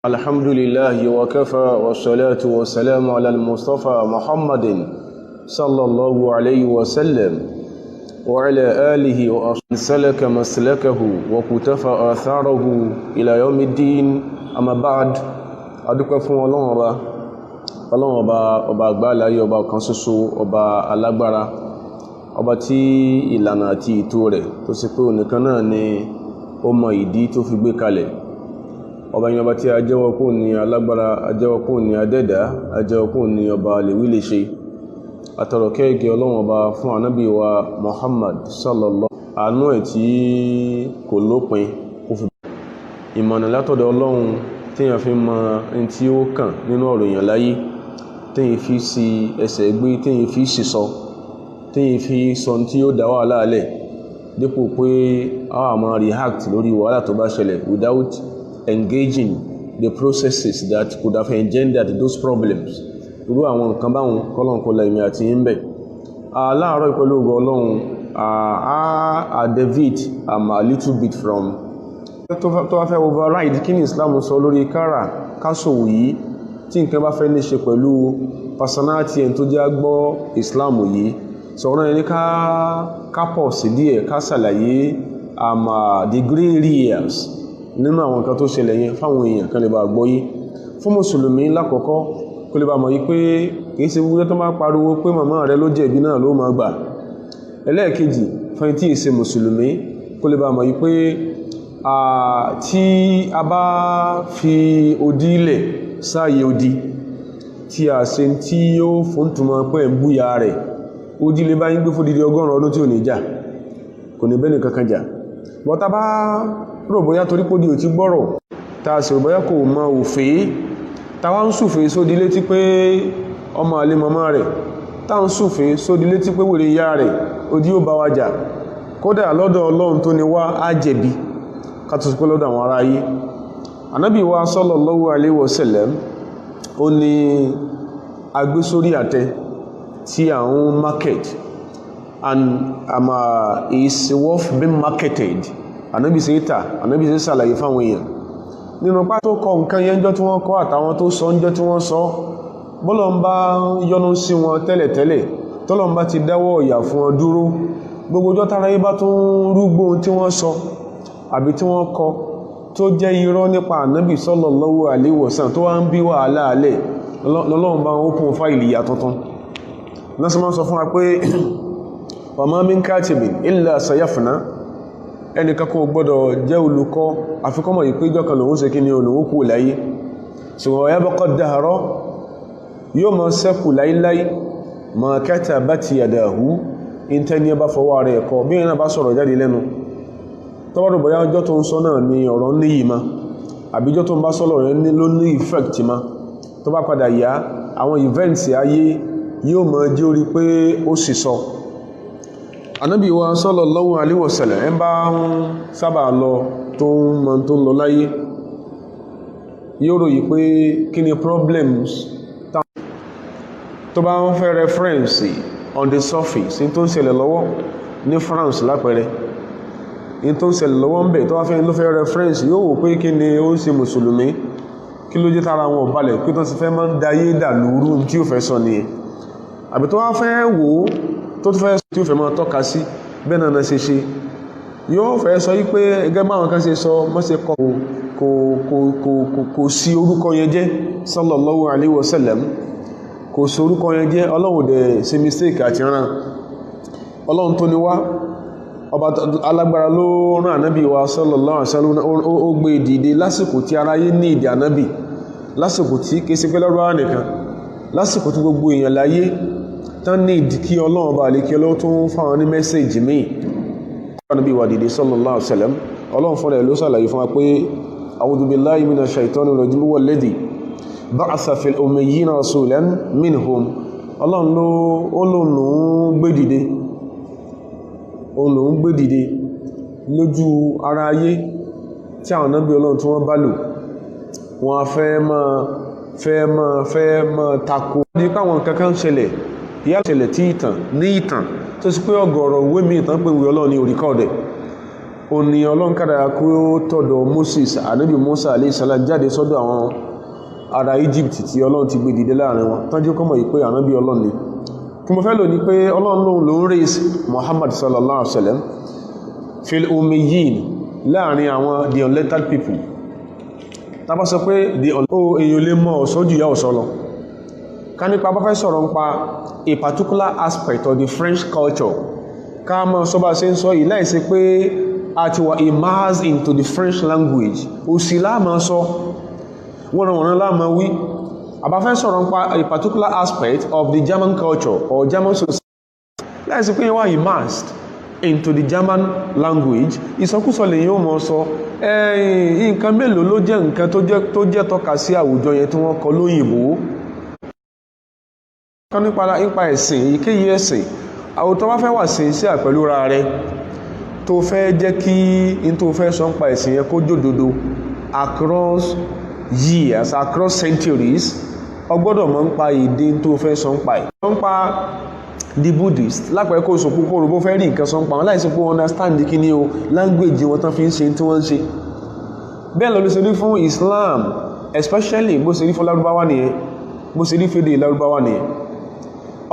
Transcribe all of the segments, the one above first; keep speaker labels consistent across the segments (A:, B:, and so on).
A: الحمد لله وكفى والصلاة والسلام على المصطفى محمد صلى الله عليه وسلم وعلى آله وأصحابه سلك مسلكه وكتف آثاره إلى يوم الدين أما بعد adúpẹ́ fún Ọlọ́run ọba àgbáláyé ọba ọ̀kan ṣoṣo ọba alágbára ọba tí ìlànà àti ètò rẹ̀ tó sì pé ònìkan náà ni ó mọ ìdí tó fi gbé kalẹ̀ ọba yẹn ọba tí a jẹ́wọ́ kó ní alágbára a jẹ́wọ́ kó ní adẹ́dá a jẹ́wọ́ kó ní ọba lèwí lè ṣe àtọ̀rọ̀ kẹ́ẹ̀kẹ́ Ọlọ́run ọba fún ànábì wa Muhammad sallallahu àánú ẹ̀ tí kò lópin kó fi ìmọ̀nà látọ̀dọ̀ Ọlọ́run tíyàn fi mọ ẹni tí ó kàn nínú ọ̀rọ̀ èèyàn láyé tíyàn fi sí ẹsẹ̀ gbé tíyàn fi sísọ tíyàn fi sọ tí ó dá wàhálà alẹ̀ dípò pé a máa react lórí wàhálà tó bá ṣẹlẹ̀ without engaging the processes that could have engendered those problems irú àwọn nǹkan báwọn kọ́lọ̀kọ́lá ìmì àti ìbẹ̀ láàárọ̀ ìpẹ̀lú ògo Ọlọ́run a deviate a little bit from tó wá fẹ́ override kí ni Islam sọ lórí kásòwò yìí tí nǹkan bá fẹ́ ní ṣe pẹ̀lú personality ẹni tó jẹ́ gbọ́ Islam yìí sọ̀rọ̀ ẹni ká pọ̀ sí díẹ̀ ká ṣàlàyé the grey areas nínú àwọn nǹkan tó ṣẹlẹ̀ yẹn fáwọn èèyàn kan lè bá gbọ́yé fún mùsùlùmí lákọ̀ọ́kọ́ kó lè bá mọ̀ yí pé kìí ṣe wúrẹ́ tó máa pariwo pé màmá rẹ ló jẹ̀bi náà ló máa gbà ẹlẹ́ẹ̀kejì fún tí ì ṣe mùsùlùmí kó lè bá mọ̀ yí pé tí a bá fi odi ilẹ̀ sáàyè odi tí a ṣe tí ó fún túnmọ̀ pé ń búya rẹ̀ odi lè bá yín gbé fún dídí 100 ọdún tí ò ní jà kò ní bẹ́ni kankan jà bọ́ta bá rò bóyá torí pé ò ti gbọ́rọ̀ ta sì rò bóyá kò mọ òfin ta wá ń súfin sódi létí pé ọmọ àlè màmá rẹ̀ ta ń súfin sódi létí pé wèrè ìyá rẹ̀ odi ó bá wa jà kódà lọ́dọ̀ Ọlọ́run tó ní wá á jẹ̀bi kátó sí pé lọ́dọ̀ àwọn ará ayé Ànábì wa sallallahu alaihi wasallam ó ní agbé sórí àtẹ tí àwọn market and is worth being marketed Ànábì sí ìta Ànábì sí sàlàyé fáwọn èèyàn nínú pá tó kọ nǹkan yẹn jọ tí wọ́n kọ àtàwọn tó sọ ń jọ tí wọ́n sọ bọ́lọ̀ ń bá yọ́nú sí wọn tẹ́lẹ̀tẹ́lẹ̀ tọ́lọ̀ ń bá ti dáwọ́ ìyà fún wọn dúró gbogbo ọjọ́ tára yí bá tó ń rúgbó tí wọ́n sọ àbí tí wọ́n kọ tó jẹ́ irọ́ nípa Ànábì sallallahu alaihi wasallam tó wá ń bí wàhálà alẹ́ lọ́lọ́run bá wọn open fáìlì ìyà tuntun lọ́sí máa ń sọ fún wa pé wa ma min katibin illa sayafna ẹnìkan kò gbọ́dọ̀ jẹ́ olùkọ́ àfikọ́mọ̀ ìpéjọ́ kan lòun ṣe kí ni olùwó kú láyé ṣùgbọ́n yabqa dahra yóò mọ́ sẹ́kù láíláí ma katabat yadahu ìntẹ́ni ẹbá fọwọ́ rẹ̀ ẹ̀kọ́ bí ẹ̀nà bá sọ̀rọ̀ jáde lẹ́nu tọ́wọ́dọ̀ bọ̀yá ọjọ́ tó ń sọ náà ni ọ̀rọ̀ níyì ma àbíjọ́ tó ń bá sọ́lọ̀ rẹ̀ ló ní effect ma tó bá padà yá àwọn events ayé yóò mọ́ jẹ́ orí pé ó sì sọ Ànábì wa sallallahu alaihi wasallam ẹ bá ń sábà lọ tó ń mọ tó ń lọ láyé yóò ròyìn pé kí ni problems tó bá ń fẹ́ reference on the surface in tó ń ṣẹlẹ̀ lọ́wọ́ ní France lápẹẹrẹ in tó ń ṣẹlẹ̀ lọ́wọ́ ń bẹ̀ tó wá fẹ́ ló fẹ́ reference yóò wò pé kí ni ó ń ṣe mùsùlùmí kí ló jẹ́ tára wọn balẹ̀ pé tó ti fẹ́ máa ń dayé dàlúrú tí ó fẹ́ sọ nìyẹn àbí tó wá fẹ́ wò ó tó fẹ́ tí ó fẹ́ máa tọ́ka sí bẹ́ẹ̀ náà ṣe ṣe yóò fẹ́ sọ yí pé ẹgẹ́ báwọn kan ṣe sọ mọ́sẹ̀ kò sí orúkọ yẹn jẹ́ sallallahu alaihi wasallam kò sí orúkọ yẹn jẹ́ Ọlọ́run dẹ̀ ṣe mistake àti rán Ọlọ́run tó ní wá ọba alágbára ló rán Ànábì wa sallallahu alaihi wasallam ó gbé dìde lásìkò tí aráyé ní ìdí Ànábì lásìkò tí kìí ṣe pé lọ́rọ̀ nìkan lásìkò tí gbogbo èèyàn láyé tán ní ìdí kí Ọlọ́run bá lè kí Ọlọ́run tó ń fáwọn ní mẹ́sẹ̀jì míì Ànábì wa dìde sallallahu alaihi wasallam Ọlọ́run fọ́nà ló sàlàyé fún wa pé a'udhu billahi minash shaitanir rajim walladhi ba'atha fil ummiyyina rasulan minhum Ọlọ́run ló gbé dìde lójú ara ayé tí àwọn Ànábì Ọlọ́run tí wọ́n bá lò wọ́n fẹ́ mọ́ tako ní káwọn kankan ṣẹlẹ̀ ìyá ṣẹlẹ̀ tí ìtàn tó sì pé ọ̀gọ̀rọ̀ ìwé mi ìtàn pé ìwé Ọlọ́run ní oríkọ́ọ̀dẹ̀ ó ní Ọlọ́run kádàrá kó tọ̀dọ̀ Moses ànábì Musa alayhi salam jáde sọ́dọ̀ àwọn ará Egypt tí Ọlọ́run ti gbé dìde láàrin wọn tán jẹ́ kó mọ̀ pé ànábì Ọlọ́run ni kí mo fẹ́ lò ní pé Ọlọ́run ló ń raise Muhammad sallallahu alaihi wasallam fil ummiyin láàrin àwọn the unlettered people tá bá sọ pé èèyàn lè mọ̀ ọ̀sọ́ jù yá ọ̀sọ́ lọ ká nípa bá fẹ́ sọ̀rọ̀ nípa a particular aspect of the French culture ká mọ́ sọ bá ṣe ń sọ yìí láìsí pé a ti wà immersed into the French language òsì láàmà sọ wọ́n láàmà wí àbá fẹ́ sọ̀rọ̀ nípa a particular aspect of the German culture or German society láìsí pé wà immersed into the German language ìsọkúsọ lè yóò mọ́ sọ nǹkan mélòó ló jẹ́ nǹkan tó jẹ́ tọ́ka sí àwùjọ yẹn tí wọ́n kọ lóyìnbó kan nípa ẹ̀sìn èyíkéyìí ẹ̀sìn àwùjọ bá fẹ́ wà sí àpẹ̀lú ra rẹ tó fẹ́ jẹ́ kí in tó fẹ́ sọ nípa ẹ̀sìn yẹn kó jòdodo across years across centuries ọgbọ́dọ̀ mọ̀ nípa èdè tó fẹ́ sọ nípa the Buddhist lápẹ́ kó sọ púpọ̀ rò bó fẹ́ rí nǹkan sọ nípa wọn láìsí pé wọ́n understand kí ní o language wọn tán fi ń ṣe tí wọ́n ń ṣe bẹ́ẹ̀ lọ ló ṣe rí fún Islam especially bó ṣe rí fún Lárúbáwá nìyẹn bó ṣe rí fèdè Lárúbáwá nìyẹn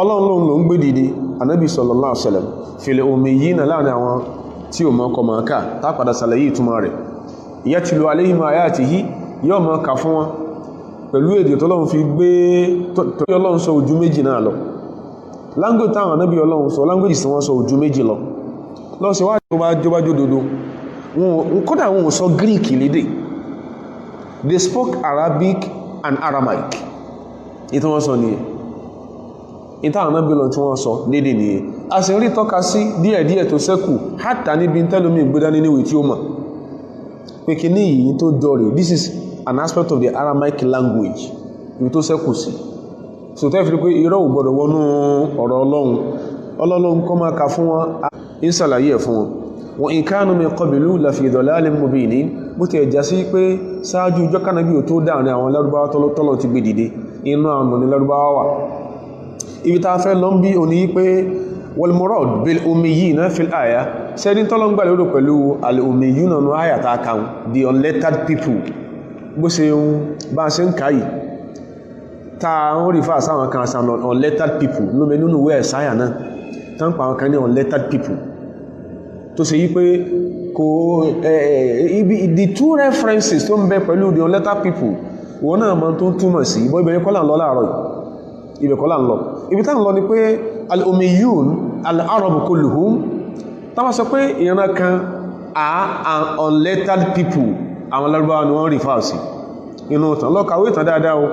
A: Ọlọ́run lòun ló ń gbé dìde Ànábì sallallahu alaihi wasallam fil ummiyina láàrin àwọn tí ò mọ̀ kọ mọ̀ ká tá padà ṣàlàyé ìtumọ̀ rẹ̀ yatlu alayhim ayatihi yóò mọ̀ ká fún wọn pẹ̀lú èdè tọ́lọ́run fi gbé tó Ọlọ́run sọ ojú méjì náà lọ language táwọn Ànábì Ọlọ́run sọ language tí wọ́n sọ ojú méjì lọ lọ́wọ́ sí wá jọba jódodo kódà wọn ò sọ Greek lédè they spoke Arabic and Aramaic ìtí wọ́n sọ nìyẹn ìtàwọn Ànábì Ọlọ́run tí wọ́n sọ lédè nìyẹn a sì rí tọ́ka sí díẹ̀díẹ̀ tó ṣẹ́kù hátà níbi tẹ́lómi ìgbédání níwèé tí ó mọ̀ pé kí ní yìí tó jọrì this is an aspect of the Aramaic language ibi tó ṣẹ́kù sí so tẹ́ fi pé irọ́ ò gbọ́dọ̀ wọnú ọ̀rọ̀ Ọlọ́run kọ́ máa ka fún wọn ń ṣàlàyé ẹ̀ fún wọn wa in kanu min qablu la fi dalalin mubin bó ti ẹ̀já sí pé ṣáájú ìjọ Ànábì ò tó dáàrin àwọn Lárúbáwá tọ́lọ̀ ti gbé dìde inú àwọn ní Lárúbáwá wà ibi ta fẹ́ lọ ń bí òní pé wal murad bil ummiyina fil aya sẹ́ni tọ́lọ̀ ń gbà lérò pẹ̀lú al ummiyuna nínú àyà ta kan the unlettered people bó ṣe ń bá ṣe ń káyì ta ń rí fà sáwọn kan as unlettered people ló mẹ́ nínú ìwé ẹ̀sáyà náà tán pa àwọn kan ní unlettered people tó ṣe yí pé kò the two references tó ń bẹ pẹ̀lú the unlettered people wọ́n náà mọ́ tó túmọ̀ sí ìbọ̀ ibẹ̀ kọ́lá ń lọ láàárọ̀ ibẹ̀ kọ́lá ń lọ ibi tá ń lọ ni pé al-ummiyun al-arab kulluhum tá bá sọ pé ìran kan an unlettered people àwọn Lárúbáwá ni wọ́n rí fà sí inú ìtàn lọ́kàwé ìtàn dáadáa o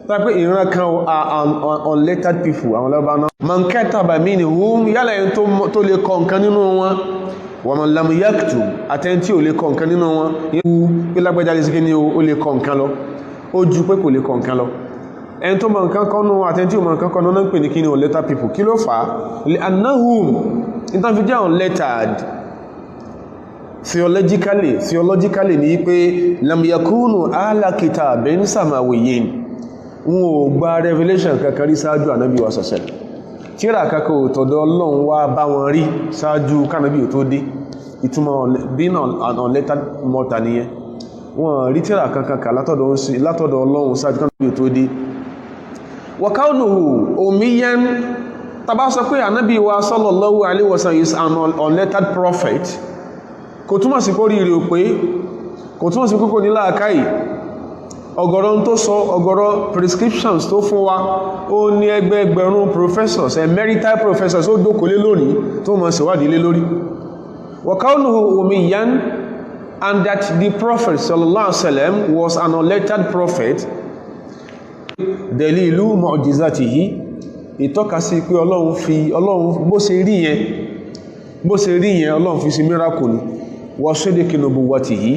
A: tá pé ìran kan an unlettered people àwọn Lárúbáwá náà man kataba minhum yálà ẹni tó lè kọ nǹkan nínú wọn wa man lam yaktub àtẹ́ntí ò lè kọ nǹkan nínú wọn yíò pé lágbàjá lè sí kí ní ó lè kọ nǹkan lọ ó ju pé kò lè kọ nǹkan lọ ẹni tó mọ̀ nǹkan kọ́nú àtẹ́ntí ò mọ̀ nǹkan kọ́nú náà ń pè ní kí ní unlettered people kí ló fà á li annahum ìtàn fi jẹ́ unlettered theologically ní pé lam yakunu ala kitabin samawiyyin wọn ò gba revelation kankan rí sáájú Ànábì wa sọ̀sẹ̀ tíra kankan ò tọ̀dọ̀ Ọlọ́run wá bá wọn rí sáájú kánàbí ò tó dé ìtumọ̀ being an unlettered mortal nìyẹn wọ́n rí tíra kankan kà látọ̀dọ̀ Ọlọ́run sáájú kánàbí ò tó dé wa kaunuhu ummiyan tàbá sọ pé Ànábì wa sallallahu alaihi wasallam is an unlettered prophet kò túmọ̀ sí kó rí rí o pé kò túmọ̀ sí kókò ní láàkáì ọ̀gọ̀rọ̀ tó sọ ọ̀gọ̀rọ̀ prescriptions tó fún wa ó ní ẹgbẹ̀rún professors emeritus professors ó dókòlé lónìí tó mọ̀ ṣèwádìí lé lórí wa kaunuhu ummiyan and that the prophet sallallahu alaihi wasallam was an unlettered prophet dalilu mu'jizatihi ìtọ́ka sí pé Ọlọ́run bó ṣe rí yẹn Ọlọ́run fi sí miracle ni wa sidqi nubuwwatihi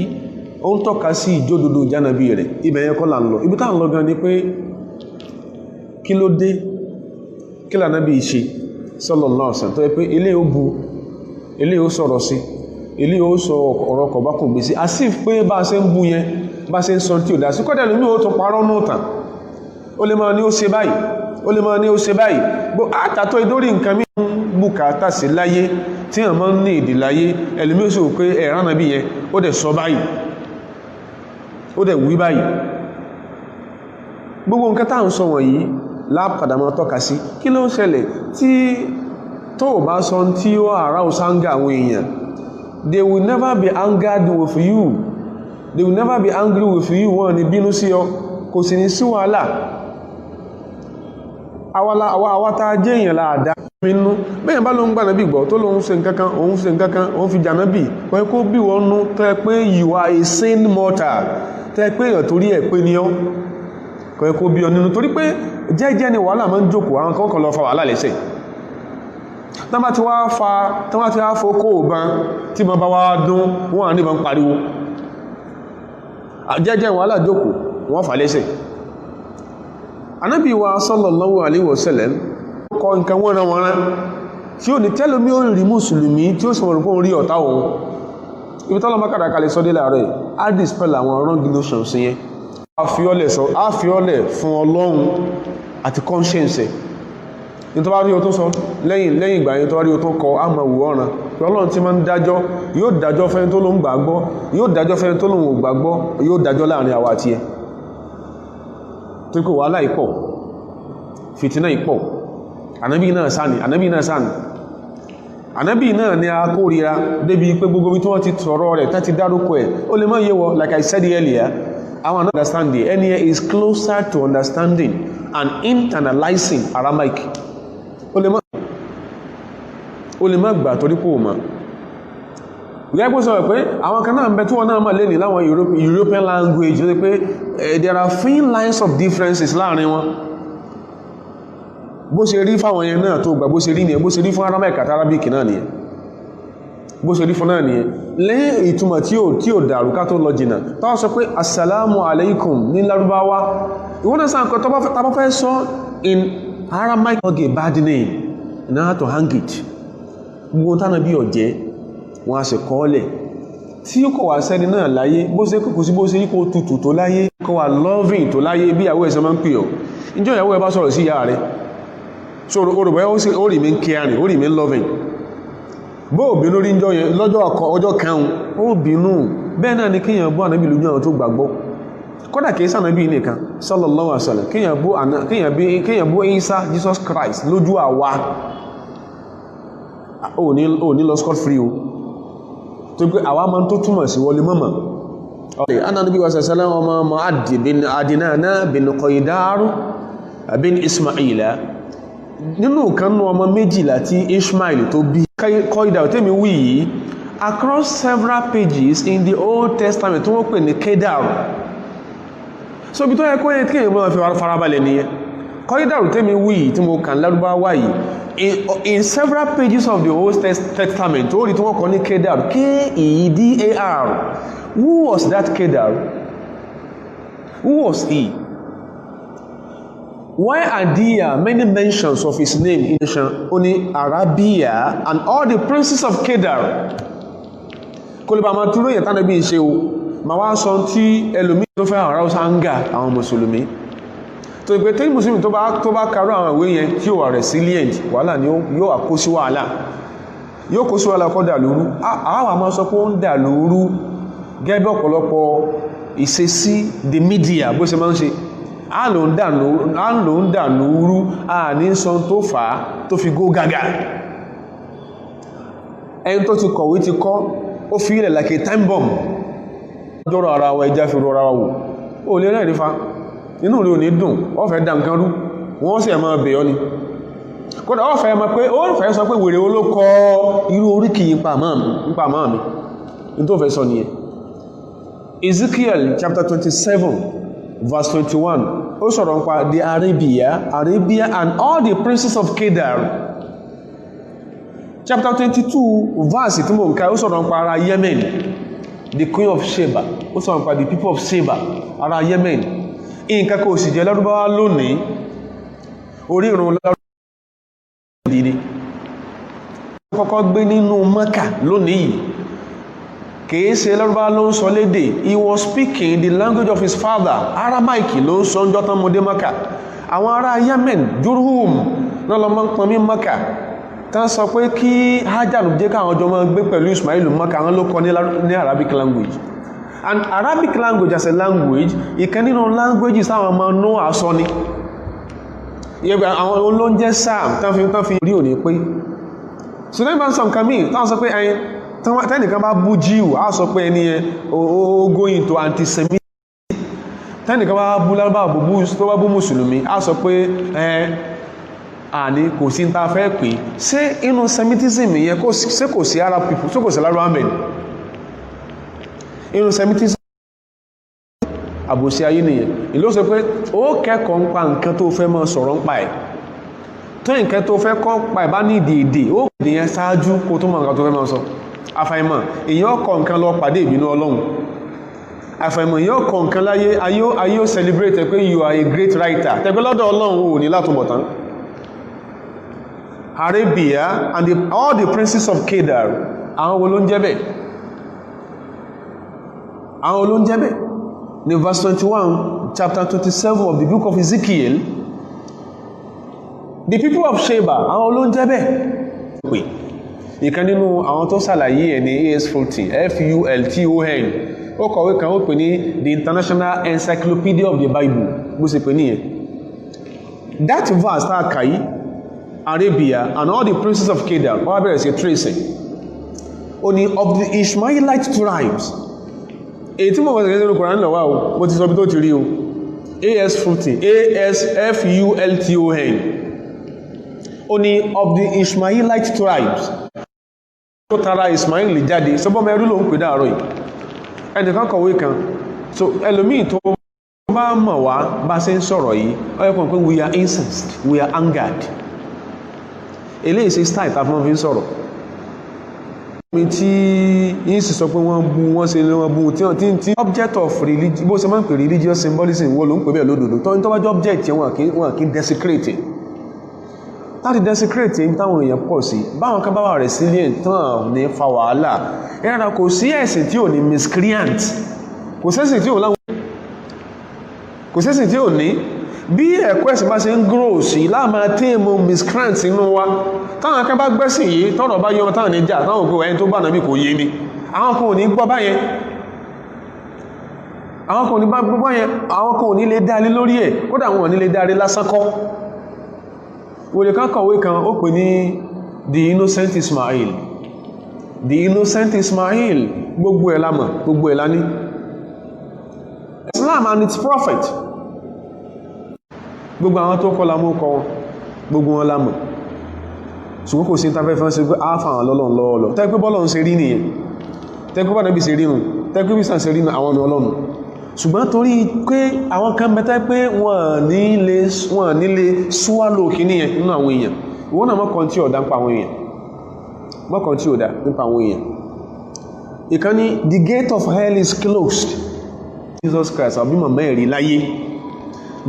A: ó ń tọ́ka sí ìjódodo jánàbí rẹ̀ ibẹ̀ yẹn kọ́ là ń lọ ibi tá ń lọ gan ni pé kí ló dé kí l'Ànábì ṣe sallallahu alaihi wasallam tó yẹ pé ilé ó bu ilé ó sọ̀rọ̀ sí ilé ó sọ ọ̀rọ̀ kọ̀ bá kò gbé sí asif pé bá ṣe ń bu yẹn bá ṣe ń sọ tí ò dá sí kọ́dẹ̀ lómi ó tó parọ́ nùtàn ó lè máa ní ó ṣe báyìí ó lè máa ní ó ṣe báyìí bó àtàtọ́ ìdórí nǹkan mí bùkátà sí láyé tí wọ́n máa ń ní ìdí láyé ẹlòmí ó sì rò pé ẹ̀rọ ànábì yẹn ó dẹ̀ sọ báyìí ó dẹ̀ wí báyìí gbogbo nǹkan tá à ń sọ wọ̀nyí lápadà máa tọ́ka sí kí ló ń ṣẹlẹ̀ tí tó bá sọ tí ó arouse anger àwọn èèyàn they will never be angered with you they will never be angry with you wọ́n ní bínú sí ọ kò sì ní sí wàhálà àwátá jẹ́ èèyàn láàdá nínú bẹ́yàn bá ló ń gbà nábì gbọ́ tó lóun ṣe nǹkankan òun ṣe nǹkankan òun fi jànábì kọ́ kó bí wọ́n nú tẹ́ pé you are a sane mortal tẹ́ pé èèyàn torí ẹ̀ pé ní ọ́ kọ́ kó bí ọ nínú torí pé jẹ́jẹ́ ni wàhálà máa ń jókòó àwọn kan lọ fa wàhálà lẹ́sẹ̀ tán bá ti wá fókó ọ̀bán tí ma bá wá dún wọ́n à ní ìbọn pariwo jẹ́jẹ́ wàhálà jókòó wọ́n fà lẹ́sẹ̀ Ànábì wa sallallahu alaihi wasallam kọ nǹkan wọ́n tí ó ní tẹ́lómí ó rí mùsùlùmí tí ó sọ̀rọ̀ kó rí ọ̀tá òun ibi tọ́lọ mọ́kàdà kalẹ̀ sọ́dé láàrẹ̀ á dispel àwọn wrong notions yẹn á fi ọ́lẹ̀ fún Ọlọ́run àti conscience ní tó bá rí o tó sọ lẹ́yìn ìgbà yẹn tó bá rí o tó kọ á máa wù ọ̀ràn pé Ọlọ́run tí máa ń dájọ́ yóò dájọ́ fẹ́ni tó lóun gbàgbọ́ yóò dájọ́ fẹ́ni tó lóun ò gbàgbọ́ yóò dájọ́ láàrin àwa àti ẹ tó kò wàhálà ìpọ̀ fìtínà ìpọ̀ ànábì náà ni a kórìíra débi pé gbogbo bí tí wọ́n ti tọ̀rọ̀ rẹ̀ tàti dárúkọ ẹ̀ ó lè mọ́ yíwọ like I said earlier our understanding any is closer to understanding and internalizing Aramaic ó lè má gbà torí pò mọ́ gẹ́gbó sọ pé àwọn kan náà ń bẹ tí wọ́n náà máa lè ní láwọn European language ó pé there are thin lines of differences láàrin wọn bó ṣe rí fáwọn yẹn náà tó gbà bó ṣe rí nìyẹn bó ṣe rí fún Aramaic àti Arabic náà nìyẹn bó ṣe rí fún náà nìyẹn lẹ́yìn ìtumọ̀ tí ò dàrú ká tó lọ jìnà tó sọ pé assalamu alaikum ní Lárúbáwá ìwọ́n náà sáà kan tó bá fẹ́ sọ in Aramaic a bad name in order to hang it gbogbo tánà bí ọ̀jẹ́ wọ́n a ṣe kọ́ọ̀lẹ̀ tí kò wà sẹ́ni náà láyé bó ṣe kò sí bó ṣe rí kó tutù tó láyé kò wà loving tó láyé bí ìyàwó ẹ̀sẹ̀ máa ń pè ọ́ ìjọ ìyàwó ẹ bá sọ̀rọ̀ sí ìyá rẹ̀ so orùbọ̀ ó rí mi ń caring ó rí mi ń loving bó bínú rí lọ́jọ́ kan ó bínú bẹ́ẹ̀ náà ni kíyàn bú ànábì lójú àwọn tó gbàgbọ́ kódà kìí sànábì nìkan sallallahu alaihi wasallam kíyàn bú Isa Jesus Christ lójú àwa ó ní lọ scot free o tó pé àwa máa tó túmọ̀ sí wọlé mọ́mọ̀ Ànábì wa sallam ọmọ Mu'add bin Adnana bin Qaydar bin Ismaila nínú kanú ọmọ méjìlá tí Ishmael tó bí Qaydar tẹ́mi wí yìí across several pages in the Old Testament tó wọ́n pè ní Kedar so bí tó yẹ kó yẹ kí èèyàn fi farabalẹ̀ nìyẹn Qaydar tẹ́mi wí yìí tí mo kàn Lárúbáwá yìí in several pages of the Old Testament ó rí tí wọ́n kọ ní Kedar K-E-D-A-R who was that Kedar? Who was he? Why are there many mentions of his name in only Arabia and all the princes of Kedar? Kò lè bá máa túrò yẹn tánàbí ìṣe o ma wá sọ tí ẹlòmí tó fẹ́ àrá ọ̀sá ń gà àwọn mùsùlùmí tó ìpé tí mùsùlùmí tó bá karú àwọn ìwé yẹn tí ó wà resilient wàhálà ni yóò wà kó sí wàhálà kọ́ dà lóru àwọn àmọ́ sọ pé ó ń dà lóru gẹ́gẹ́ ọ̀pọ̀lọpọ̀ ìṣesí the media bó ṣe máa ń ṣe a lò ń dà lóru a ní sọ tó fà á tó fi gó gágá ẹni tó ti kọ̀wé ti kọ́ ó fi ilẹ̀ like a time bomb jọ́rọ̀ ara wa ẹjá fi rọra wò ó lè rẹ̀ nífa inú rí ò ní dùn ó fẹ́ dá nǹkan rú wọ́n sì ẹ̀mọ́ bẹ̀ ọ́ ni kódà ó fẹ́ mọ̀ pé ó fẹ́ sọ pé wèrè olókọ irú oríkì nípa máa mi ní tó fẹ́ sọ nìyẹn Ezekiel chapter 27 verse 21 ó sọ̀rọ̀ nípa the Arabia and all the princes of Kedar. Chapter 22 verse tí mo ń ka ó sọ̀rọ̀ nípa ara Yemen, the queen of Sheba, ó sọ̀rọ̀ nípa the people of Sheba, ara Yemen. Nǹkan kò sì jẹ́ Lárúbáwá lónìí orí ìrun Lárúbáwá dìde kọ́kọ́ gbé nínú Mẹ́kà lónìí kìí ṣe Lárúbáwá ló ń sọ lédè. He was speaking the language of his father, Aramaic ló ń sọ ń jọ́tán mọ́dé Mẹ́kà. Àwọn ará Yemen, Jurhum náà lọ máa ń pọnmí Mẹ́kà tán sọ pé kí Hajar jẹ́ káwọn jọ máa gbé pẹ̀lú Ismail Mọ́kà àwọn ló kọ́ ní Arabic language, and Arabic language as a language ìkan nínú languages táwọn ọmọ Noah sọ ni àwọn olóúnjẹ Sam tán fi rí òní pé so then bá ń sọ nǹkan míì táwọn sọ pé ẹyin tẹ́nìkan bá bú Jíù á sọ pé ẹni ẹ ó go into antisemitism, tẹ́nìkan bá bú lárúbá tó bá bú mùsùlùmí á sọ pé àní kò sí ta fẹ́ pé ṣé inú semitism yẹn ṣé kò sí Arab people ṣé kò sí lárúbá mẹ́rin inú semitism àbòsí ayé nìyẹn ìlú sọ pé ó kẹ́kọ̀ọ́ ń pa nǹkan tó fẹ́ mọ́ sọ̀rọ̀ ń pa ẹ̀ tó nǹkan tó fẹ́ kọ́ pa ẹ̀ bá ní ìdèdè ó kìí yẹn ṣáájú kó tó mọ̀ nǹkan tó fẹ́ mọ́ sọ àfàìmọ̀ èyàn kọ nǹkan lọ pàdé ìbínú Ọlọ́run, àfàìmọ̀ èyàn kọ nǹkan láyé ayé ó celebrate pé you are a great writer tẹ́gbẹ́ lọ́dọ̀ Ọlọ́run ò ní látúbọ̀tán. Arabia and all the princes of Kedar àwọn wo ló ń jẹ́ bẹ́ẹ̀, àwọn wo ló ń jẹ́ bẹ́ẹ̀ ní verse 21 chapter 27 of the book of Ezekiel, the people of Sheba àwọn wo ló ń jẹ́ bẹ́ẹ̀ pé ìkan nínú àwọn tó ṣàlàyé ẹ̀ ní AS40 FULTON ó kọ̀wé kan ó pè ní the International Encyclopedia of the Bible bó ṣe pè níyẹn. That verse tá a kà yìí Arabia and all the princes of Kedar wọ́n bẹ̀rẹ̀ sí tracing ó ní of the Ishmaelite tribes èyí tí mo wọ́n tẹ̀lé nínú Quran lọ́wọ́ o mo ti sọ bí tó ti rí o AS40 ASFULTON ó ní of the Ishmaelite tribes tó tara Ismail jáde sọ́bọ́n mẹ́rú ló ń pè dáàrọ̀ yìí ẹnìkan kọ̀wé kan so ẹlòmíì tó bá mọ̀ wá bá ṣe ń sọ̀rọ̀ yìí ọ̀yẹ́kùn pé we are incensed, we are angered. Eléyìí ṣe style tàbí wọ́n fi ń sọ̀rọ̀ mi tí yìí sì sọ pé wọ́n bú wọ́n ṣe lé wọ́n bú tí object of religion bó ṣe máa ń pè religious symbolism wọ́n ló ń pè bẹ́ẹ̀ lódodo tó bá jẹ́ object yẹn wọn kì í desecrate láti desecrate ní táwọn èèyàn pọ̀ sí báwọn kan bá wà resilient tán ní fa wàhálà ẹ̀rọ kò sí ẹ̀sìn tí ò ní miscreant kò sẹ́sìn tí ò ní bí ẹ̀kọ́ ẹ̀sìn bá ṣe ń grow sí láàmà téèmù miscreant inú wa táwọn akẹ́ bá gbẹ́sìn yìí tọ́rọ̀ bá yọ táwọn ní jà táwọn òkú ẹni tó bá nàbí kò yé mi àwọn kan ò ní gbọ́ báyẹn àwọn kan ò ní bá gbọ́ báyẹn àwọn kan ò ní lè dá lé lórí ẹ̀ kódà wọn ò ní lè dá lé lásán kọ́ wòlè kan kọ̀wé kan ó pè ní the innocent Ismail, the innocent Ismail gbogbo ẹ̀ lámọ̀ gbogbo ẹ̀ lání Islam and its prophet gbogbo àwọn tó kọ́ lámọ́ kọ́ wọn gbogbo wọn lámọ̀ ṣùgbọ́n kò sí ìtafẹ́fẹ́ sí pé áfà àwọn lọ́lọ́n lọ́ọ̀lọ́ tẹ́gbẹ́ bọ́lọ́n ṣe rí nìyẹn tẹ́gbẹ́ bọ́lọ́n bí ṣe rí nù tẹ́gbẹ́ bí sàn ṣe rí nù àwọn ọlọ́run ṣùgbọ́n torí pé àwọn kan mẹ́ta pé wọ́n nílé swallow kìíní yẹn nínú àwọn èèyàn ìwọ́n náà mọ́kàn tí ọ̀dá nípa àwọn èèyàn mọ́kàn tí ọ̀dá nípa àwọn èèyàn ìkan ní the gate of hell is closed Jesus Christ àbí mọ̀ mẹ́rin láyé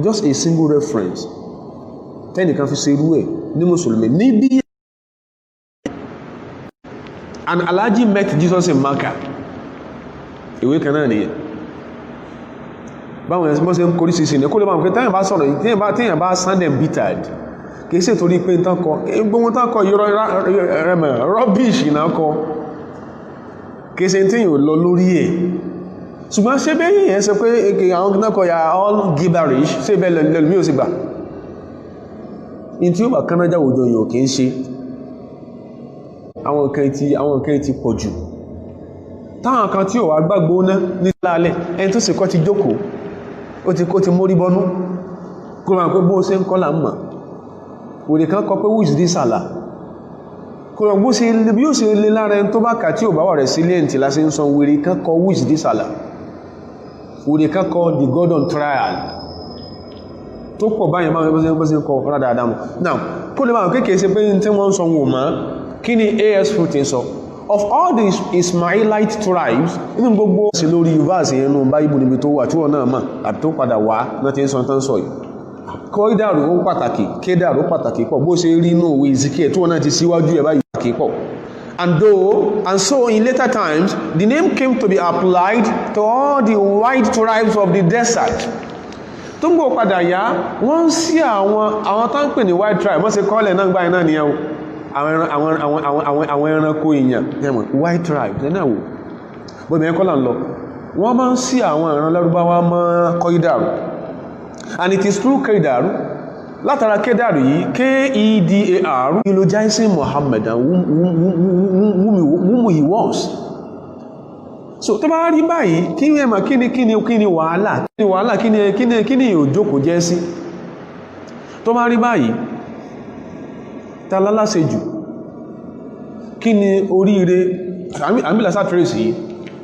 A: just a single reference tẹ́nìkan fi ṣe irú ẹ̀ ní mùsùlùmí níbí and Alhaji met Jesus in Makkah ìwé kan náà nìyẹn báwọn ẹ̀sìn mọ́sí ń kórí sísìn ní kó lè máa pẹ́ tẹ́yàn bá sọ̀rọ̀ tẹ́yàn bá sound embittered kìí ṣe torí pé gbogbo tán kọ rubbish náà kọ kìí ṣe tí yíò lọ lórí ẹ̀ ṣùgbọ́n ṣe bẹ́ yìí ẹ́ sọ pé àwọn náà kọ ya all gibberish ṣe bẹ́ lẹ́lùmí ò sì gbà in tí ó bà kánájá òjò yìí kìí ṣe àwọn nǹkan ti pọ̀ jù táwọn kan tí ò wá gbàgbó ná ní lálẹ́ ẹni tó sì kọ́ ti jókòó ó ti mórí bọ́nú kó rán pé bó ṣe ń kọ́ là ń mọ̀ òdè kan kọ pé who is this Allah kó rán bó ṣe bí ó ṣe lè lára ẹni tó bá kà tí ò bá wà resilient láti ń san wèrè kan kọ who is this Allah òdè kan kọ the God on trial tó pọ̀ báyìí máa bó ṣe ń kọ rádà àdámù now kó lè máa kéèkéé ṣe pé tí wọ́n ń sọ wọn mọ́ kí ni AS40 sọ of all the Ismailite tribes inú gbogbo sí lórí verse yẹn nù Bible níbi tó wà tí wọ́n náà mọ̀ àti tó padà wá náà ti ń sọ tán sọ yìí Kédàrú ó pàtàkì Kédàrú pàtàkì pọ̀ bó ṣe rí inú òwe Ezekiel tí wọ́n náà ti síwájú ẹ̀ báyìí pàtàkì pọ̀ and so in later times the name came to be applied to all the white tribes of the desert tó ń gbọ́ padà yá wọ́n sí àwọn tó ń pè ní white tribe wọ́n ṣe kọ́lẹ̀ náà gbáyìí náà nìyẹn àwọn ẹranko èèyàn ẹmọ̀ white tribe lẹ́nà wò bọ́bẹ̀ ẹ̀kọ́ là ń lọ wọ́n máa ń sí àwọn ìran Lárúbáwá mọ́ Kọ́ídàrú and it is through Kọ́ídàrú látara Kọ́ídàrú yìí K-E-D-A-R eulogizing Muhammad and whom he was. So tó bá rí báyìí kí ní ẹmà kí ni wàhálà kí ni òjókòó jẹ́ sí tó bá rí báyìí tàlálàṣe jù kí ni oríire àmìlàsá trace yìí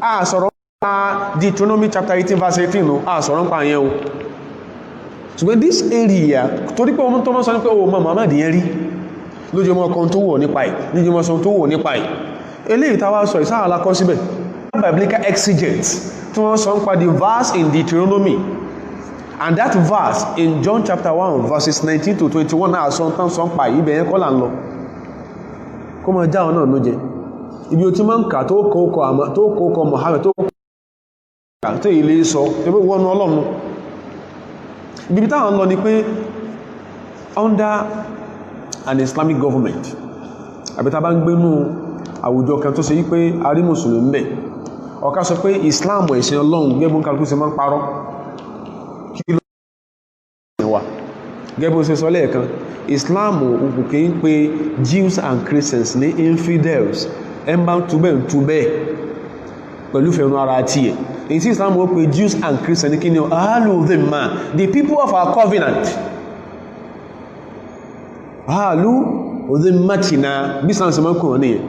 A: a sọ̀rọ̀ pa Deuteronomy chapter 18 verse 18 a sọ̀rọ̀ pa yẹn o ṣùgbọ́n this area torí pé ọmọ tó mọ́ sọ ní pé o mọ́ Muhammad yẹn rí lójú ọmọ kan tó wọ̀ nípa ẹ̀ lójú ọmọ sọ tó wọ̀ nípa ẹ̀ eléyìí tàwà sọ ìsáà alákọ́ síbẹ̀ biblical exegetes tí wọ́n sọ ń pa the verse in Deuteronomy and that verse in John chapter 1 verses 19 to 21 náà sọ tán sọ ń pa ibẹ̀ yẹn kọ́ là ń lọ kó mọ jáwọn náà ló jẹ ibi o ti máa ń kà tó kókọ Muhammad tó kà tó ilé sọ tó wọnú Ọlọ́run ibi táwọn lọ ni pé under an Islamic government àbíta bá ń gbénú àwùjọ kan tó ṣe yí pé a rí mùsùlùmí bẹ̀ ọ̀ká sọ pé Islam ẹ̀sìn Ọlọ́run gẹ́gbọ́n kálukú ṣe máa ń parọ́ kí ló wà gẹ́gbọ́n ṣe sọ lẹ́ẹ̀kan Islam òkú kìí ń pe Jews and Christians ní infidels ẹmbá ń túbẹ̀ pẹ̀lú fẹ̀rún ara àti ẹ̀ èyí tí Islam ó pe Jews and Christians ní kí ni ahlu dhimma the people of our covenant ahlu dhimmatina bí Islam ṣe máa ń kùn wọ́n nìyẹn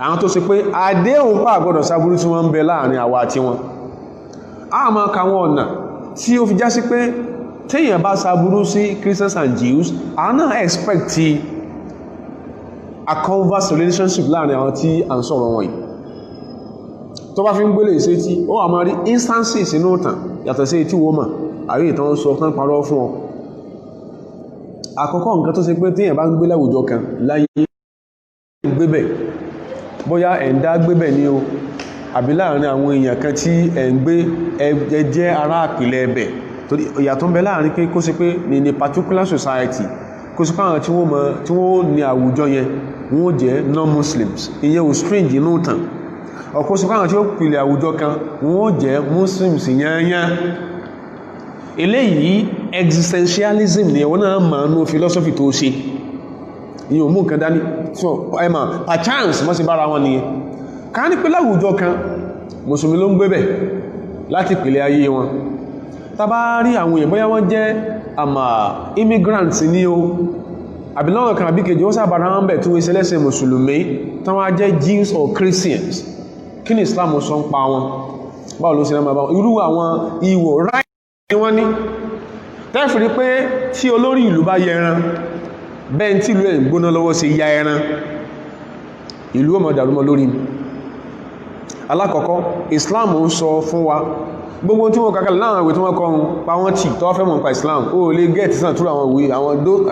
A: àwọn tó ṣe pé àdéhùn pa àgbọ́dọ̀ sáburú tí wọ́n ń bẹ láàrin àwa àti wọn a máa ka wọn ọ̀nà tí ó fi já sí pé téèyàn bá sáburú sí Christians and Jews a náà expect a converse relationship láàrin àwọn tí a ń sọ̀rọ̀ wọn yìí tó bá fi ń gbélé ìṣe tí ó wà máa rí instances inú ìtàn yàtọ̀ sí tí wọ́n mà àrí ìtàn sọ tán parọ́ fún ọ àkọ́kọ́ nǹkan tó ṣe pé téèyàn bá ń gbé láwùjọ kan láyé gbébẹ̀ bóyá ẹ̀ndá gbébẹ̀ ní o àbí láàrin àwọn èèyàn kan tí ẹ̀ ń gbé ẹjẹ́ ará àpìlẹ̀ ẹbẹ̀ torí ìyàtọ̀ ń bẹ láàrin pé kó sí pé ní particular society kó sí pé àwọn tí wọ́n ní àwùjọ yẹn wọ́n jẹ́ non-Muslims ìyẹn ò strange inú tàn ọkọ̀ sí pé àwọn tí ó pìlẹ̀ àwùjọ kan wọ́n jẹ́ Muslims yányá eléyìí existentialism ni ẹ̀wọ́n náà máa nú philosophy tó ṣe ìyẹn ò mú nǹkan dání so ẹmà per chance mọ́ sí bára wọn nìyẹn ká ní pé láwùjọ kan mùsùlùmí ló ń gbé bẹ̀ láti pìlẹ̀ ayé wọn tàbá rí àwọn èèyàn bóyá wọ́n jẹ́ immigrants ní o àbílọ́wọ̀n kan àbí kejì wọ́n sábàrá wọn bẹ̀ tó wé sẹlẹ́sẹ̀ mùsùlùmí tán wá jẹ́ Jews or Christians kí ni Islam sọ ń pa wọn báwo ló ṣe náà bá wọn irú àwọn ìwò ráì ni wọ́n ní tẹ́fìrí pé tí olórí ìlú bá yẹran bẹ́ẹ̀ tí ìlú ẹ̀ gbóná lọ́wọ́ sí ya ẹran ìlú ọmọ dàrúmọ lórí alákọ̀ọ́kọ́ Islam ń sọ fún wa gbogbo tí wọ́n kàkàlẹ̀ láwọn ìwé tí wọ́n kọrùn pa wọ́n tí tọ́ fẹ́ mọ̀ pa Islam ó lè gẹ́ẹ̀tì sàn túrò àwọn ìwé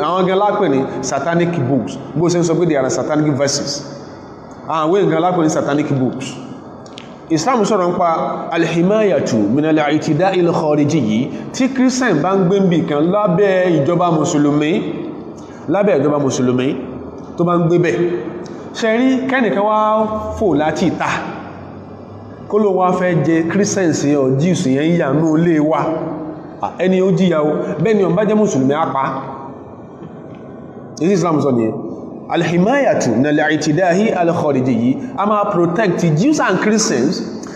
A: àwọn gan lápẹ̀ ní satanic books bó ṣe ń sọ pé they are satanic verses àwọn ìwé gan lápẹ̀ ní satanic books Islam sọ̀rọ̀ ń pa alhimayatu minal i'tida'i al-khariji yìí tí Christian bá ń gbé ń bì kan lábẹ́ ìjọba mùsùlùmí tó bá ń gbé bẹ̀ ṣe rí kẹ́nìkan wá fò láti ìta kó ló wá fẹ́ jẹ Christians ọ̀ Jews yẹn yà ní olé wa ẹni ó jíyà o bẹ́ẹ̀ ni ó bá jẹ́ mùsùlùmí apá èyí Islam sọ nìyẹn alhimayatu na al-i'tida'i al-khariji yìí a máa protect Jews and Christians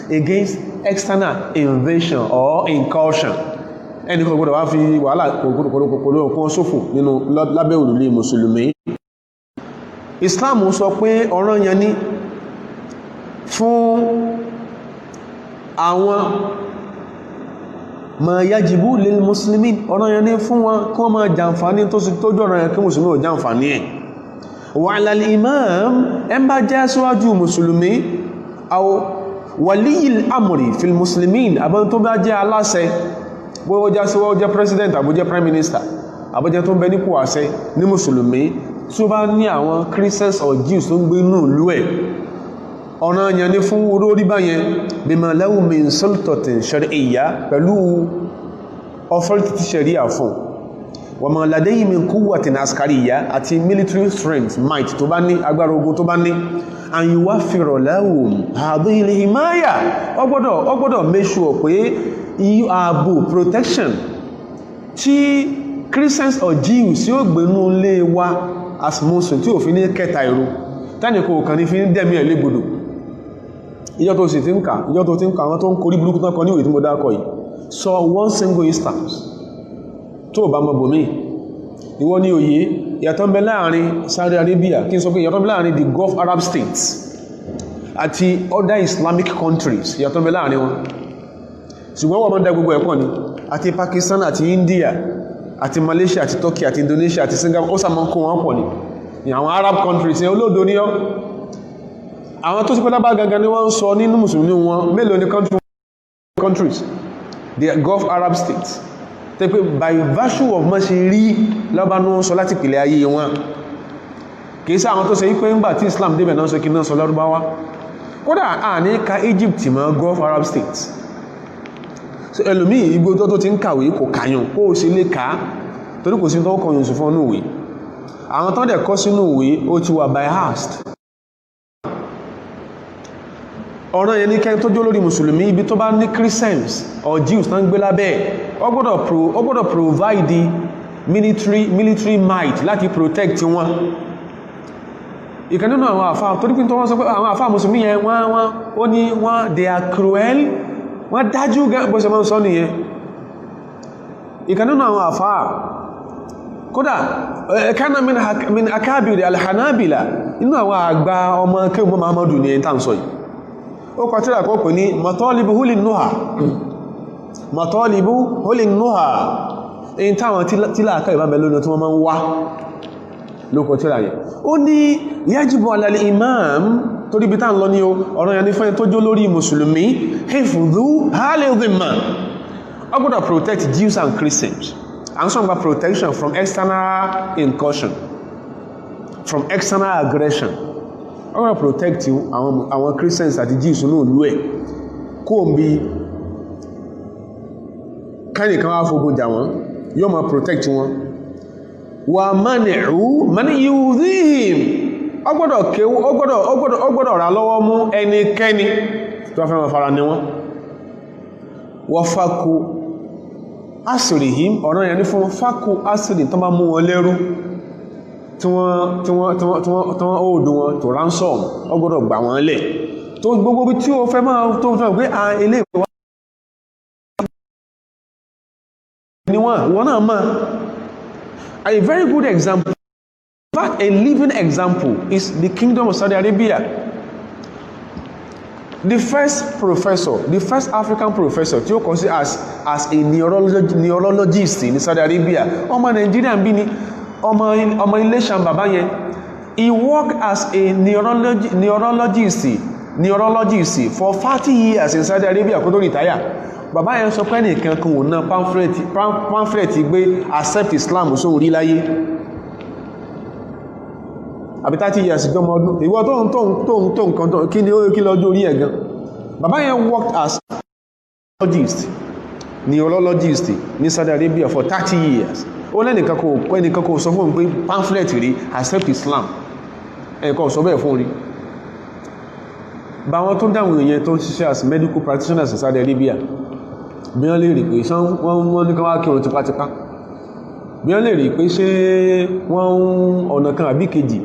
A: against external invasion or incursion ẹni kò gbọdọ̀ wá fi wàhálà kòkòrò sófò nínú lábẹ́ òrùlé mùsùlùmí Islam sọ pé ọ̀ranyàn ni fún àwọn ma yajibu lil muslimin ọ̀ranyàn ni fún wọn kí wọ́n máa jàǹfàní tó sì tójú ọ̀ranyàn kí mùsùlùmí ò jàǹfàní ẹ̀ wa ala al-imam ẹn bá jẹ́ síwájú mùsùlùmí aw waliyil amri fil muslimin àbọ́n tó bá jẹ́ aláṣẹ bó jẹ́ síwájú jẹ́ president àbújẹ́ prime minister àbújẹ́ tó ń bẹ nípò àṣẹ ní mùsùlùmí tí ó bá ní àwọn Christians or Jews tó ń gbé inú ìlú ẹ̀ ọ̀ranyàn ni fún olórí báyẹn bima lahu min sultatin shar'iyya pẹ̀lú authority sharia fún wa ma ladayhi min quwwatin askariyya àti military strength might tó bá ní agbára ogun tó bá ní an yuwaffira lahum hadhihi al-himaya ó gbọ́dọ̀ make sure pé ààbò protection tí Christians or Jews yóò gbénú lé wa as Muslim tí ò fi ní kẹta ìrú tánìkò kan ní fi ń dẹ̀mí ẹ̀ légbodò ìjọ́ tó sì ti ń kà àwọn tó ń korí burúkú tán kọ ní ìwé tí mo dákọ̀ yìí sọ one single instance tó bá mọ̀ bòmí ìwọ ní òye ìyàtọ̀ ń bẹ láàrin Saudi Arabia kí n sọ pé ìyàtọ̀ ń bẹ láàrin the Gulf Arab states àti other Islamic countries ìyàtọ̀ ń bẹ láàrin wọn ṣùgbọ́n wọ́n mọ́ dá gbogbo ẹ̀pọ̀ ni àti Pakistan àti India àti Malaysia àti Turkey àti Indonesia àti Singapore ó sàmọ́ kó wọn pọ̀ ní àwọn Arab countries yẹn olóòdó ní ọ́ àwọn tó sì pẹ́lá bá gangan ni wọ́n ń sọ nínú mùsùlùmí wọn mélòó ni countries the Gulf Arab states tẹ́ pé by virtue of mọ́ ṣe rí lọ́bánú sọ láti pìlẹ̀ ayé wọn kìí sí àwọn tó ṣe wípé ńgbà tí Islam débẹ̀ náà sọ kí náà sọ lárúbáwá kódà à ní ka Egypt mọ́ Gulf Arab states so ẹlòmíì igbó tó ti ń kàwé kò kàyàn kó o sì lè kà á torí kò sí tó kọyùn sí fún ìwé àwọn tó dẹ̀ kọ́ sínú ìwé ó ti wà biased ọ̀ràn yẹn ní kẹ́ tó jó lórí mùsùlùmí ibi tó bá ní Christians or Jews tán gbé lábẹ́ ó gbọ́dọ̀ provide the military might láti protect wọn ìkan nínú àwọn àfáà torí pín tó wọ́n sọ pé àwọn àfáà mùsùlùmí yẹn ó ní wọ́n they are cruel wọ́n dájú bó ṣe máa ń sọ nìyẹn ìkan nínú àwọn àfáà kódà kana min akabiri al-Hanabila inú àwọn àgbà ọmọ kí ọmọ Muhammadu ní ẹ̀ntà ń sọ yìí ó kọ tíra kọ́ pè ní matalibu hulin nuha èyí táwọn tí láàká ìbábẹ̀ lónà tí wọ́n máa ń wá ló kọ tíra yẹn ó ní yajibu ala al-imam torí bí táà ń lọ ní ọ̀rọ̀ yẹn ní fẹ́ tó jó lórí mùsùlùmí hifdhu halil dhimma ó gbọ́dọ̀ protect Jews and Christians and some about protection from external incursion from external aggression I want to protect you àwọn Christians àti Jews ní ìlú ẹ̀ kó ń bí káyì kan wá fógun jà wọ́n yóò máa protect wọn wà mani yudhihim ó gbọ́dọ̀ rà lọ́wọ́ mú ẹnikẹ́ni tó fẹ́ máa fara ní wọn wọ́n fákú asìrìhìm ọ̀rọ̀ yẹn ní fún fákú asìrì tó bá mú wọn lẹ́rú tí wọ́n òòdù wọn tó ransom ó gbọ́dọ̀ gbà wọ́n lẹ̀ tó gbogbo bí tí ó fẹ́ máa tó fẹ́ pé a ilé ìwọ̀n ni wọ́n náà máa a very good example in fact a living example is the Kingdom of Saudi Arabia. The first African professor tí ó kọ sí as a neurologist ní Saudi Arabia ọmọ Nigeria bí ní ọmọ Iléṣàn bàbá yẹn he worked as a neurologist for 40 years in Saudi Arabia kó tó retire bàbá yẹn sọ pé nìkan kan ò ná pamphlet gbé accept Islam sóhun rí láyé àbí 30 years ìjọmọ ọdún ìwọ tó nǹkan tó kí ni ó kí lọ́jọ́ orí ẹ̀gan bàbá yẹn worked as neurologist ní Saudi Arabia for 30 years ó lẹ́nìkan kò sọ fún pé pamphlet rí accept Islam ẹ̀kọ́ sọ bẹ́ẹ̀ fún rí bá wọn tó dáwọn èèyàn tó ń ṣiṣẹ́ as medical practitioners in Saudi Arabia bí wọ́n lè rí pé ṣán wọ́n ní kan wá kírun tipátipá bí wọ́n lè rí pé ṣé wọ́n ọ̀nà kan àbí kejì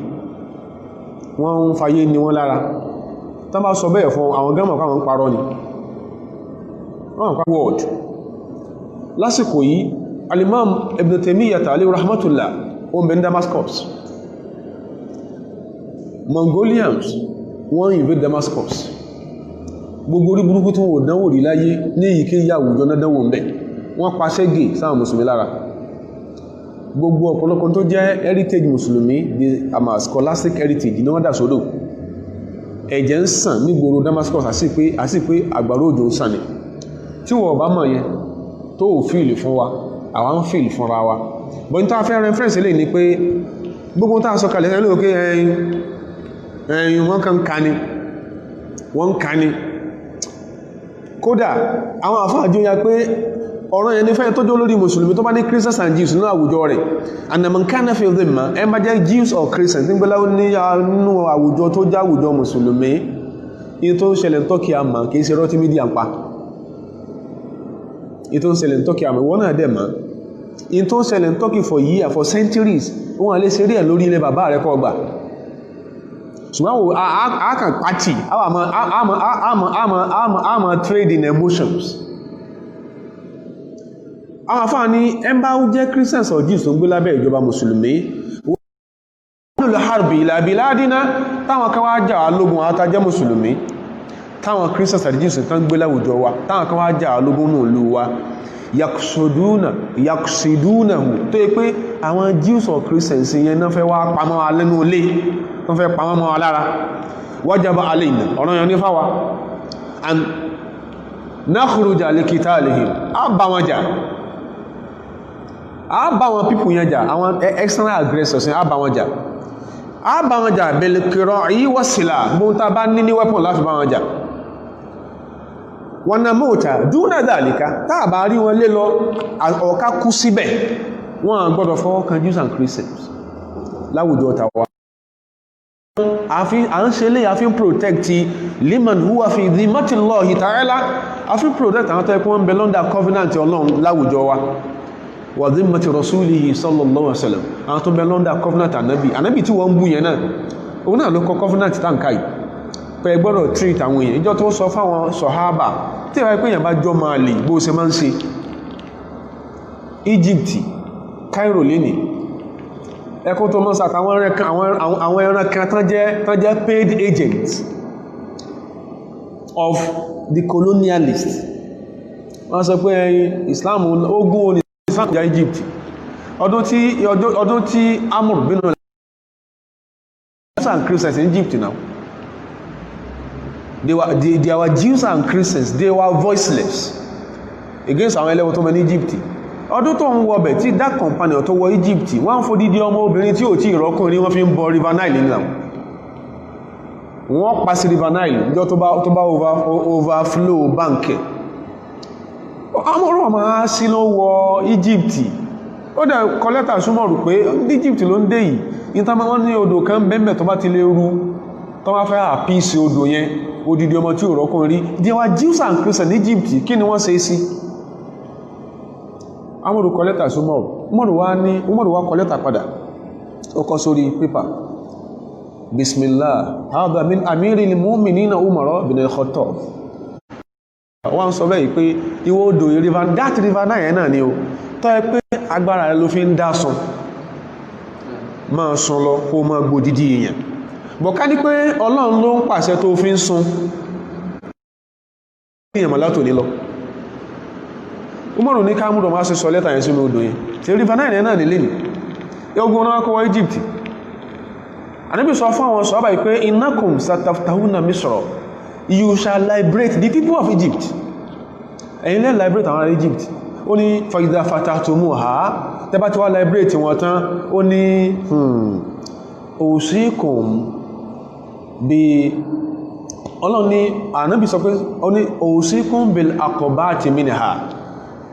A: wọ́n ń fayé ní wọ́n lára tán bá sọ bẹ́ẹ̀ fún àwọn gẹ́mọ̀ káwọn ń parọ́ ni wọ́n ń pa world lásìkò yìí Al-Imam Ibn Taymiyyah alayhi rahmatullah o ń bẹ ní Damascus Mongolians wọ́n invade Damascus gbogbo orí burúkú tí wọ́n dánwò rí láyé ní ìké ìyàwó náà dánwò ń bẹ wọ́n pa ṣẹ́gì sáwọn mùsùlùmí lára gbogbo ọ̀pọ̀lọpọ̀ tó jẹ́ heritage mùsùlùmí the scholastic heritage ní wọ́n dà sódò ẹ̀jẹ̀ ń sàn ní gbòòrò Damascus àti pé àgbàrá òjò ń sàn ní tí wọ́n bá mọ̀ yẹn tó ò fíìlì fún wa àwa ń fíìlì fúnra wa bọ́ ní tó fẹ́ reference lè ní pé gbogbo tá a sọ kalẹ̀ ẹlò pé ẹ̀yìn wọ́n kàn ká ní kódà àwọn àfáàjú ya pé ọ̀rọ̀ yẹn ní fẹ́ tó jẹ́ olórí mùsùlùmí tó bá ní Christians and Jews nínú àwùjọ rẹ̀ and man kana fi dhimma ẹ bá jẹ́ Jews or Christians nígbẹ́lá nínú àwùjọ tó jẹ́ àwùjọ mùsùlùmí in tó ń ṣẹlẹ̀ tọ́kì àmà kìí ṣe rọ́tí mídíà ń pa in tó ń ṣẹlẹ̀ tọ́kì àmà wọ́n náà dẹ̀ ma in tó ń ṣẹlẹ̀ tọ́kì for years for centuries wọ́n lè ṣe rí ẹ̀ lórí ilẹ̀ bàbá rẹ̀ kọ́ gbà ṣùgbọ́n a kàn pàtì a ma trade in emotions àwọn afáà ní ẹmbá ó jẹ́ Christians or Jews tó ń gbé lábẹ́ ìjọba mùsùlùmí wọ́n lọ harbi ila biladina táwọn kan wá jà lógun àtàjẹ́ mùsùlùmí táwọn Christians and Jews tán gbé láwùjọ wa táwọn kan wá jà lógun náà lú wa yaksidunahu tó yẹ pé àwọn Jews or Christians yẹn náà fẹ́ wá pamọ́ wa lẹ́nu ilé wọ́n fẹ́ pamọ́ mọ́ wa lára wajaba alayna ọ̀rọ̀ yẹn ní fáwa and nakhruja liqitalihim á bá wọn jà á bá wọn pípù yẹn jà àwọn external aggressors yẹn á bá wọn jà bil qira'i was silah gbóhun tá bá ní weapon láti bá wọn jà wọn na mọ́ta dúnà dhalika tá bá rí wọn lé lọ ọ̀ká kú síbẹ̀ wọ́n gbọ́dọ̀ fọwọ́ kan Jews and Christians láwùjọ tàwa à ń ṣe lé àfin protect liman huwa fi dhimmatillahi ta'ala àfin protect àwọn tẹ́kọ́ wọn bẹ lọ́ndà covenant Ọlọ́run láwùjọ wa wa dhimmati rasulihi sallallahu alaihi wasallam àwọn tó bẹ lọ́ndà covenant ànábì tí wọ́n ń bú yẹn náà òun náà ló kọ covenant táǹkà yìí pé gbọ́dọ̀ treat àwọn èèyàn ìjọ tó sọ fáwọn sọ̀hábà tí wáyé pé èèyàn bá jọ máa lè bó ṣe máa ń ṣe Egypt Cairo lẹ́nì ẹkùn tó mọ́ sàtà àwọn ẹran kan tán jẹ́ paid agents of the colonialist wọ́n sọ pé Islam ogun oní Islam jà Egypt ọdún tí Amr bin Jews and Christians in Egypt now they were Jews and Christians, they were voiceless against àwọn ẹlẹ́wọ̀n tó mẹ́ ní Egypt ọdún tó ń wọbẹ̀ tí that company tó wọ Egypt wọ́n fòdídí ọmọ obìnrin tí ò tí ìrọ́kùnrin wọ́n fi ń bọ River Nile nílà wọ́n pa sí River Nile níjọ́ tó bá overflow bank amọ́rọ̀ ma sí ló wọ Egypt ó dẹ̀ kọlẹ́tà súnmọ̀ rò pé Egypt ló ń dé yìí ìtàmà wọ́n ní odò kan bẹ́m̀bẹ̀ tó bá ti lè rú tó bá fẹ́ àpíìsì odò yẹn odidi ọmọ tí ò rọ́kùnrin they were Jews and Christians ní Egypt kí ni wọ́n ṣe sí amọ́rù kọlẹ́tà súnmọ̀ Umaru wá kọlẹ́tà padà ó kọ sórí pépà bismillah hadha min amiril mu'minina Umar bin al-Khattab wọ́n sọ bẹ́ẹ̀ pé ìwọ odò that river náà yẹn náà ni o tọ́ ẹ pé agbára rẹ ló fi ń dá sun máa sun lọ kó máa gbòdìdí èèyàn bọ̀ ká ní pé Ọlọ́run ló ń pàṣẹ tó fi ń sun èèyàn mọ̀ látò ní lọ Umaru ní káàmùrọ̀ máa ṣe sọ lẹ́tà yẹn sínú odò yẹn tí river náà yẹn náà nílé ní ogun náà kọwọ́ Egypt Ànábì sọ fún àwọn sọ́ọ́bà pé innakum sataftahuna Misra you shall liberate the people of Egypt ẹ̀yin lẹ́ liberate àwọn ará Egypt ó ní fa'idha fatahtumuha tẹ́bá tí wá liberate wọn tán ó ní usikum bí Ọlọ́run ní Ànábì sọ pé ó ní usikum bil aqabati minha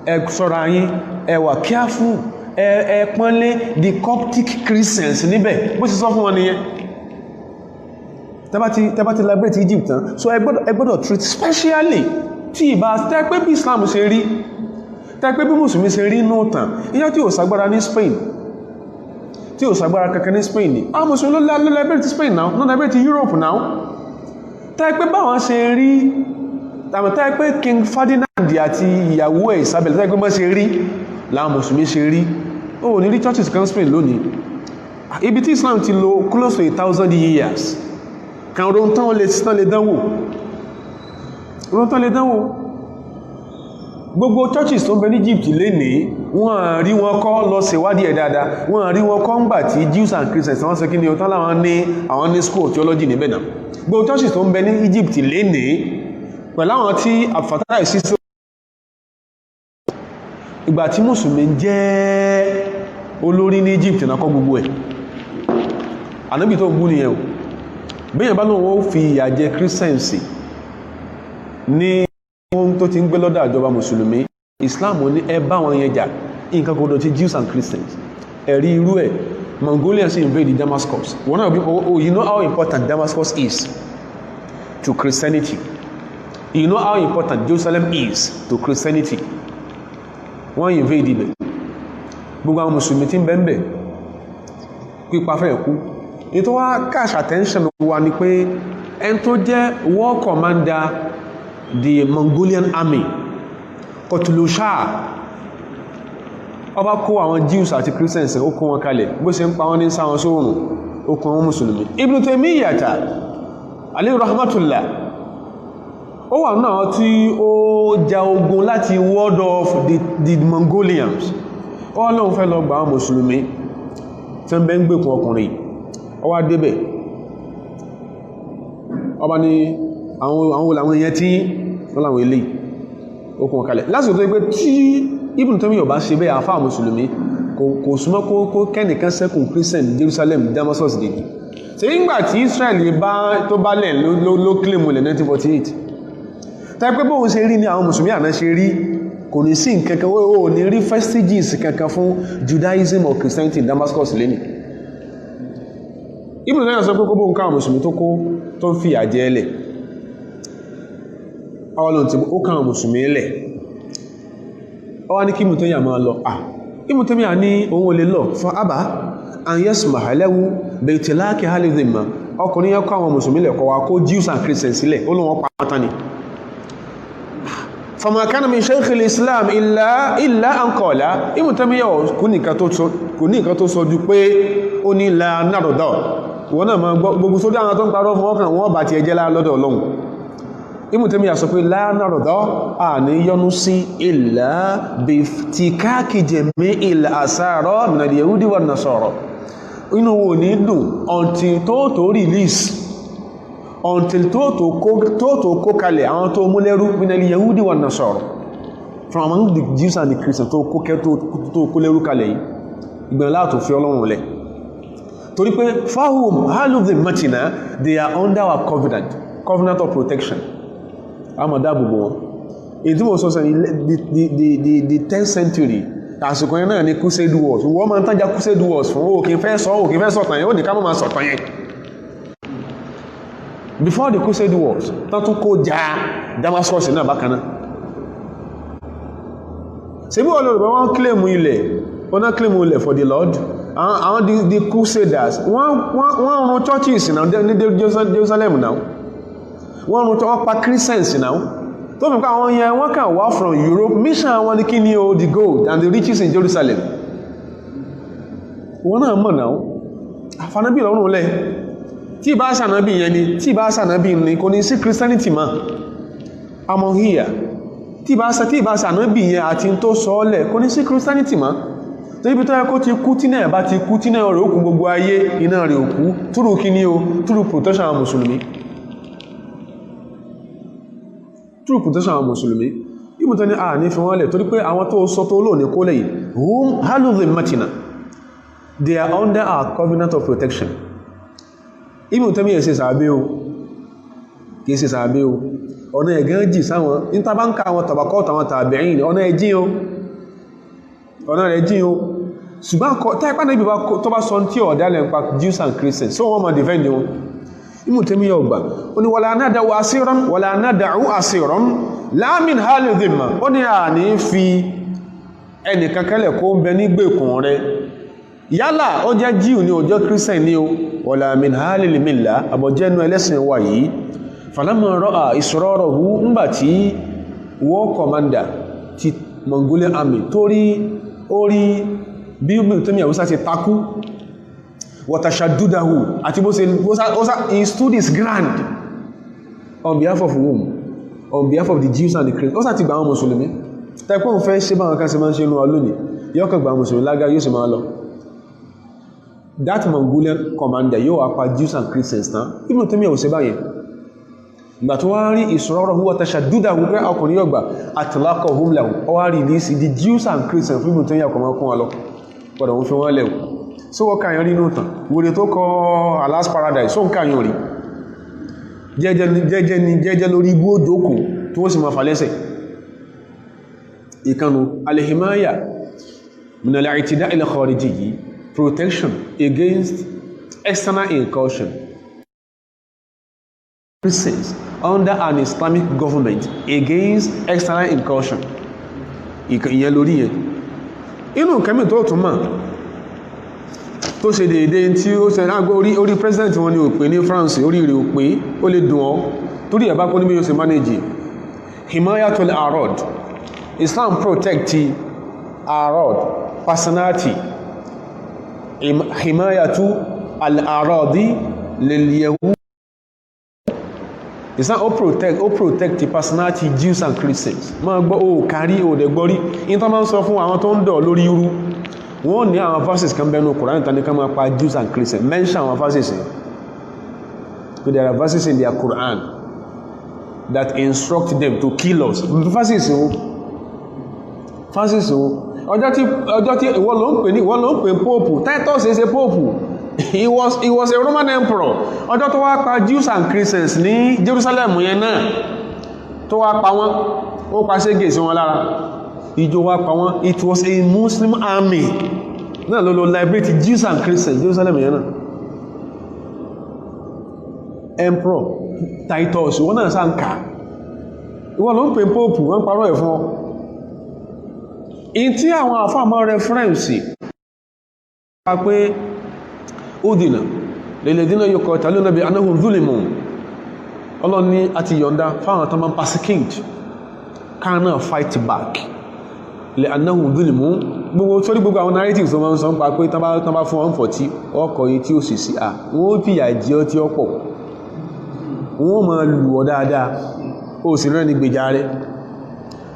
A: ẹ ṣọ́ra yín ẹ wà careful ẹ pọ́nlé the Coptic Christians níbẹ̀ bó sì sọ fún wọn nìyẹn tẹ́bá ti liberate Egypt tán so ẹ gbọ́dọ̀ treat specially tí ìbá tẹ́ pé bí Islam ṣe rí tẹ́ pé bí Mùsùlùmí ṣe rí inú tàn ìyá tí ò sàgbára ní Spain tí ò sàgbára kankan ní Spain ní àwọn Mùsùlùmí ló liberate Spain now no liberate Europe now tẹ́ pé báwọn ṣe rí tẹ́ pé King Ferdinand àti ìyàwó ẹ̀ Isabel tẹ́ pé bá ṣe rí láwọn Mùsùlùmí ṣe rí ó ní rí churches kan Spain lónìí ibi tí Islam ti lò close to 1,000 years kan ron tán lè dánwò gbogbo churches tó ń bẹ ní Egypt lénìí wọ́n rí wọn kọ́ lọ ṣèwádìí ẹ̀ dáadáa wọ́n rí wọn kọ́ ń gbà tí Jews and Christians wọ́n sọ kí ni ọ̀tán láwọn ní school of theology níbẹ̀ náà gbogbo churches tó ń bẹ ní Egypt lénìí pẹ̀lú àwọn tí àfàtàrà ìsísọ́ ìgbà tí Mùsùlùmí jẹ́ olórí ní Egypt náà kọ́ gbogbo ẹ̀ Ànábì tó bú nìyẹn o bíyàn bá lóun ó fi ìyà jẹ Christians ní wọ́n tó ti ń gbé lọ́dọ̀ àjọba Mùsùlùmí Islam ní ẹ bá wọn yẹn jà nǹkan kò dọ̀tí Jews and Christians ẹ̀rí irú ẹ̀ Mongolians invade Damascus. You know how important Damascus is to Christianity. You know how important Jerusalem is to Christianity. Wọ́n invade ibẹ̀. Gbogbo àwọn Mùsùlùmí tí ń bẹ ńbẹ̀ pípa fẹ́ kú. Ètò wá catch attention wa ni pé ẹni tó jẹ́ war commander the Mongolian army Kutlu Shah ọba kó àwọn Jews àti Christians ó kó wọn kalẹ̀ bó ṣe ń pa wọ́n ní sáwọn sóòrùn ó kó wọn Mùsùlùmí. Ibn Taymiyyah alayhi rahmatullah ó wà náà tí ó ja ogun láti ward off the Mongolians. Ó lóun fẹ́ lọ gba àwọn Mùsùlùmí tí ń bẹ ń gbèkùn ọkùnrin ó wá débẹ̀ ọba ní àwọn olàwọn èèyàn tí wọ́n láwọn ilé ó kó wọn kalẹ̀ lásìkò tó yí pé tí Ibn Taymiyyah bá ṣe bẹ́ẹ̀ àfáà Mùsùlùmí kò súnmọ́ kó kẹ́nìkan sẹ́kùn Christian Jerusalem Damascus dèjì ṣe nígbà tí Israel tó bá lẹ̀ ló claim lẹ̀ 1948 tẹ́ pé bóun ṣe rí ní àwọn Mùsùlùmí àná ṣe rí kò ní sí nǹkankan ó ní rí vestiges kankan fún Judaism or Christianity in Damascus lẹ́nì. Ibn Taymiyyah sọ pé kó bóun káwọn Mùsùlùmí tó ń fi àjẹ́ ẹlẹ̀ ọlọ́run tí ó káwọn Mùsùlùmí ẹlẹ̀ ọwá ní kí Ibn Taymiyyah máa lọ Ibn Taymiyyah ní òun olè lọ fún àbá and yes mahalahu beitilaki halidhimma ọkùnrin yẹn kọ́ àwọn Mùsùlùmí lẹ̀kọ́ wa kó Jews and Christians sílẹ̀ ó lóun pàtàkì ni fama kana min shaykh al-islam illa an qala Ibn Taymiyyah kò ní nǹkan tó sọ ju pé ó ní la narda wọ́n náà máa gbogbo sójú àwọn tó ń parọ́ fún ọkàn wọ́n bá ti ẹjẹ́ lọ́dọ̀ Ọlọ́run. Ibn Taymiyyah sọ pé la narda àní yọnú sí illa biftikaki jami'il asara min al-yahudi wan nasara inú wo ní dùn until tó release until tó kó kalẹ̀ àwọn tó mú lẹ́rú min al-yahudi wan nasara from among the Jews and the Christians tó kó lẹ́rú kalẹ̀ yìí ìgbẹ̀rẹ̀ látò fi Ọlọ́run lẹ̀ torí pé fahum haludhi matina they are under our covenant of protection àmọ́ dáàbòbò wọn èyí tí mo sọ the 10th century àsìkò yẹn náà ní crusade wars wọ́n máa ń tàjà crusade wars fún òkè fẹ́ sọ̀tàn yẹn ó ní ká máa sọ̀tàn yẹn before the crusade wars tán tún kó já Damascus náà bákanáà ṣe bí wọ́n lọ rẹ̀ wọ́n claim ilẹ̀ for the Lord àwọn the crusaders wọ́n run churches náà ní Jerusalem náà wọ́n pa Christians náà tó fi pa àwọn yẹn wọ́n kàn wá from Europe mission wọn ní kí ní o the gold and the riches in Jerusalem wọ́n náà mọ̀ náà àfanábí lọ́rùn lẹ́ tí ìbá sànábí yẹn ni tí ìbá sànábí ní kò ní sí Christianity ma among here tí ìbá sànábí yẹn àti tó sọ́ọ́lẹ̀ kò ní sí Christianity ma tó ibi tó yẹ kó ti kú tí náà bá ti kú tí náà rẹ̀ òkú gbogbo ayé iná rẹ̀ òkú túrù kí ní o túrù protection àwọn Mùsùlùmí true protection àwọn Mùsùlùmí Ibn Taymiyyah ní fi wọ́n lẹ̀ torí pé àwọn tó sọ tó lò ní kó lẹ́yìn hum haludhi matina they are under our covenant of protection. Ibn Taymiyyah ṣe sàábé o kìí ṣe sàábé o ọ̀nà ẹ̀gán jì sáwọn ìtàbánkà àwọn tabaqat àwọn tabi'in ọ̀nà ẹ̀jìn o ṣùgbọ́n táìpá náà ibi tó bá sọ tí ọ̀dá lẹ́npa Jews and Christians so wọ́n ma defend wọn Ibn Taymiyyah ọgbà ó ní wala nada'u asiran la min hali dhimma ó ní à ní fi ẹnìkan kẹ́lẹ̀ kó ń bẹ ní gbèkùn rẹ yálà ó jẹ́ Jew ní ó jẹ́ Christian ní o wala min hali limilla àbọ̀jẹ́nu ẹlẹ́sìn wà yìí falamma ra'a israrahu ńgbàtí war commander ti Mongolian army orí bí Ibn Taymiyyah àwúsá ti takú wàtàṣàdúdáhù àti bó ṣe he stood his ground on behalf of whom? On behalf of the Jews and the Christians. Ó sá ti gba àwọn Mùsùlùmí tẹ́kùn fẹ́ ṣe báwọn kan ṣe máa ń ṣe inú alónìí yóò kàn gba àwọn Mùsùlùmí lágá yóò sì máa lọ that Mongolian commander yóò wá pa Jews and Christians tán Ibn Taymiyyah ò ṣe báyẹn ìgbà tó wá rí israrahu wàtàṣàdúdáhù pé ọkùnrin yóò gbà atlaqahum lahu ó wá release the Jews and Christians fún Ibn Taymiyyah kọmọ kún wa lọ pọ̀dọ̀ wọn fi wọ́n lẹ́wọ̀ so wọ́n káyàn rí inú tàn wòrè tó kọ Allah's Paradise so ń káyàn rí jẹ́jẹ́ lórí igbó òjòkó tí wọ́n sì máa fà lẹ́sẹ̀ ìkanu al-himaya min al-i'tida' al-khariji, protection against external incursion under an Islamic government against external incursion. Ìyẹn lórí yẹn inú kẹ́mì tó tún mọ̀ tó ṣe dédé tí ó ṣe lágbó orí president wọn ni ò pé ní France, orí rẹ̀ ò pé ó lè dùn ọ́ torí ẹ̀bá kó níbi yóò ṣe manage. Himayatul arad, Islam protect arad personality. Himayatu al-aradi lil-yahud, Islam ó protect the personality Jews and Christians. Ma gbọ́ ó kárí ó dẹ̀ gbọ́rí in tó máa ń sọ fún àwọn tó ń dọ̀ lórí irú wọ́n ní àwọn verses kan bẹnu Quran tani ká máa pa Jews and Christians. Mention àwọn verses in. So there are verses in their Quran that instruct them to kill us. Verses o ọjọ́ tí ìwọ ló ń pè Pope. Titus is a Pope. He was a Roman emperor. Ọjọ́ tó wá pa Jews and Christians ní Jerusalem yẹn náà tó wá pa wọ́n, ó pa ségè sí wọn lára, ìjọ wá pa wọ́n. It was a Muslim army náà ló liberate Jews and Christians Jerusalem yẹn náà. Emperor Titus wọ́n náà sáà ń kà ìwọ́n ló ń pè Pope, wọ́n parọ́ ẹ̀ fún ọ. In tí àwọn àfáàmọ́ reference pa pé udina lilladhina yuqataluna bi annahum zulimu, Ọlọ́run ní àti yọ̀ǹda fáwọn tó máa ń persecute káà fight back li annahum zulimu. Gbogbo àwọn narratives tó máa ń sọ ń pa pé tán bá fún wọn fọ̀ tí ọkọ̀ yìí tí ó sì sí wọ́n fìyà jẹ ọ́ tí ó pọ̀, wọ́n máa lù ọ́ dáadáa ó sì rẹ́ ní gbèjà rẹ̀.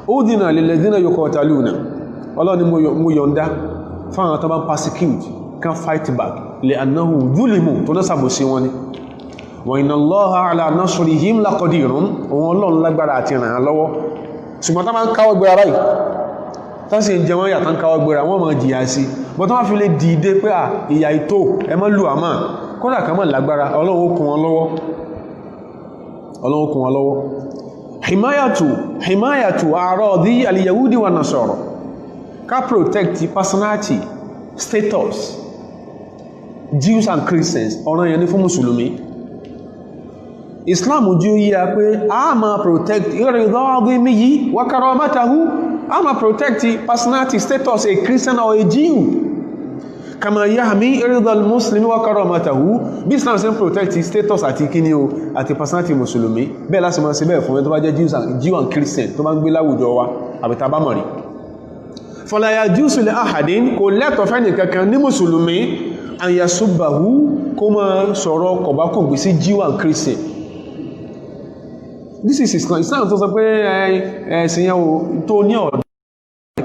A: Udina lilladhina yuqataluna, Ọlọ́run ní mo yọ̀ǹda fáwọn tó máa ń persecute kan fight back li annahum zulimu tó náà sàbòsí wọn ni. Wa inna Allaha ala nasrihim laqadirun, òun Ọlọ́run lágbára àti ràn án lọ́wọ́. Ṣùgbọ́n tá máa ń káwọ́ gbéra báyìí tá sì ń jẹ wọ́n yàtọ̀ ń káwọ́ gbéra wọ́n máa jìyà sí, bọ́ tó wá fi lè dìde pé ìyà ìtò ẹ má lù àmà kódà kan mọ̀ lágbára, Ọlọ́run ó kún wọn lọ́wọ́. Ọlọ́run ó kún wọn lọ́wọ́. Himayatu aradi al-yahudi wa nasara, ká protect personality status Jews and Christians ọ̀ràn yẹn ní fún Mùsùlùmí. Islam jú yí a pé a máa protect iridadihi wa karamatahu, a máa protect personality status a Christian or a Jew kama yahmi iridal Muslimi wa karamatahu. Bí Islam ṣe ń protect status àti kíní o àti personality Mùsùlùmí, bẹ́ẹ̀ láti máa ṣe bẹ́ẹ̀ fún ẹ tó bá jẹ́ Jew and Christian tó bá ń gbé láwùjọ wa àbíta bá mọ̀ rí. Fala yajuzu li ahadin, kò lẹ́tọ̀ fẹ́ni kankan ní Mùsùlùmí an yasubbahu, kó máa sọ̀rọ̀ kọ̀bákùngbé sí Jew and Christian. This is Islam. Islam tó sọ pé ẹ̀sìn yẹn o tó ní ọ̀dọ́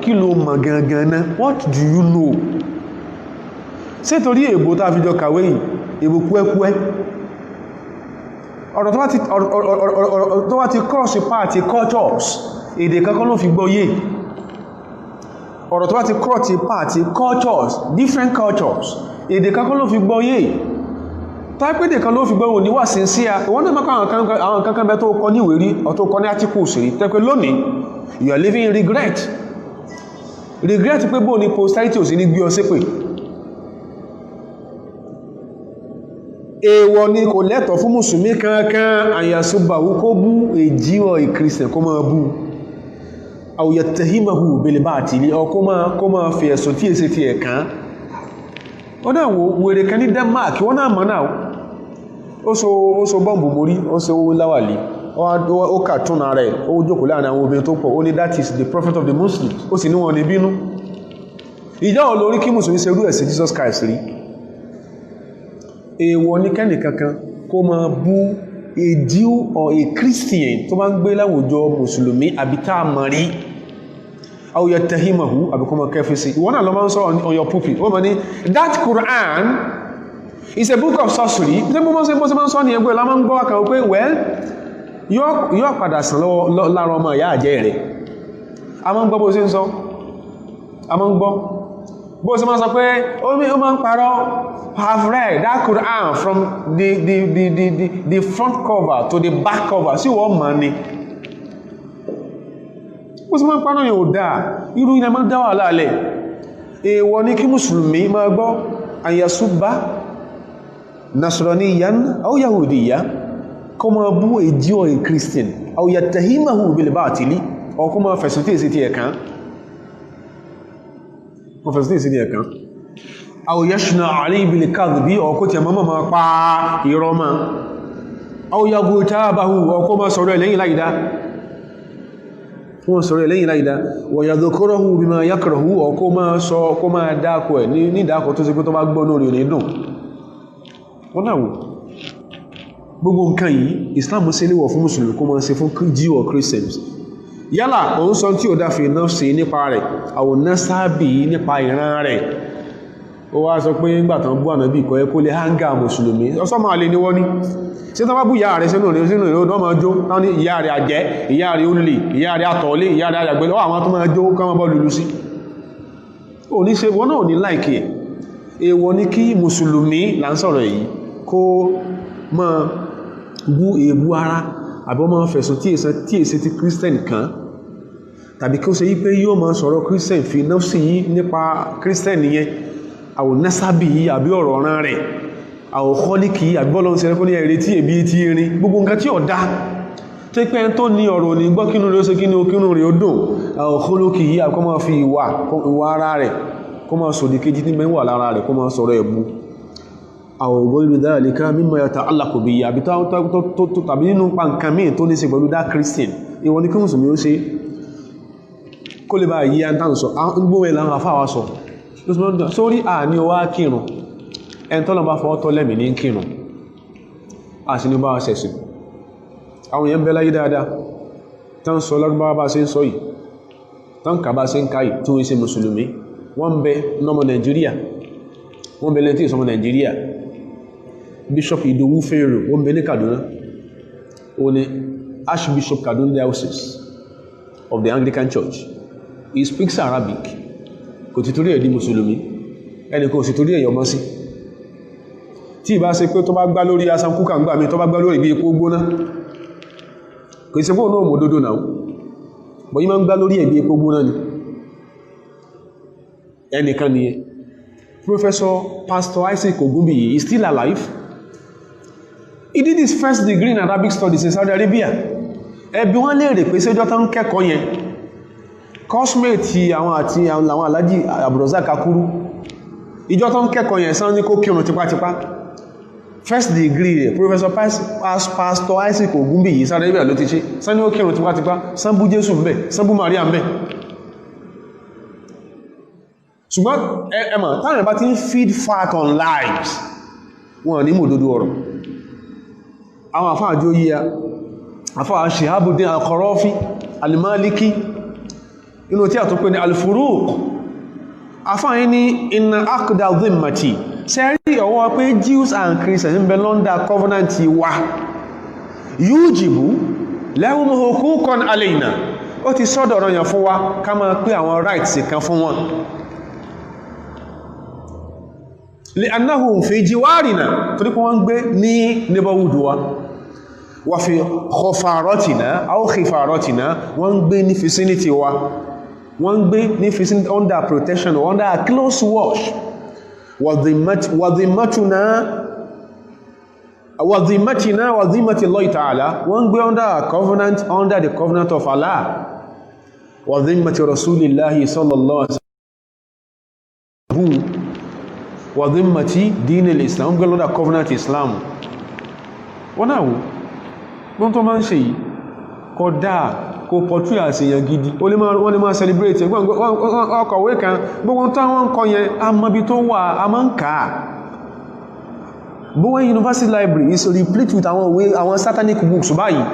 A: kí ló mọ̀ gangan náà, what do you know? Ṣé torí èbò tá a fi jọ kàwé yìí, èbò kúẹ́kúẹ́ ọ̀rọ̀ tó wá ti cross party cultures, èdè kankan ló fi gbọ́ yé. Ọ̀rọ̀ tó wá ti cross party cultures, different cultures, èdè kankan ló fi gbọ́ yé. Táìpédè kan ló fi gbọ́ òní wà sí sí à, wọ́n náà mọ́kàn àwọn kankan bẹ́ tó kọ ní ìwé rí ọ̀tọ́ kọ ní articles rí, tẹ́pẹ́ lónìí you are living in regret pé bóò ní posterity ò sí ní gbé ọ ṣépè. Èèwọ̀ ni kò lẹ́tọ̀ fún Mùsùlùmí kankan àyàsúbàwú kó bú èjì ọ̀ ìkìrìsìtẹ̀ kó máa bú aw yattahimahu bil batili, ọ kó máa fi ẹ̀sùn tí èsì ti ẹ̀kán. Ó náà wèrè kan ní Denmark, wọ́n náà mọ̀ náà ó so bọ́m̀bù mórí, ó so owó láwàlí, ó kàtúnà rẹ̀, ó jókòó láàrin àwọn obìnrin tó pọ̀, ó ní that is the prophet of the Muslims, ó sì ní wọn ní bínú. Ìjọ́ olórí kí Mùsùlùmí ṣe rú ẹ̀sìn Jesus Christ rí. Èèwọ̀ ní kẹ́nì kankan kó máa bú a Jew or a Christian tó bá ń gbé láwùjọ Mùsùlùmí àbí tá a mọ̀ rí, aw yattahimahu àbí kó máa kẹfí sí. Ìwọ́n náà lọ máa ń sọ on your pulpit, wọ́n máa ní that Quran is a book of sorcery. Bí mo máa ń sọ ní ẹgbẹ́ la máa ń gbọ́ àkàwọ́ pé well yóò padà sàn lára ọmọ ìyá àjẹ́ rẹ̀. A máa ń gbọ́ bó ṣe ń sọ, a máa ń gbọ́ bó ṣe máa ń sọ pé ó máa ń parọ́. Have read that Quran from the front cover to the back cover. Sí wọ́n mọ̀ ni. ó sì máa ń paná yẹn ò dáa, irú ilẹ̀ máa ń dá wà láàlẹ̀. Èèwọ̀ ní kí mùsùlùmí máa gbọ́ àyàsúbá nasraniyan aw yahudiyyan, kó máa bú èjì ọ̀ a Christian aw yattahimahu bil batili, or kó máa fẹ̀sùn tí èsì ti ẹ̀kan, aw yashna alayhi bil kadhibi, or kó ti ẹ̀mọ́ máa pa irọ́ ma, aw yaghtabahu, or kó máa sọ̀rọ̀ ẹ̀lẹ́yìn láìdá, wọ́n sọ̀rọ̀ ẹ̀lẹ́yìn láìdá, wa yadhkurahu bima yakrahu, or kó máa dákọ̀ ẹ̀ ní dákọ̀ tó sì pé tó bá gbọ́ lórí òní dùn. Wọ́n náà wò gbogbo nǹkan yìí Islam ṣe léwọ̀ fún mùsùlùmí kó máa ṣe fún Jew or Christians. Yálà òun sọ tí ó dáfẹ́ náà ṣe nípa rẹ̀, àwọn nasabi nípa ìran rẹ̀, ó wá sọ pé nígbà tán bú ànábì kọ́ ẹ kó lè hánga mùsùlùmí, ọsọ́ máa lè ní wọ́n ní ṣe tán bá bú ìyá rẹ̀ sínú ìrìn ọdọ́ máa jó, tán ní ìyá rẹ̀ àjẹ́, ìyá rẹ̀ olè, ìyá rẹ̀ àtọ̀ọ́lé, ìyá rẹ̀ àjàgbé, lọ́wọ́ àwọn tó máa jó ká máa bọ́ lùlù sí. Ò ní ṣe wọ́n náà ní láìkì ẹ̀. Èèwọ̀ ní kí mùsùlùmí là ń sọ̀rọ̀ yìí kó máa bú èébú ara àbọ́ máa fẹ̀sùn tí èsì ti Christian kan, tàbí kí ó ṣe yí pé yóò máa sọ̀rọ̀ Christian fi nafsi yìí nípa Christian yẹn, àwọn nasabi yìí àbí ọ̀rọ̀ ọ̀ràn rẹ̀, àwọn kọ́líkì àbí bọ́lọ́n ṣe rẹ́kọ́ ní ẹ̀rẹ́ tí èbí tí erin, gbogbo nǹkan tí ó dá tó pé ẹn tó ní ọ̀rọ̀ ní gbọ́ kínú rẹ̀ ó ṣe kínú rẹ̀ ó dùn, àwọn kọ́líkì yìí àkọ́ máa fi ìwà ara rẹ̀ kó máa sọ̀dí kejì ní mẹ́wà lára rẹ̀ kó máa sọ̀rọ̀ ẹ̀bú, àwọn ògbórí dhalika mimma yata'allaqu bihi, àbí tàbí nínú pa nǹkan míì tó ní ṣe pẹ̀lú dá Christian. Ìwọ ní kí mùsùlùmí ó ṣe kó lè bá yí àtànsọ gbówẹ̀ láwọn afáwà sọ sórí àní ọwá kírùn, ẹn tọ́lọ̀ bá fọ́ tọ́ lẹ́mì ní kírùn, a sì ní bá ṣẹ̀sìn. Àwọn èèyàn bẹ́láyé dáadáa tán sọ lárúbáwá bá ṣe ń sọ yìí, tán kà bá ṣe ń káyì tó ń ṣe mùsùlùmí, wọ́n bẹ nọmọ Nàìjíríà, wọ́n bẹ lẹ́tí ìsọmọ Nàìjíríà. Bishop Idowu Fero wọ́n bẹ ní Kaduna, ó ní Archbishop Kaduna Diocese of the Anglican Church. He speaks Arabic, kò ti torí ẹ̀ di mùsùlùmí, ẹni kò sì torí ẹ̀ yọmọ sí. Tí ìbá ṣe pé tó bá gbá lórí asan kúkà ń gbà mí, tó bá gbá lórí bí epo gbóná, kò sí fún náà mọ̀dódó náà, bọ̀ yí máa ń gbá lórí ẹ̀ bí epo gbóná ni. Ẹnìkan ni Pastor Isaac Ogunbiyi is still alive. He did his first degree in Arabic studies in Saudi Arabia. Ẹbí wọ́n lè rè pé séjọ́ tán kẹ́kọ̀ọ́ yẹn, cosmate àwọn àti àwọn alájì Abdulrazak Akuru, ìjọ tán kẹ́kọ̀ọ́ yẹn sán ní kó kírun tipátipá. First degree rẹ̀ Pastor Isaac Ogunbiyi Saudi Arabia ló ti ṣe, sán ní ó kírun tipátipá, sán bú Jésù mbẹ̀, sán bú Maria mbẹ̀. Ṣùgbọ́n ẹmọ̀ táwọn ẹ̀bá ti ń feed fat on lives, wọn ní mòdodo ọ̀rọ̀. Àwọn àfáà àjò yíya, àfáà Shihabuddin Al-Qarafi Al-Maliki, inú tí a tó pé ní Al-Furuq, àfáà yí ní inna aqda dhimmati, sẹ́rí ọwọ́ pé Jews and Christians ń bẹ lọ́ndà covenant wa, yujibu lahum huquqan alayna, ó ti sọ́dọ̀ ọ̀rọ̀ yàn fún wa ká máa pé àwọn rights kan fún wọn. Li'annahum fi jiwarina, torí kí wọ́n gbé ní neighborhood wa fi khafaratina aw khifaratina, wọ́n gbé ní vicinity wa, wọ́n gbé ní vicinity under protection, under a close watch. wa dhimmatina wa dhimmati Allah ta'ala, wọ́n gbé under a covenant, under the covenant of Allah, wa dhimmati Rasulillahi sallallahu alaihi wasallam, wa dhimmati din al-Islam, gbé lọ́dà covenant Islam. Wọ́n náà wọ́n tó máa ń ṣe yìí kọ dáa kò portray àṣeyàn gidi, wọ́n lè máa celebrate ọkọ̀wé kan, gbogbo tó wọ́n kọ yẹn a mọ́ bí tó wà, a máa ń kàá. Bowen University Library is replete with àwọn satanic books báyìí.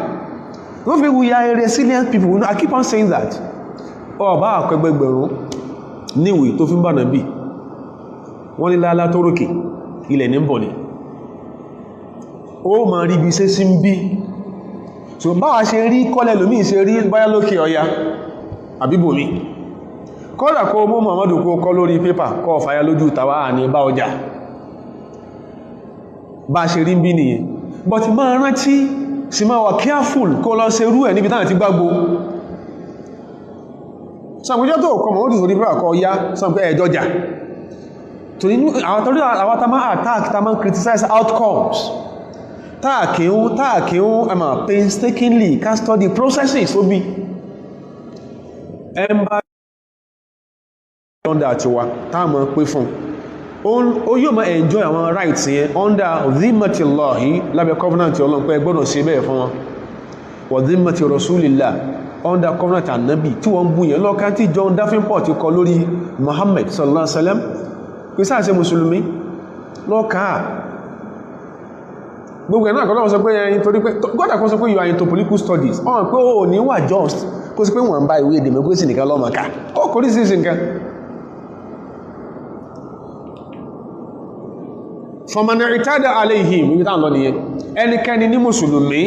A: Wọ́n fi we are a resilient people, I keep on saying that. Ọba àkọgbẹgbẹ̀rún níwèé tó fi ń bà náà bí wọ́n ní lálá tó rókè ilẹ̀ ní bọ̀ ní ó ma rí bí ṣe sí ń bí, so báwa ṣe rí kọ́lẹ̀ lómi ṣe rí báyá lókè ọya àbíbò mi, kọ́dà kó mú Muhammadu kó kọ́ lórí pépà kọ́ fàyà lójú tàwà ní bá ọjà, bá ṣe rí bí nìyẹn. But máa rántí sí máa wà careful kó lọ ṣe rú ẹ̀ níbi táwọn ti gbágbó. sàpéjọ́ tó kọmọ ó ti sórí pé àkọ́ yá sàpé ẹjọ́jà torí àwọn tá máa attack tá máa criticize outcomes táàkíún ẹmà painstakingly can study processes ó bí ẹmbá under àti wa táàmà pé fún ó yóò máa enjoy àwọn rights yẹn under dhimmatillahi lábẹ́ covenant Ọlọ́run pé gbọ́dọ̀ ṣe bẹ́ẹ̀ fún wọn wa dhimmati rasulillah under covenant Ànábì tí wọ́n bú yẹn lọ́kàn tí John Davenport kọ lórí Muhammad sallallahu alaihi wasallam pé sáà ṣe mùsùlùmí lọ́kàá gbogbo ẹ̀ náà kọ́ lọ́wọ́ sọ pé ẹyin torí pé gọ́dà kọ́ sọ pé you are into political studies ọ̀hún pé ó ní wà just kó sí pé wọ́n bá ìwé democracy nìkan lọ́mọ ká ó kò rí sí nǹkan fọmọ̀nà ìtàdà aléhìm níbi táwọn lọ nìyẹn ẹnikẹ́ni ní mùsùlùmí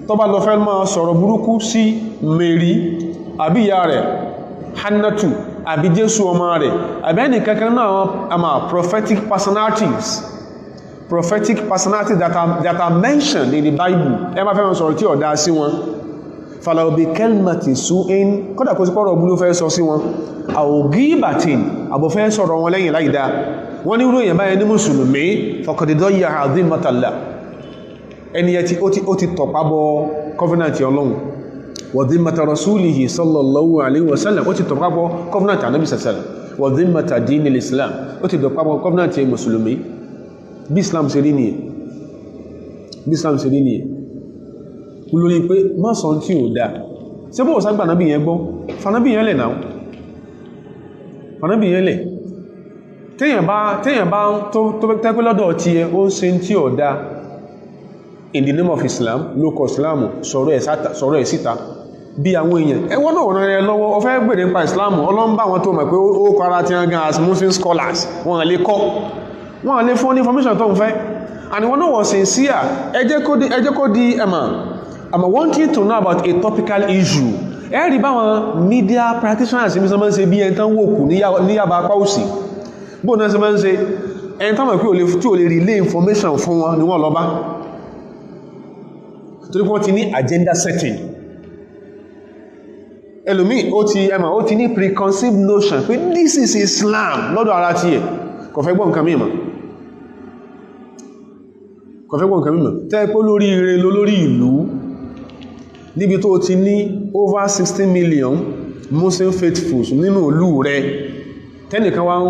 A: tó bá lọ fẹ́ máa sọ̀rọ̀ burúkú sí Mary àbí ìyá rẹ̀ Hannatu àbí Jésù ọmọ rẹ̀ àbí ẹni kankan náà àmà prophetic personalities that are mentioned in the Bible ẹ máa fẹ́ wọn sọ̀rọ̀ tí ọ̀dá sí wọn falaw bi kalmati su'in kọ́dà kó sí pọ́rọ̀ búrú fẹ́ sọ sí wọn aw ghibatin àbò fẹ́ sọ̀rọ̀ wọn lẹ́yìn láìdá wọ́n ní irú èyàn báyẹn ní mùsùlùmí faqad dayya'a dhimmatallah ẹni yẹ tí ó ti tọ̀pá bọ covenant Ọlọ́run wa dhimmata rasulihi sallallahu alaihi wasallam ó ti tọ̀pá bọ covenant Ànábì sallallahu wa dhimmata dinil Islam ó ti tọ̀pá bọ covenant mùsùlùmí bí Islam ṣe rí nìyẹn olórí pé má sọ tí ò dáa ṣe bó ságbà náà bí yẹn gbọ́ fanábí yẹn lẹ̀ náà fanábí yẹn lẹ̀ téèyàn bá tó tẹ́pẹ́ lọ́dọ̀ tí ẹ ó ń ṣe tí ò dáa in the name of Islam ló kọ Islam sọ̀rọ̀ ẹ̀ síta bí àwọn èèyàn ẹwọ́n náà wọ́n rẹ̀ lọ́wọ́ ọ fẹ́ gbèrè nípa Islam ọlọ́mbà wọn tó mọ̀ pé ó kọ́ ara tí wọ́n gan as Muslim scholars wọ́n lè kọ́ wọ́n lè fún ní information tó ń fẹ́ and wọ́n náà wọ́n sincere ẹjẹ́ kó di I'm wanting to know about a topical issue ẹ̀rí báwọn media practitioners ní sọmọ́ ń ṣe bí ẹni tán wòkù ní yàbá apá òsì bóò náà sọmọ́ ń ṣe ẹni tán mọ̀ pé tí ò lè relay information fún wọn ni wọ́n lọ bá torí wọ́n ti ní agenda setting ẹlòmí ó ti ní preconceived notion pé this is Islam lọ́dọ̀ ara ti ẹ̀ kò fẹ́ gbọ́ nǹkan mímọ̀ tẹ́ pé lórí ire lórí ìlú níbi tó ti ní over 60 million Muslim faithfuls nínú ìlú rẹ̀ tẹ́nìkan wá ń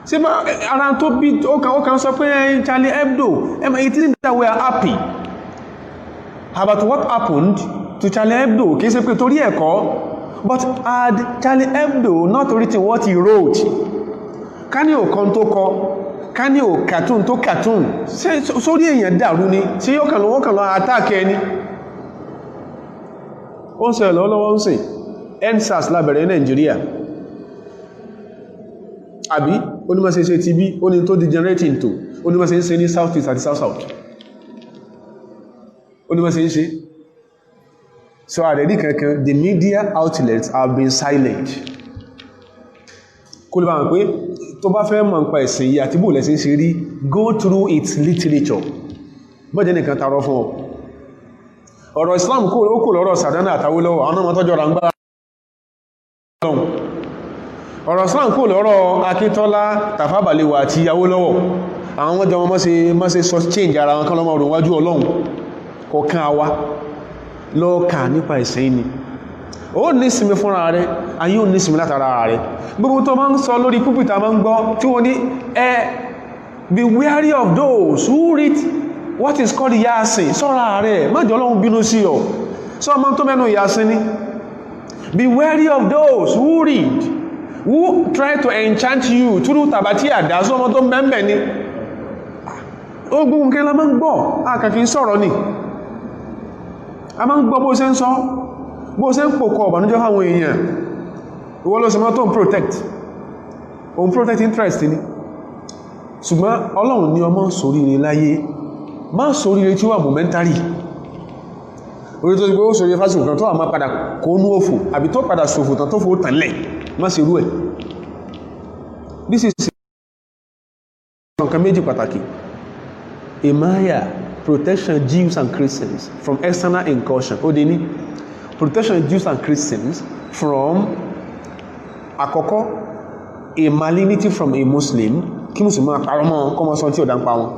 A: ṣe bá ara tó bí ó kàn sọ pé Charlie Hebdo it isn't that we are happy about what happened to Charlie Hebdo kìí ṣe pé torí ẹ̀kọ́ but had Charlie Hebdo not written what he wrote ká ní òkan tó kọ ká ní ò cartoon tó cartoon sórí èèyàn dàrú ni tí yóò kàn lọ attack ẹni ó ń ṣẹlẹ̀ lọ́wọ́ ń sìn EndSARS lábẹ̀rẹ̀ Nàìjíríà àbí onímọ̀sẹ̀ṣẹ̀ ti bí ó ní tó degenerate into onímọ̀sẹ̀ṣẹ̀ ní South East àti South South onímọ̀sẹ̀ṣẹ̀ so àrẹ̀dí kankan the media outlets have been silent kó lè bá wọn pé tó bá fẹ́ mọ̀ nípa ẹ̀sìn yìí àti bóòlẹ̀ sí ṣe rí go through its literature bọ́jẹ́ nìkan tarọ fún ọ ọ̀rọ̀ Islam kò lọ́rọ̀ Sàdánà àtàwólọ́wọ́ àwọn ọmọ tọ́jọ́ ra ń gbá ọ̀rọ̀ Islam kò lọ́rọ̀ Akíntọ́lá Tàfábàlewà àti Awólọ́wọ̀ àwọn ọmọdé wọn mọ́ sí sọ change ara wọn kan lọ́mọ ọdún wájú Ọlọ́run kọ̀ọ̀kan àwa lọ́ọ̀kà nípa ẹ̀sìn ni ó ní ìsinmi fúnra rẹ̀ ayé ò ní ìsinmi látara rẹ̀ gbogbo tó máa ń sọ lórí púpìtà máa ń gbọ́ tí wọ́n ní be wary of those who read what is called Yasin sọ́ra rẹ̀ májọ Ọlọ́run bínú sí ọ sọ ọmọ tó mẹ́nu Yasin ní be wary of those who read who try to enchant you through tàbátí àdá sọmọ tó mẹ́mẹ́ ní ó gbogbo nǹkan la máa ń gbọ́ àkàkì sọ̀rọ̀ ni a máa ń gbọ́ bó ṣe ń sọ bó ṣe ń pòkọ ọ̀bànújẹ́ fáwọn èèyàn ìwọ ló ṣe mọ́ tó ń protect interest ni ṣùgbọ́n Ọlọ́run ní ọmọ sóríire láyé má sóríire tí ó wà momentary orí tó ti gbé ó sóríire fásitì kan tó wà má padà kó nú òfò àbí tó padà sòfò tán tó fò tànlẹ̀ má ṣe rú ẹ̀ this is nǹkan méjì pàtàkì ìmáyà protection Jews and Christians from external incursion ó dé ní protection Jews and Christians from àkọ́kọ́ a malignity from a Muslim kí Muslim parọ́ mọ́ kọ́mọ sọ tí ò dá ń pa wọn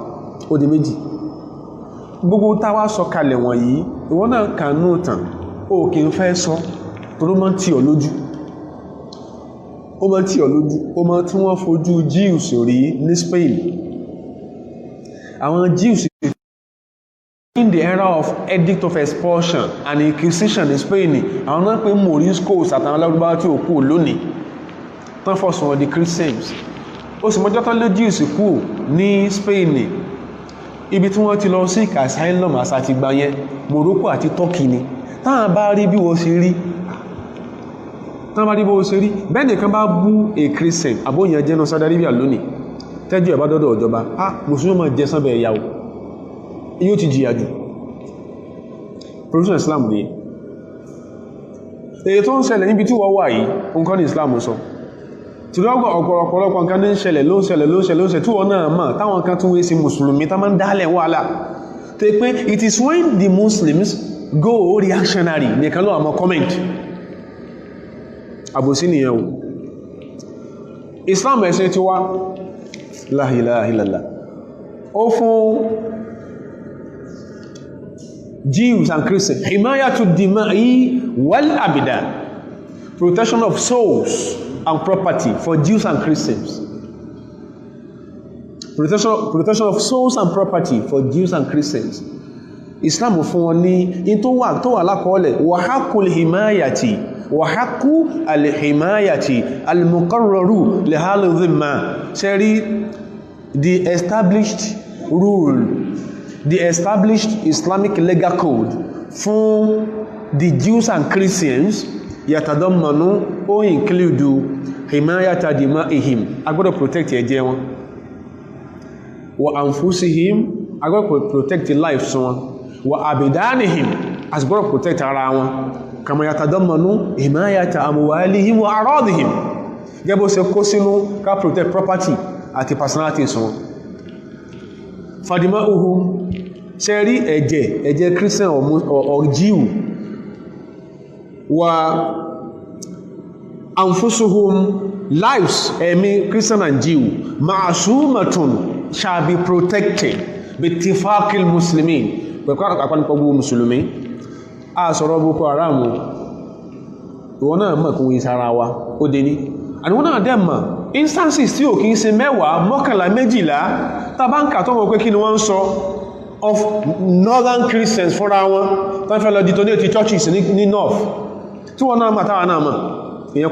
A: ó di méjì gbogbo táwa sọ kalẹ̀ wọ̀nyí ìwọ́n náà kànú tàn ó kì í fẹ́ sọ tó ló mọ́ tí ọ lójú ó mọ́ tí ọ lójú ó mọ́ tí wọ́n fojú Jews rí ní Spain àwọn Jews in the era of edict of expulsion and inquisition in Spain àwọn náà pé Moriscos àtàwọn alágbàbá tí ó kú lónìí tán fọ́sùn the Christians ó sì mọ́jọ́ tán lé Jews kú ní Spain ibi tí wọ́n ti lọ sí asylum àti gbà yẹn Morocco àti Turkey ni táwọn bá rí bí wọ́n ṣe rí bẹ́ẹ̀ nìkan bá bú a Christian àbóyàn jẹ́ náà Saudi Arabia lónìí tẹ́jú ẹ̀bá dọ́dọ̀ ìjọba Mùsùlùmí máa jẹ́ sánbẹ̀ ìyàwó yóò ti jìyà jù profession Islam ní èyí tó ń ṣẹlẹ̀ níbi tí wọ́n wà yìí nǹkan ní Islam sọ tí lọ́gbọ̀n ọ̀pọ̀lọpọ̀ nǹkan ní ṣẹlẹ̀ ló ń ṣẹlẹ̀ tí wọ́n náà mọ̀ táwọn kan tún wé sí Mùsùlùmí tá máa ń dálẹ̀ wàhálà tó pé it is when the Muslims go reactionary nìkan ló àmọ́ comment àbòsí nìyẹn o Islam ẹ̀sìn tí wá la ilaha illallah ó fún Jews and Christians himayatu dima'i wal abida protection of souls and property for Jews and Christians protection of souls and property for Jews and Christians Islam fún wọn ní in tó wà lákọọ́lẹ̀ wàhákú alìhìmáyàtì alìmọ̀kọ́rọ̀rù lèhálù dhimma ṣẹ́rí the established rule the established Islamic legal code fún the Jews and Christians yàtàdọ́mọ̀nú ó include himayata dima'ihim agbọ́dọ̀ protect ẹ̀jẹ̀ wọn wa anfusihim agbọ́dọ̀ protect lives wọn wa abidanihim agbọ́dọ̀ protect ara wọn kama yàtàdọ́mọ̀nú himayata amwalihim wa aradihim gẹ́bọ́ ṣe kó sínú ká protect property àti personalities wọn fadima'uhum ṣe rí ẹ̀jẹ̀ Christian or Jew wa anfusuhum lives ẹ̀mí Christian and Jew ma'asumatun shall be protected bittifaqil muslimin pẹ̀lú àpapọ̀ gbogbo Mùsùlùmí a sọ̀rọ̀ Boko Haram ìwọ̀n náà mọ̀ kún ìsára wa ó dé ní àníwọ̀n náà dẹ̀ mọ̀ instances tí ò kí ń ṣe 10 11 12 tàbánkà tó mọ̀ pé kí ni wọ́n ń sọ of northern Christians fúnra wọn tán fẹ́ lọ detonate churches ní north tí wọ́n náà mọ̀ táwà náà mọ̀ ìyẹn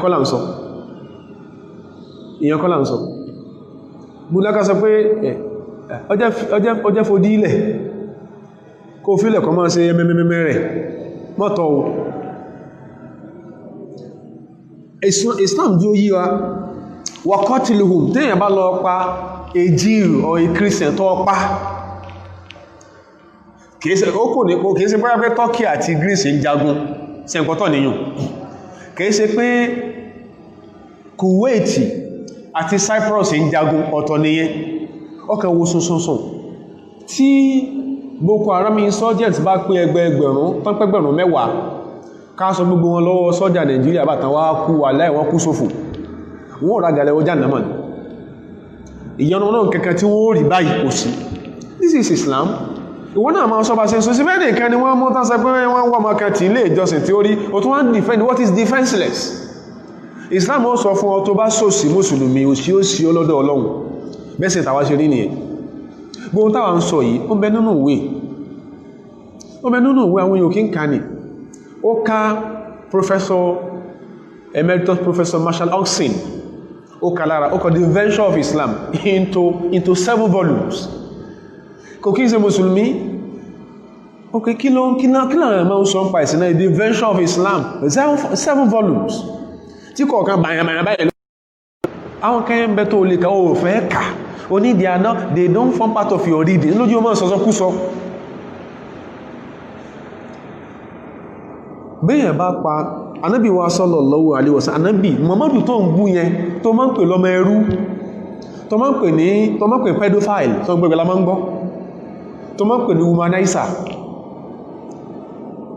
A: kọ́ là ń sọ búlákà sọ pé ọjẹ́ fòdí ilẹ̀ kó fílẹ̀ kọ máa ṣe ẹmẹ́mẹ́mẹ́ rẹ̀ mọ́tọ̀ o Islam jí ó yí wa qatiluhum téèyàn bá lọ pa a Jew or a Christian tó pa kìí ṣe pé Turkey àti Greece ń jagun sí ẹ̀kọ́tọ̀ níyàn kìí ṣe pé Kuwait àti Cyprus ń jagun ọ̀tọ̀ níyẹn ọkàn wo sọ́sọ́sọ́ tí Boko Haram insurgents bá pé ẹgbẹ̀rún tán pẹ́gbẹ̀rún 10 ká sọ gbogbo wọn lọ́wọ́ sọ́jà Nàìjíríà bá tán wá kú wàláhì wọ́n kú sófò wọ́n rà gàlẹ̀ ọjà náà ìyọnu náà kẹ́kẹ́ tí wọ́n rí báyìí kò sí this is Islam ìwọ́n náà máa sọ́bà ṣe so sí mẹ́rin kan ni wọ́n mú tán sẹ pé wọ́n wọ́n mọ́kàn tí ilé ìjọsìn tí ó rí o tún wọ́n defend what is defenseless Islam ó sọ fún ọ tó bá sòsì Mùsùlùmí ó sí ọlọ́dọ̀ Ọlọ́run bẹ́sẹ̀ tàwa ṣe rí nìyẹn gbóhun táwa ń sọ yìí ó ń bẹ nínú ìwé àwọn yòókì ń kà ní ó ká Emeritus Professor Marshall Oxen ó kà lára ó kọ The Invention of Islam into 7 volumes kò kí ń ṣe Mùsùlùmí ok kí láàrin máa ń sọ ń pa ìsìnà The Invention of Islam 7 volumes tí kọ̀ọ̀kan bàyàmàyà báyìí àwọn kẹ́yìn bẹ́ tó lè ká ó fẹ́ kà ó ní they don't form part of your reading lójú ọmọ sọ́sọ́ kú sọ bẹ́yẹn bá pa Ànábì wa sallallahu alaihi wasallam Ànábì Muhammadu tó ń bú yẹn tó máa ń pè lọ́mọ ẹrú tó máa ń pè pedophile tó ń gbẹ̀gbẹ̀ la máa ń gbọ́ tó máa ń pè ní womanizer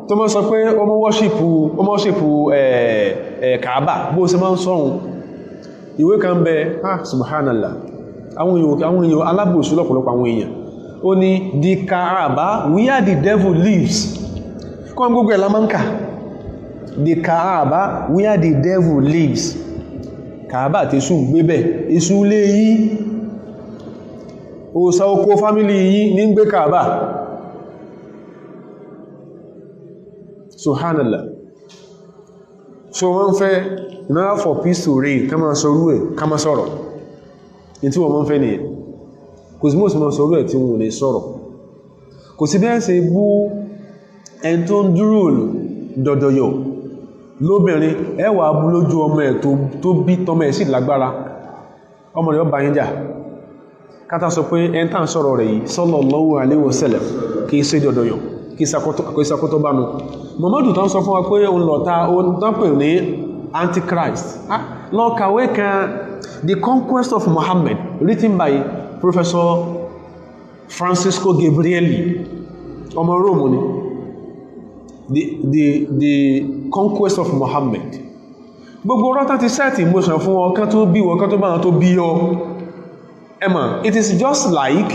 A: tó máa sọ pé ọmọ worship Kaaba bó ṣe máa ń sọ́run ìwé kan bẹ subhanallah àwọn èèyàn alábòsí lọ́pọ̀lọpọ̀ àwọn èèyàn ó ní the Kaaba where the devil lives kọ́ gbogbo ẹ̀ lámọ́ǹkà the Kaaba where the devil lives Kaaba tí èṣù gbébẹ̀ èṣù lé yí òsà oko fámílì yí ní gbé Kaaba subhanallah so wọ́n fẹ́ now for peace to reign ká máa sọrú ẹ̀ ká máa sọ̀rọ̀ in tí wọ́n mọ́ fẹ́ nìyẹn kò sí mọ́ sọrú ẹ̀ tí wọ́n lè sọ̀rọ̀ kò sí bẹ́ẹ̀ ṣe bú ẹni tó ń dúró dọ̀dọ̀yọ̀ lóbìnrin ẹwà abú lójú ọmọ ẹ̀ tó bí tọmọ ẹ̀ sí lágbára ọmọ rẹ̀ ọba yínjà kátà sọ pé ẹni tàn sọ̀rọ̀ rẹ̀ yìí sallallahu alaihi wasallam kìí ṣe dọ̀dọ̀yọ̀ kìí sakọ́tọ́ bánu Muhammadu tán sọ fún wa pé òun lọ̀ta òun tán pè ní Antichrist lọ kàwé kan The Conquest of Muhammad written by Professor Francisco Gabrieli ọmọ Rome ni the Conquest of Muhammad gbogbo rọ́ta ti sẹ́ẹ̀tì motion fún ọkàn tó bí ọkàn tó bá wọn tó bí ọ Emma, it is just like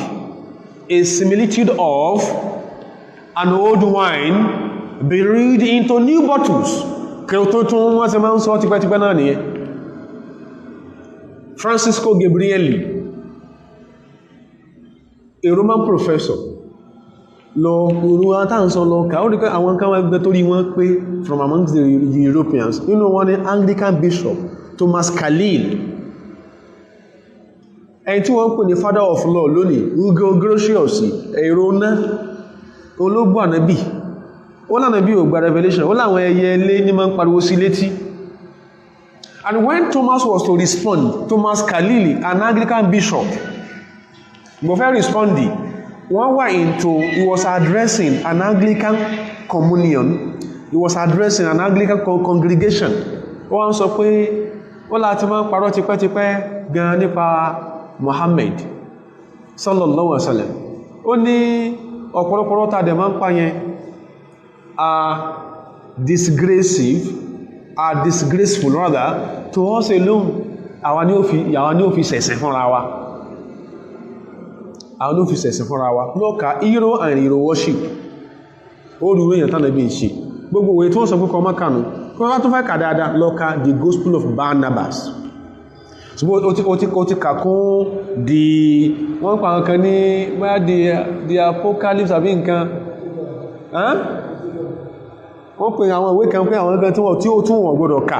A: a similitude of an old wine brewed into new bottles kí o tó tún wọ́n ti máa ń sọ tipẹ́tipẹ́ náà nìyẹn Francisco Gabrieli a Roman professor lọ òru àtàǹsọ lọ ká ó rí pé àwọn kan wọ́n gbé torí wọ́n pé from amongst the Europeans nínú wọn ni Anglican Bishop Thomas Khalil ẹni tí wọ́n pè ní father of law lónìí Hugo Grotius èrò náà olóògbò ànábì ó lànàbí ò gba revelation ó láwọn ẹyẹ ilé ní máa ń pariwo sí létí and when Thomas was to respond Thomas Khalil an Anglican bishop mo fẹ́ respond wọ́n wà he was addressing an Anglican communion he was addressing an Anglican congregation wọ́n sọ pé ó láti máa ń parọ́ tipẹ́tipẹ́ gan nípa Muhammad sallallahu alaihi wasallam ó ní ọ̀pọ̀lọpọ̀ tàdẹ̀ máa ń pa yẹn are disgraceful rather to us alone àwọn ni ó fi sẹ̀sẹ̀ fúnra wa àwọn ló fi sẹ̀sìn fúnra wa lọ́ka hero and hero worship ó rí èyàn tánà bí i ṣe gbogbo òwe tí wọ́n sọ pé kọmọ́ kànú kí wọ́n tó fẹ́ kà dáadáa lọ́ka the gospel of Barnabas ṣùgbọ́n ó ti kàkún wọ́n pa nǹkan ní the apocalypse àbí nǹkan wọ́n pè àwọn ìwé kan pé àwọn nǹkan tí ó tún wọ́n gbọ́dọ̀ kà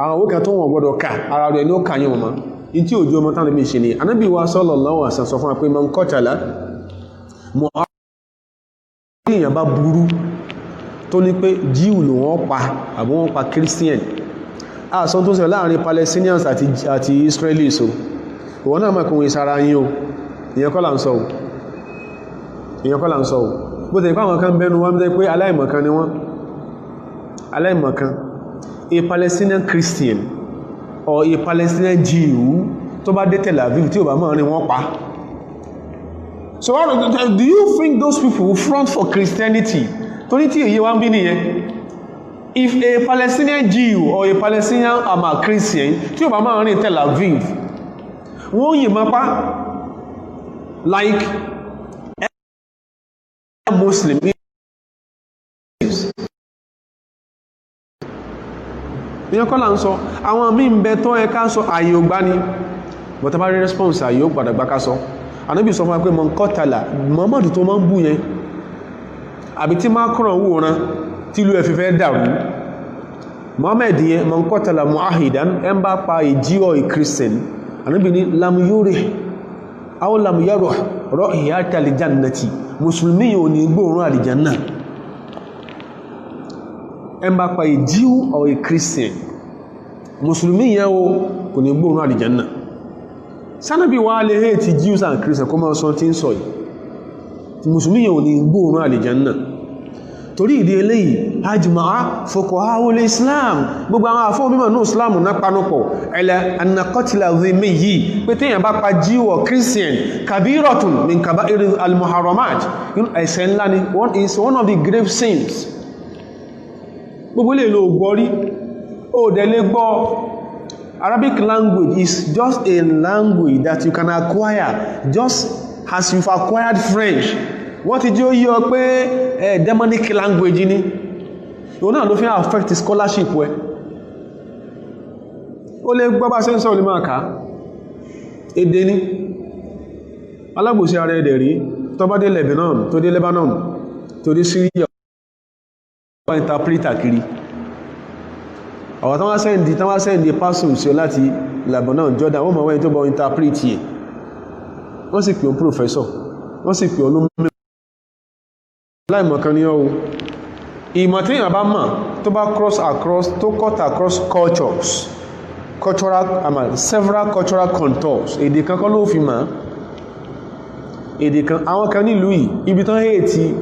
A: àwọn ìwé kan tó wọ́n gbọ́dọ̀ kà ara rẹ̀ ní ó kà yín wọn in tí òjú ọmọ tánà bí ṣe ni Ànábì wa sallallahu alaihi wasallam sọ fún wa pé man qatala èèyàn bá burú tó ní pé jíù ló wọ́n pa àbí wọ́n pa Christian àṣọ tó ṣẹlẹ̀ láàrin Palestinians àti Israelis o ìwọ̀n náà mẹ́kùn ìsára yín o ìyẹn kọ́ là ń sọ o bó tẹ̀ ipá àwọn kan bẹnu wọ́n mẹ́ pé aláìmọ̀kan ni wọ́n aláìmọ̀kan a Palestinian Christian or a Palestinian Jew tó bá dé Tel Aviv tí ò bá mọ́ ní wọ́n pa so do you think those people front for Christianity torí tí èyí wá ń bí nìyẹn if a Palestinian Jew or a Palestinian Christian tí ò bá mọ́ ní Tel Aviv wọ́n yìí máa pa like Muslim ìyẹn kọ́ là ń sọ àwọn míì ń bẹ tó ẹ ká sọ ààyè ò gbá ní bọ̀tà bá rí response ààyè ó padà gbá ká sọ Ànábì sọ fún wa pé man qatala Muhammadu tó máa ń bú yẹn àbí tí Macron wòran tí ìlú ẹ̀fẹ́ fẹ́ dàrú Muhammad yẹn man qatala mu'ahidan ẹ ń bá pa ìjíọ̀ Christian Ànábì ní lam yurih aw lam yaruh ra'ihatal jannati mùsùlùmí yóò ní gbóòrùn àlìjánà ẹ bá pa a Jew or a Christian mùsùlùmí yẹn o kò ní gbóòrùn àlìjánà sánàbí wà lè hate Jews and Christians kó máa sọ tí ń sọ yìí mùsùlùmí yẹn ò ní gbóòrùn àlìjánà torí ìdí eléyìí ajma'a fuqaha'ul Islam gbogbo àwọn àfọ́ mímọ̀ ní Islam náà panupọ̀ ẹ̀lẹ̀ anakọ́tìlá zimi yìí pé téèyàn bá pa Jew or Christian kabiratun min kaba'ir al-muharramat ẹ̀ṣẹ̀ ńlá ni is one of the grave sins gbogbo lè lo gbọ́rí ó dẹ̀ lè gbọ́ Arabic language is just a language that you can acquire just as you've acquired French. Wọ́n ti jẹ́ ó yí ọ pé demonic language ni. Òun náà ló fi affect scholarship wẹ. Ó lè gbọ́ bá sẹ́ńsọ́ olè máa kà. Èdè ni. Alágbòsí ara ẹ̀dẹ̀ rí tó bá dé Lebanon, tó dé Lebanon, tó dé Syria, wọ́n interpreter kiri. Àwọn tán wá sẹ́ndì pásùn sí ọ láti Lebanon, Jordan, wọ́n mọ̀ wẹ́n tó bọ́ interpret yẹ. Wọ́n sì pè ọ́ professor, wọ́n sì pè ọ́ lómìnir láìmọ̀kan ní ọ́. Ìmọ̀ tí èèyàn bá mọ̀ tó bá cut across cultures, several cultural contours, èdè kan kọ́ ló fi mọ̀. Èdè kan, àwọn kan nílùú yìí, ibi tán hate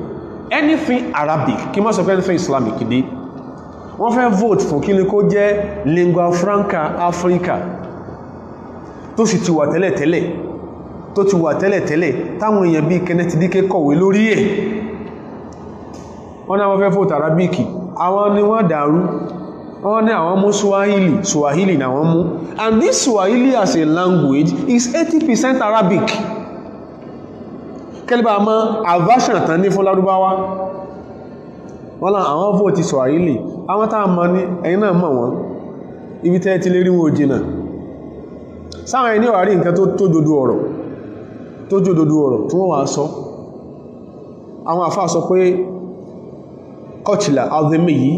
A: anything Arabic, kí má sọ pé anything Islamic dé. Wọ́n fẹ́ vote fún kí ní kó jẹ́ lingua franca Africa tó sì ti wà tẹ́lẹ̀ táwọn èèyàn bí Kenneth Dike kọ̀wé lórí ẹ̀. Wọ́n náà wọ́n fẹ́ vote Arabic, àwọn ni wọ́n dàrú. Wọ́n ní àwọn mú Swahili na wọ́n mú, and this Swahili as a language is 80% Arabic. Kẹ́lẹ́bà mọ́ aversion tán ní fún Lárúbáwá. Wọ́n lá àwọn vote Swahili, àwọn tàà mọ́ ní ẹ̀yin náà mọ̀ wọ́n, ibi tẹ́ ti lè rí wọn jìnà. Sáwọn ẹni wà rí nǹkan tó jòdó ọ̀rọ̀ tí wọ́n wà sọ. Àwọn àfáà sọ pé kọ́chìlá azimi yìí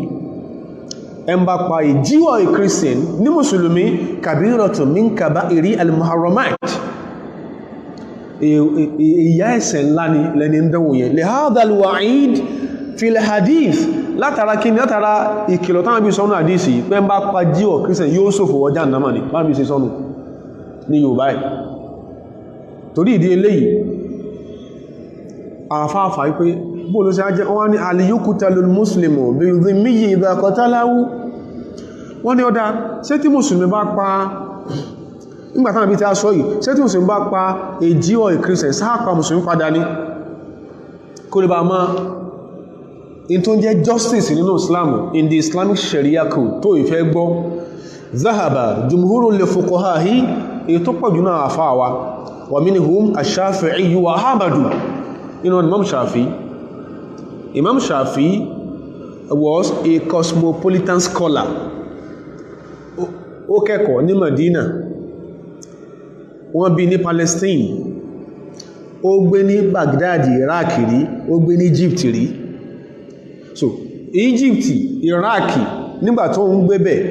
A: ẹn bá pa ìjíwọ̀ Christian ní Mùsùlùmí kabiratun min kaba'iri al-muharramat. Ìyà ẹ̀ṣẹ̀ ńlá ni lẹ́ni ń dánwò yẹn. Li hadha al-wa'id fil hadith, látara kí ni látara ìkìlọ̀ tán bí sọ́nà àdísì pé ń bá pa jíwọ̀ Christian yóò ṣòfò wọ Jahannama ni bá bí ṣe sọ́nù ní Yorùbá ẹ̀. Torí ìdí eléyìí àfáàfà wípé bóòlù sí ajẹ́ wọ́n ní al-yuqtalul muslimu bi dhimmihi idha qatalahu. Wọ́n ní ọdá ṣé tí Mùsùlùmí bá pa nígbàtán àbí tí a sọ yìí, ṣé tí Mùsùlùmí bá pa èjíọ̀ Christian sáàpá Mùsùlùmí padà ní kó lè bá máa in tó jẹ́ justice nínú Islam, in the Islamic Sharia code tó ìfẹ́ gbọ́. Zahaba jumhurul fuqaha'i, èyí tó pọ̀jù náà àfáàwà, wa minhum ash-Shafi'i wa Ahmadu. Imam Shafi was a cosmopolitan scholar. Ó kẹ́kọ̀ọ́ ní Medina, wọ́n bí ní Palestine, ó gbé ní Baghdad, Iraq rí, ó gbé ní Egypt rí. So Egypt, Iraq nígbà tó ń gbé bẹ̀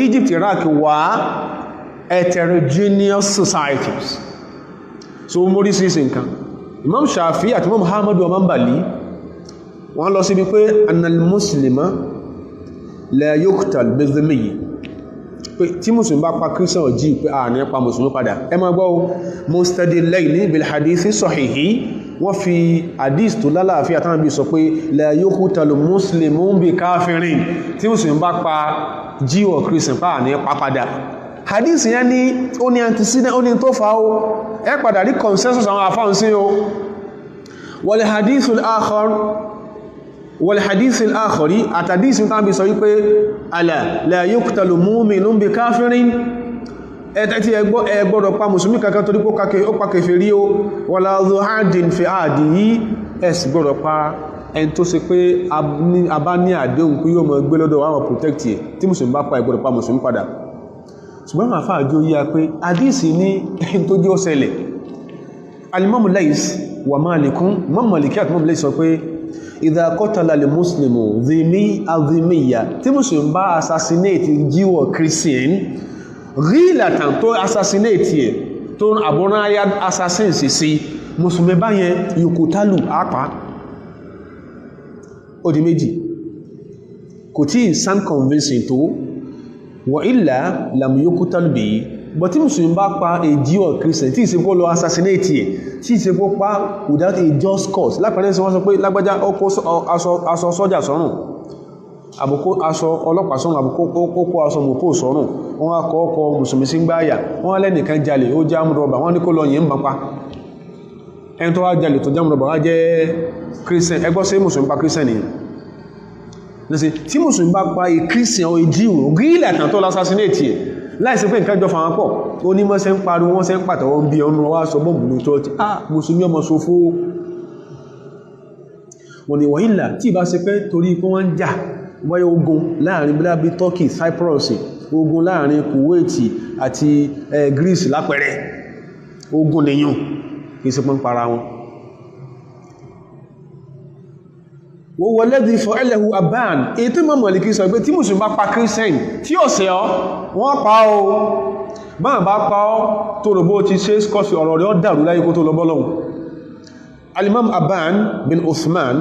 A: Egypt, Iraq wà heterogeneous societies. So mórí sí nǹkan. Imam Shafi àti Imam Muhammadu wa Hanbali wọ́n lọ síbi pé annal muslima la yuqtal bi dhimmihi, pé tí Mùsùlùmí bá pa Christian ọjí pé a ní pa Mùsùlùmí padà. Ẹ máa gbọ́ mustadillayni bil hadithi sahihi, wọ́n fi hadith tó lálàáfíà tán bí sọ pé la yuqtalu muslimun bi kafirin, tí Mùsùlùmí bá pa jíwọ̀ Christian pa ní pa padà. Hadith yẹn ní ó ní antecedent, ó ní tó fa ó ẹ padà rí consensus àwọn àfáà sí o. wal hadithul akhari àtàdísì tán bí sọ wípé ala la yuqtalu mu'minun bi kafirin, ẹ̀tẹ́tí ẹgbọ́dọ̀ pa Mùsùlùmí kankan torí ó pa kèfèrí o, wala dhu adin fi ahdihi, ẹ̀sì gbọ́dọ̀ pa ẹni tó ṣe pé a bá ní àdéhùn pé yóò mọ̀ gbé lọ́dọ̀ àwọn protect ẹ̀, tí Mùsùlùmí bá pa ìgbọ́dọ̀ pa Mùsùlùmí padà. Ṣùgbọ́n àfá àjò yíya pé àdísì ní ẹni tó jẹ́ ọ̀sẹ̀lẹ̀. Al-Imam Lays wa Malikun, Imam Maliki àti Imam Lays sọ pé idha qatala al-muslimu dhimmiya, tí Mùsùlùmí bá assassinate jíwọ̀ Christian ghilatan, tó assassinate ẹ̀ tó àbúráyá assassin sí Mùsùlùmí báyẹn yuqtalu àpá. Ó di méjì, kò tí sound convincing tó, wa illa lam yuqtal bihi. But tí Mùsùlùmí bá pa èjíọ̀ Christian tí ìsìnkú lọ assassinate ẹ̀, tí ìsìnkú pa without a just cause, lápẹẹrẹ sí wọ́n sọ pé lágbájá aṣọ sọ́jà sọ́rùn, àbùkó aṣọ ọlọ́pàá sọ́rùn, àbùkó aṣọ mọ̀pó sọ́rùn, wọ́n á kọ́ ọkọ̀ Mùsùlùmí sí gbáyà, wọ́n lẹ́nìkan jalè, ó já múrọ̀bà, wọ́n ní kó lọ yìí ń bá pa. Ẹni tó wá jalè tó já múrọ̀bà wá jẹ́ Christian, ẹgbọ́ sí Mùsùlùmí pa Christian nìyẹn. lọ́sí tí mùsùlùmí bá pa a Christian or a Jew gílẹ̀ àtàn tó l'assassinate ẹ̀ láìsí pé nǹkan jọ fàwọn pọ̀ ó ní mọ́ sẹ́ ń pariwo wọ́n sẹ́ ń pàtàwọ́ bí ọmọ wá sọ bọ́ọ̀bù ní church mùsùlùmí ọmọ ṣòfò wọ́n ni wọ́n ìlà tí ìbá ṣe pé torí pé wọ́n ń jà wáyé ogun láàrin bí Turkey, Cyprus, ogun láàrin Kuwait àti Greece lápẹẹrẹ ogun nìyàn kìí ṣe pé ń para wọn wọ́n wọlé di fọ́ ẹlẹ́hu Abban èyí tí mọ́ Málíkì sọ pé tí mùsùlùmí bá pa Christian tí ó ṣe ọ́ wọ́n pa ọ́ báyìí bá pa ọ́ tó rò bó ti ṣe skọ́sì ọ̀rọ̀ rẹ̀ ọ́ dàrú láyé kó tó lọ bọ́lọ́hun Al-Imam Abban bin Uthman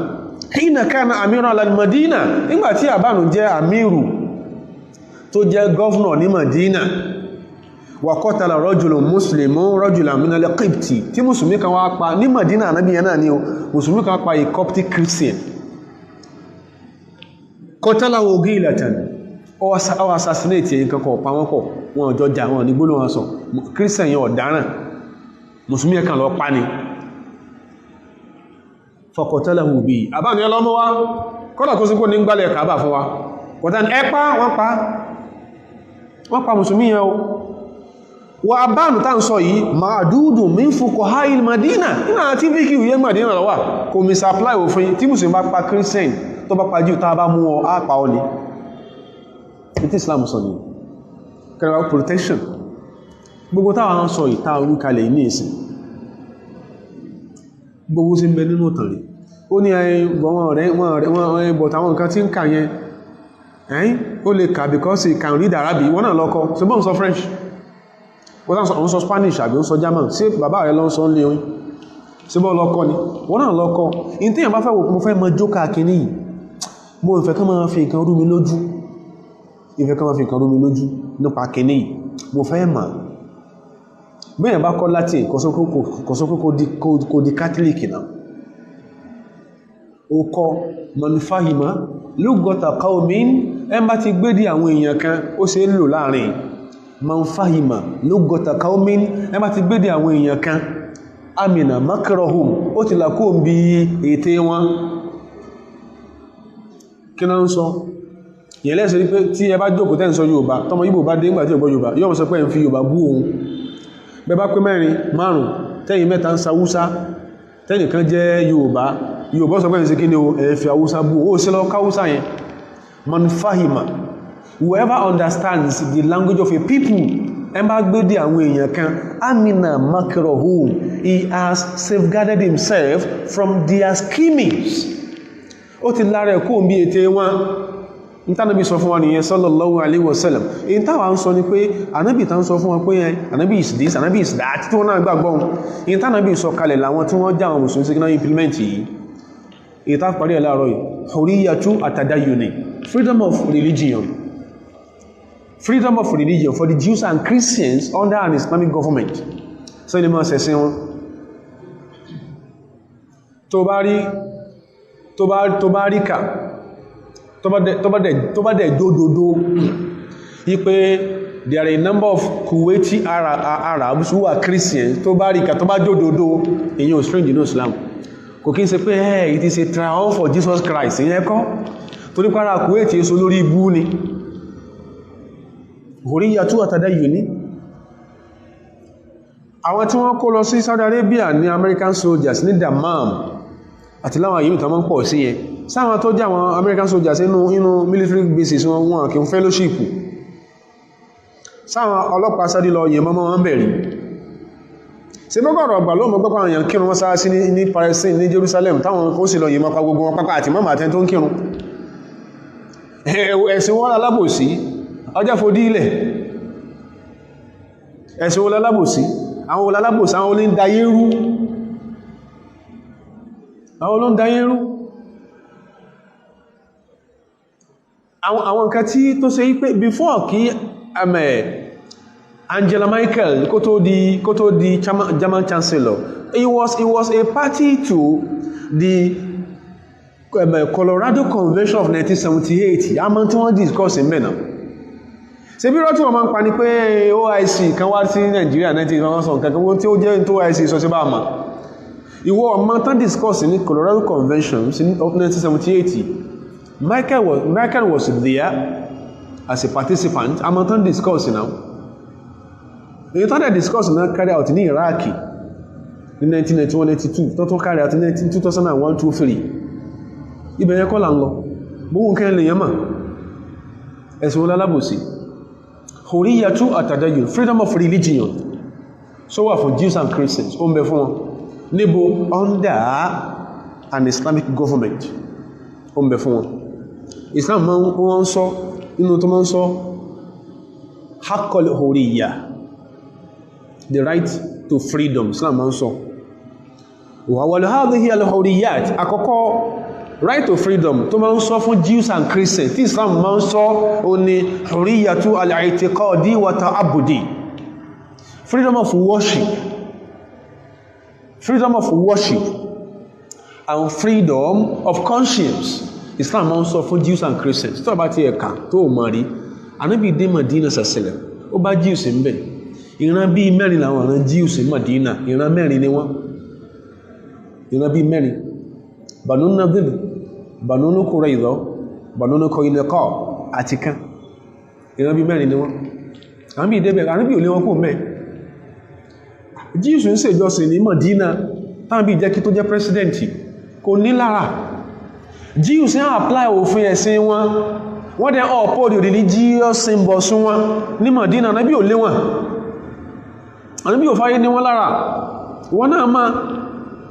A: hina kana amira al-Madina nígbàtí Abban jẹ́ amiru tó jẹ́ gọ́fnọ̀ ní Madina wa qatala rajulun muslimun rajulan min al-Qibti tí mùsùlùmí kan wá pa ní Madina Ànábì yẹn náà ni o mùsùlùmí kan pa a Coptic Christian qatalahu ghilatan ó assassinate yẹn kankan pa wọ́n pọ̀ wọn ọjọ́ jà wọn ní gbólóhùn wọn sọ Christian yẹn ọ̀daràn mùsùlùmí kan lọ pa ni faqatalahu bí àbáni ọlọ́mọ wá kọ́nà kó sí kó ní gbálẹ̀ kàábà fún wa kọ̀tà ní ẹpá wọ́n pa mùsùlùmí yẹn o wà Abban tá ń sọ yìí ma'dudun min fuqaha'il Madina nínú àti fíkì yẹ Madina lọ́wà kò misapply òfin tí mùsùlùmí bá pa Christian tó bá pa Jew tá bá mú ọ á pa ọ ní ìtí Islam sọ ní kẹrẹ protection gbogbo táwọn sọ ìta orúkalẹ̀ ní ìsìn gbogbo sí ń bẹ nínú tàrí ó ní ẹgbọ̀n rẹ̀ but àwọn nǹkan tí ń kà yẹn ẹ̀yìn ó lè kà because he can read Arabic wọ́n náà lọ́kọ́ ṣe bọ́n sọ French wọ́n sọ Spanish àbí ó sọ German sí bàbá rẹ̀ lọ́n sọ ń lé oyin ṣe bọ́n lọ́kọ́ ni wọ́n náà lọ́kọ́ in tí yàn bá fẹ́ wò mo fẹ́ mọ jókà kìíní yìí mo ìfẹ́ kán máa fi nǹkan rú mi lójú nípa kìíní yìí mo fẹ́ mọ̀ bẹ́yàn bá kọ́ Latin kò di Catholic náà ó kọ́ manufahima lugata qawmin ẹn bá ti gbé di àwọn èèyàn kan ó ṣe é lò láàrin manufahima lugata qawmin ẹn bá ti gbé di àwọn èèyàn kan amina makrahum ó ti là kó ń bí ète wọn kí náà ń sọ ìyẹn lẹ́sẹ̀ rí pé tí ẹ bá jókòó tẹ́ ń sọ Yorùbá tọmọ Ìgbò bá dé nígbàtí ọgbọ́ Yorùbá yóò sọ pé ń fi Yorùbá bú òun bẹ́bá pé mẹ́rin márùn tẹ́yìn mẹ́ta ń sa Hausa tẹ́nìkan jẹ́ Yorùbá sọ pé ń ṣe kí ni o ẹ̀fẹ́ Hausa bú ó sí lọ ká Hausa yẹn man fahima whoever understands the language of a people ẹ bá gbé dé àwọn èèyàn kan amina makrahum he has safeguarded himself from their schemings ó ti lára ẹ̀kọ́ bí ètè wọn ìtànàbí sọ fún wa nìyẹn sallallahu alaihi wasallam èyí táwà ń sọ ní pé ànábì tán sọ fún wọn pé ànábì is this ànábì is that tí wọ́n náà gbàgbọ́n èyí tànàbí sọ kalẹ̀ láwọn tí wọ́n já àwọn mùsùlùmí sí náà implement yìí èyí tá parí ẹ̀ láàárọ̀ yìí hurriyatu at-tadayyun freedom of religion for the Jews and Christians under an Islamic government so ilé máa sẹ̀sìn wọn tó bá rí ká tó bá dẹ̀ dódódó ipé there are a number of Kuwaiti Arabs who are Christians tó bá rí ká tó bá dódódó èyàn strange in Islam kò kí n ṣe pé it is a triumph for Jesus Christ ìyẹn kọ́ torí pàrà Kuwaiti èso lórí ibú ni hurriyatu at-tadayyun àwọn tí wọ́n kó lọ sí Saudi Arabia ní American soldiers ní Dammam àti láwọn yìí tó máa ń pọ̀ sí yẹn sáwọn tó jẹ́ àwọn American soldiers inú military bases wọn kí n fellowship sáwọn ọlọ́pàá Saudi lọ yìí mọ́mọ́ wọn bẹ̀rẹ̀ ṣe mọ́gọ̀rọ̀ ọgbà ló mọ́ gbọ́pàá àyàn kírun wọ́n sáá sí ní Palestine ní Jerusalem táwọn ó sì lọ yìí mọ́pàá gbogbo wọn pápá àti mọ́mà àtẹ́ tó ń kírun ẹ̀sìn wọn alábòsí ọjọ́ fòdí ilẹ̀ ẹ̀sìn wọn alábòsí àwọn alábòsí àwọn olóńdayérú àwọn nǹkan tí tó ṣe pé before kí Angela Merkel kó tó di German Chancellor it was a party to the Colorado Convention of 1978 àmọ́ tí wọ́n discuss in mẹ́nà ṣe bí rọ́tí wọ́n máa ń pa ní pé OIC kan wá sí Nigeria 1991 kankan tí ó jẹ́ tó OIC sọ sí bá àmà ìwọ ọmọ tán discuss ní Colorado Convention of 1978 Michael was there as a participant. I'm not discussing now. Èyí tó dẹ̀ discuss náà carry out ní Iraq ní 1991-92 tó tún carry out ní 2001-23. Ibẹ̀ yẹn kọ́ là ń lọ. Gbogbo nǹkan lè yẹn mà. Ẹ̀sìn wọn lálábòsí. Hurriyatu at-tadayyun, freedom of religion. So wà for Jews and Christians. Ó ń bẹ fún wọn. Níbo under an Islamic government. Ó ń bẹ fún wọn. Islam máa ń sọ inú tó máa ń sọ haqqul hurriyyah, the right to freedom. Islam máa ń sọ wa hadhihi al-hurriyyat, àkọ́kọ́ right to freedom tó máa ń sọ fún Jews and Christians tí Islam máa ń sọ ó ní hurriyatu al-i'tiqadi wa ta'abbudi, freedom of worship and freedom of conscience. Islam máa ń sọ fún Jews and Christians tó bá ti ẹ̀ka tó mọ̀ rí. Ànábì dé Madina sàṣẹlẹ̀ ó bá Jews ń bẹ̀, ìran bíi mẹ́rin làwọn ìran Jews ní Madina, ìran mẹ́rin ni wọ́n, ìran bíi mẹ́rin: Banu Nadir, Banu Qurayza, Banu Qaynuqa àti kan, ìran bíi mẹ́rin ni wọ́n. Ànábì dé bẹ̀, Ànábì ò lé wọn kó mẹ́. Jews ń ṣèjọsìn ní Madina táwọn bí jẹ́ kí tó jẹ́ president kò ní lára. Jews ń apply òfin ẹ̀sìn wọn, wọ́n dẹ̀ uphold the religious symbols wọn ní Madina. Ànábì ò lé wọn, Ànábì ò fáyé ní wọn lára. Wọ́n náà máa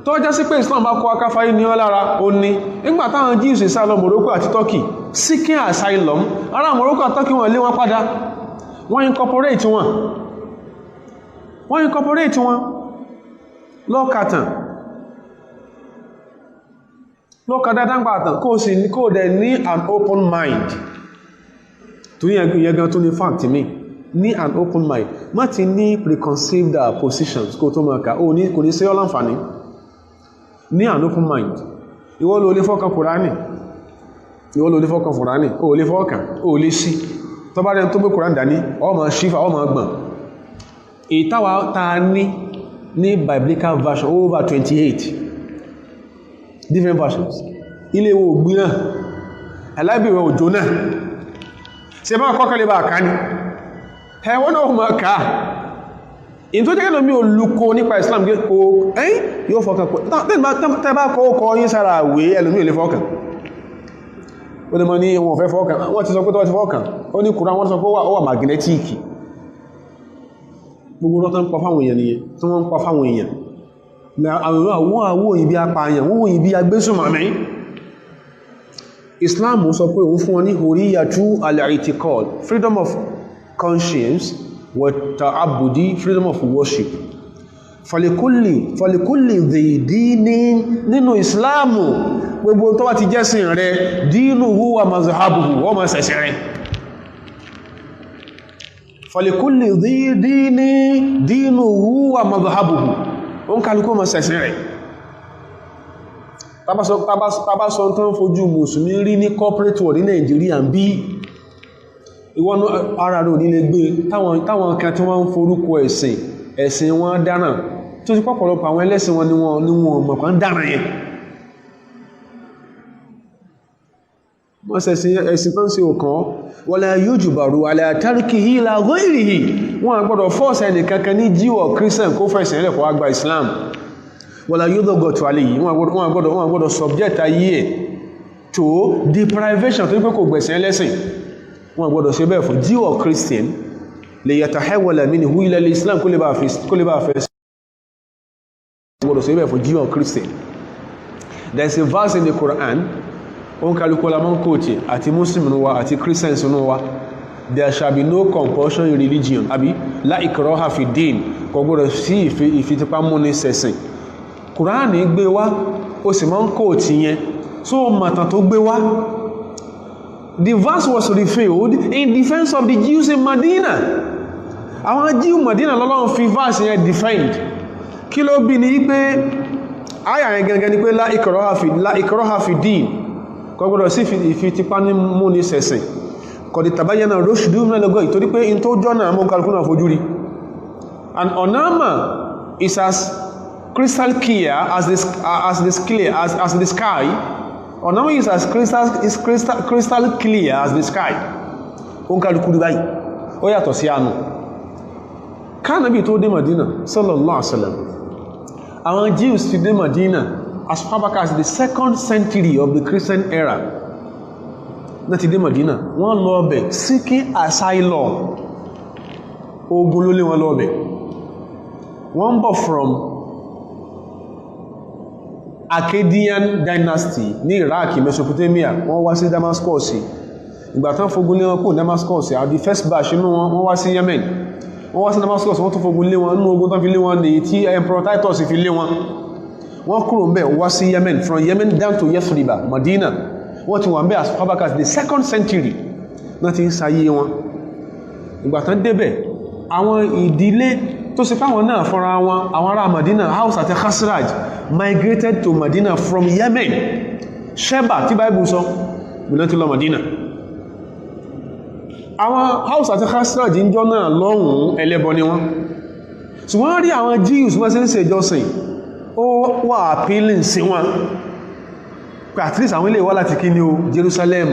A: tó jẹ́ sí pé Islam bá kọ́ aká fáyé ní wọn lára ó ní. Nígbà táwọn Jews sá lọ Morocco àti Turkey seeking asylum, ará Morocco àti Turkey wọ́n lé wọn padà, wọ́n incorporate wọn lọ́kàtàn dáńgbàtàn kó dẹ̀ ní an open mind. tó yẹn gan tó ní fact ní an open mind, má ti ní preconceived positions kó tó máa kà kò ní sí ọlànfàní. Ní an open mind, ìwọ ló lè fọ́kàn Kùránì, ó lè fọ́kàn, ó lè sí. tó bá rẹ̀ tó gbé Kùránì dání ọmọ ṣífà ọmọ gbọ̀n. ìtawà ta ní biblical version over 28 different versions. Ilé wo ògbí náà, alábìwẹ̀ òjò náà, ṣe máa kọ́kànlẹ̀ bá ká ní ẹwọ́n náà máa ká. In tó jẹ́ lómi olùkọ́ nípa Islam kò yóò fọ́kàn pọ̀ tẹ́bá kọ́ yí sára àwé ẹlòmí olè fọ́kàn. Ó lè mọ́ ní wọn fẹ́ fọ́kàn, wọ́n ti sọ pé tọ́ ti fọ́kàn, ó ní Kùránì wọ́n sọ pé ó wà magnetic. Gbogbo rọ́tọ́ ń pa fáwọn èèyàn nìyẹn tí wọ́n ń pa fáwọn èèyàn. Àwọn àwọ̀ ibi apààyàn, wọ́n ibi agbésùnmọ̀mí. Islam sọ pé òun fún wọn ní hurriyatu al-i'tiqad, freedom of conscience, wa ta'abbudi, freedom of worship. Falikulli dhi dinin, nínú Islamu gbogbo tó wá ti jẹ́sìn rẹ̀, dinuhu wa mazhabuhu, wọ́n ma ṣẹ̀ṣẹ̀ rẹ̀. Falikulli dhi dinin dinuhu wa mazhabuhu, ó ń kálukú ma ṣẹ̀ṣẹ̀ rẹ̀. Tabasọ tán fojú Mùsùlùmí rí ní corporate world ní Nàìjíríà ń bí ìwọ́n ara rẹ̀ ní lè gbé táwọn kan tí wọ́n ń forúkọ ẹ̀sìn wọn dáná tó ti pọ̀pọ̀lọpọ̀ àwọn ẹlẹ́sìn wọn ní wọn mọ̀kàn dáná yẹn. wọ́n ẹ̀sìn tó ń ṣe ọ̀kan wala yujbaru ala tarkihi la ghayrihi, wọ́n gbọ́dọ̀ fọ́ọ̀sì ẹnìkankan ní Jew or Christian kó fẹ̀sìn ẹlẹ́kọ̀ọ́ wá gba Islam. Wala yudghatu alayhi, wọ́n gbọ́dọ̀ subject ayé ẹ̀ to deprivation tó ní pé kò gbẹ̀sìn ẹlẹ́sìn. Wọ́n gbọ́dọ̀ ṣe bẹ́ẹ̀ fún Jew or Christian li yatahawwala minhu ila al-Islam kó lè bá fẹ́. Gbọ́dọ̀ ṣe bẹ́ẹ̀ fún Jew or Christian. There is a verse in the Quran, on kalukula man koti àti Muslim nínú wa àti Christians nínú wa, there shall be no compulsion in religion, àbí la ikraha fi din, kò gbọ́dọ̀ sí ìfitipámúni ṣẹ̀sìn. Kùránì gbé wá, ó sì máa ń kò tí yẹn, so màtà tó gbé wá. The verse was revealed in defense of the Jews in Medina. Àwọn Jew Medina lọ́lọ́run fi verse yẹn defend. Kí ló bí ní pé àyà yẹn gẹ́gẹ́ ni pé la ikraha fi din, kò gbọ́dọ̀ sí ìfitipámúni ṣẹ̀sìn. Qad tabayyana rushdu minal ghayy, torí pé in tó jọ́nà àmọ́ kálukú náà fojú rí. And Onama is as crystal clear as the sky, ọ̀nà wọn is as crystal clear as the sky. Ó ń kálukú báyìí ó yàtọ̀ sí àánú. Kánàbí tó dé Madina sallallahu alaihi wasallam, àwọn Jews ti dé Madina as far back as the 2nd century of the Christian era. Náà ti dé Madina, wọ́n lọ ọbẹ̀ seeking asylum. Ogun ló lé wọn lọ ọbẹ̀. Wọ́n ń bọ̀ from Akkadian dynasty ní Iraq, Mesopotamia, wọ́n wá sí Damascus. Ìgbà tán fogun lé wọn kó Damascus, the first batch inú wọn wá sí Yemen. Wọ́n wá sí Damascus, wọ́n tún fogun lé wọn, nínú ogun tán fi lé wọn ní tí Emperor Titus fi lé wọn. Wọ́n kúrò ńbẹ̀ wá sí Yemen, from Yemen down to Yathriba, Madina. Wọ́n ti wà ńbẹ̀ as far back as the 2nd century. Náà ti ń sayé wọn. Ìgbà tán débẹ̀, àwọn ìdílé tó sì fáwọn náà fọ́nra wọn, àwọn ará Madina, House àti Khazraj, migrated to Madina from Yemen. Sheba tí Bible sọ, gbìnà ti lọ Madina. Àwọn House àti Khazraj ń jọ náà lọ́hùn ẹlẹ́bọ ni wọ́n. Ṣùgbọ́n rí àwọn Jews wọ́n sí ń ṣe ìjọsìn, ó wà appealing sí wọn. Pé at least àwọn ilé wá láti kí ni o, Jerusalem,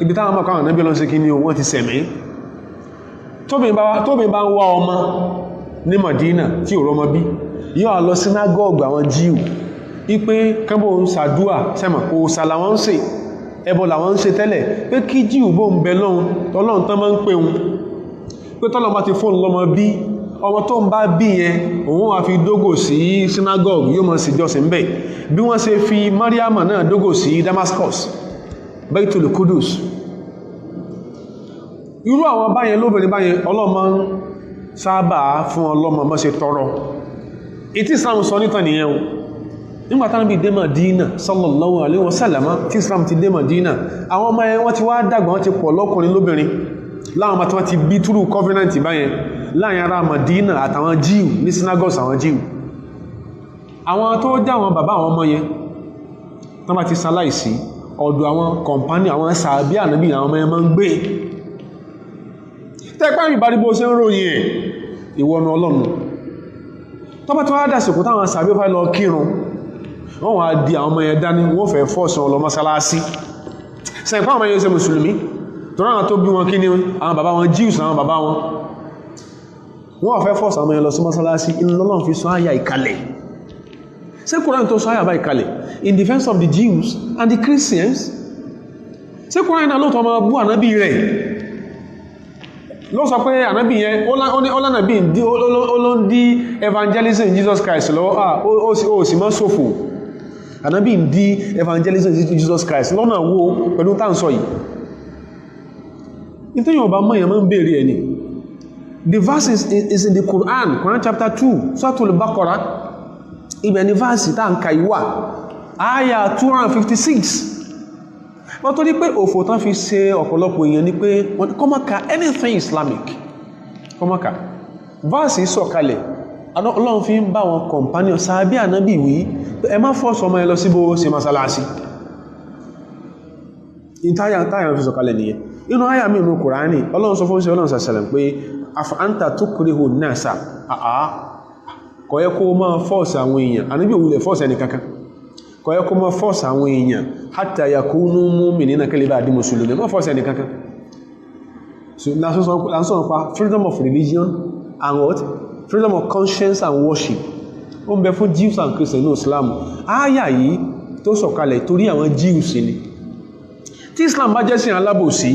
A: ibi táwọn mọ̀ káwọn náà ṣe kí ni o, wọ́n ti sẹ̀mí. Tóbi bá ń wá ọmọ ní Madina tí ò rọmọ bí, yóò lọ synagogue àwọn Jew ipé kánbò ń sàdúà sẹ́mọ̀ kò sàlà wọ́n ń ṣe ẹbọ làwọn ń ṣe tẹ́lẹ̀, pé kí Jew bó ń bẹ lọ́hun tán máa ń pè wọn pé tọ́lọ́ bá ti fóòn lọ́mọ bí, ọmọ tó ń bá bí yẹn òun wá fi dógò sí synagogue, yóò mọ̀ sí jọ́sìn bẹ́ẹ̀, bí wọ́n ṣe fi Mariam náà dógò sí Damascus, Baitul Qudus. Irú àwọn báyẹn lóbìnrin báyẹn ọlọ́mọ ń sábà fún ọlọ́mọ mọ́ ṣe tọrọ. Ìtí Islam sọ nítàn nìyẹn o. Nígbàtá níbi dé Madina sallallahu alaihi wasallam, tí Islam ti dé Madina, àwọn ọmọ ẹ̀ wọ́n ti wá dàgbà, wọ́n ti pọ̀ lọ́kùnrin lóbìnrin, láwọn ọmọ tí wọ́n ti bí túrú covenant báyẹn láàrin ará Madina àtàwọn Jew ní synagogues àwọn Jew. Àwọn tó já àwọn bàbá àwọn ọmọ yẹn tán bá ti ṣaláìsí, ọ̀dọ̀ àwọn kọ̀mpánì àwọn sàábí ànábì àwọn ọmọ yẹn máa ń gbé. Tẹ́pẹ́ ìbárí bó ṣe ń ròyìn ẹ̀ ìwọ̀nà Ọlọ́run. Tó bá tó wá dásìkò táwọn sàbí fẹ́ lọ kírun, wọ́n wá di àwọn ọmọ yẹn dání, wọ́n fẹ́ fọ́sàn lọ mọ́sálásí. Sẹ́yìnpá àwọn yẹn ṣe mùsùlùmí, tó ráwọn tó bí wọn kí ni àwọn bàbá wọn, Jews àwọn bàbá wọn. Wọ́n fẹ́ fọ́sàn àwọn yẹn lọ sí mọ́sálásí, inú Ọlọ́run fi sọ àyà ìkalẹ̀. Ṣé Kùránì tó sọ àyà bá ìkalẹ̀ in defense of the Jews and the Christians? Ṣé Kùránì náà lóòtọ́ ọmọ bú ànábì rẹ̀? Ló sọ pé ànábì yẹn ọlánàbí olóndí evangelism in Jesus Christ lọ́wọ́ ó sì mọ́ sófò. Ànábì ń dí evangelism in Jesus Christ lọ́nà wo pẹ̀lú tá ń sọ yìí. Nítorí ọba mọ́ èèyàn máa ń bèèrè ẹni. The verse is in the Quran, Quran chapter 2, Suratul Baqarah. Ibẹ̀ ni verse tá ń ka ìwà, Aya 256. Wọ́n tó ní pé òfò tán fi ṣe ọ̀pọ̀lọpọ̀ èèyàn ní pé kó má ka anything Islamic, kó má ka. Verse sọ̀kalẹ̀, Ọlọ́run fi ń bá wọn companion sàábí ànábì wí, ẹ má fọ́sọ ọmọ ẹ lọ síbò ṣe masalasi. Táyà fi sọ̀kalẹ̀ nìyẹn. Inú àyà mi inú Kùránì, Ọlọ́run sọ fún sí Ọlọ́run sàṣẹlẹ̀ pé afa anta tukrihu nasa, kò yẹ kó máa fọ́ọ̀sì àwọn èèyàn, ànábì òwúlẹ̀ fọ́ọ̀sì ẹni kankan. Kò yẹ kó máa fọ́ọ̀sì àwọn èèyàn hatta yakunu mu'minina kẹ́lẹ̀ bá di mùsùlùmí, má fọ́ọ̀sì ẹni kankan. So lásán pa freedom of religion and what? Freedom of conscience and worship. Ó ń bẹ fún Jews and Christians ní Islam. Ááyà yìí tó sọ̀kalẹ̀ torí àwọn Jews ni. Tí Islam bá jẹ́ sí alábòsí,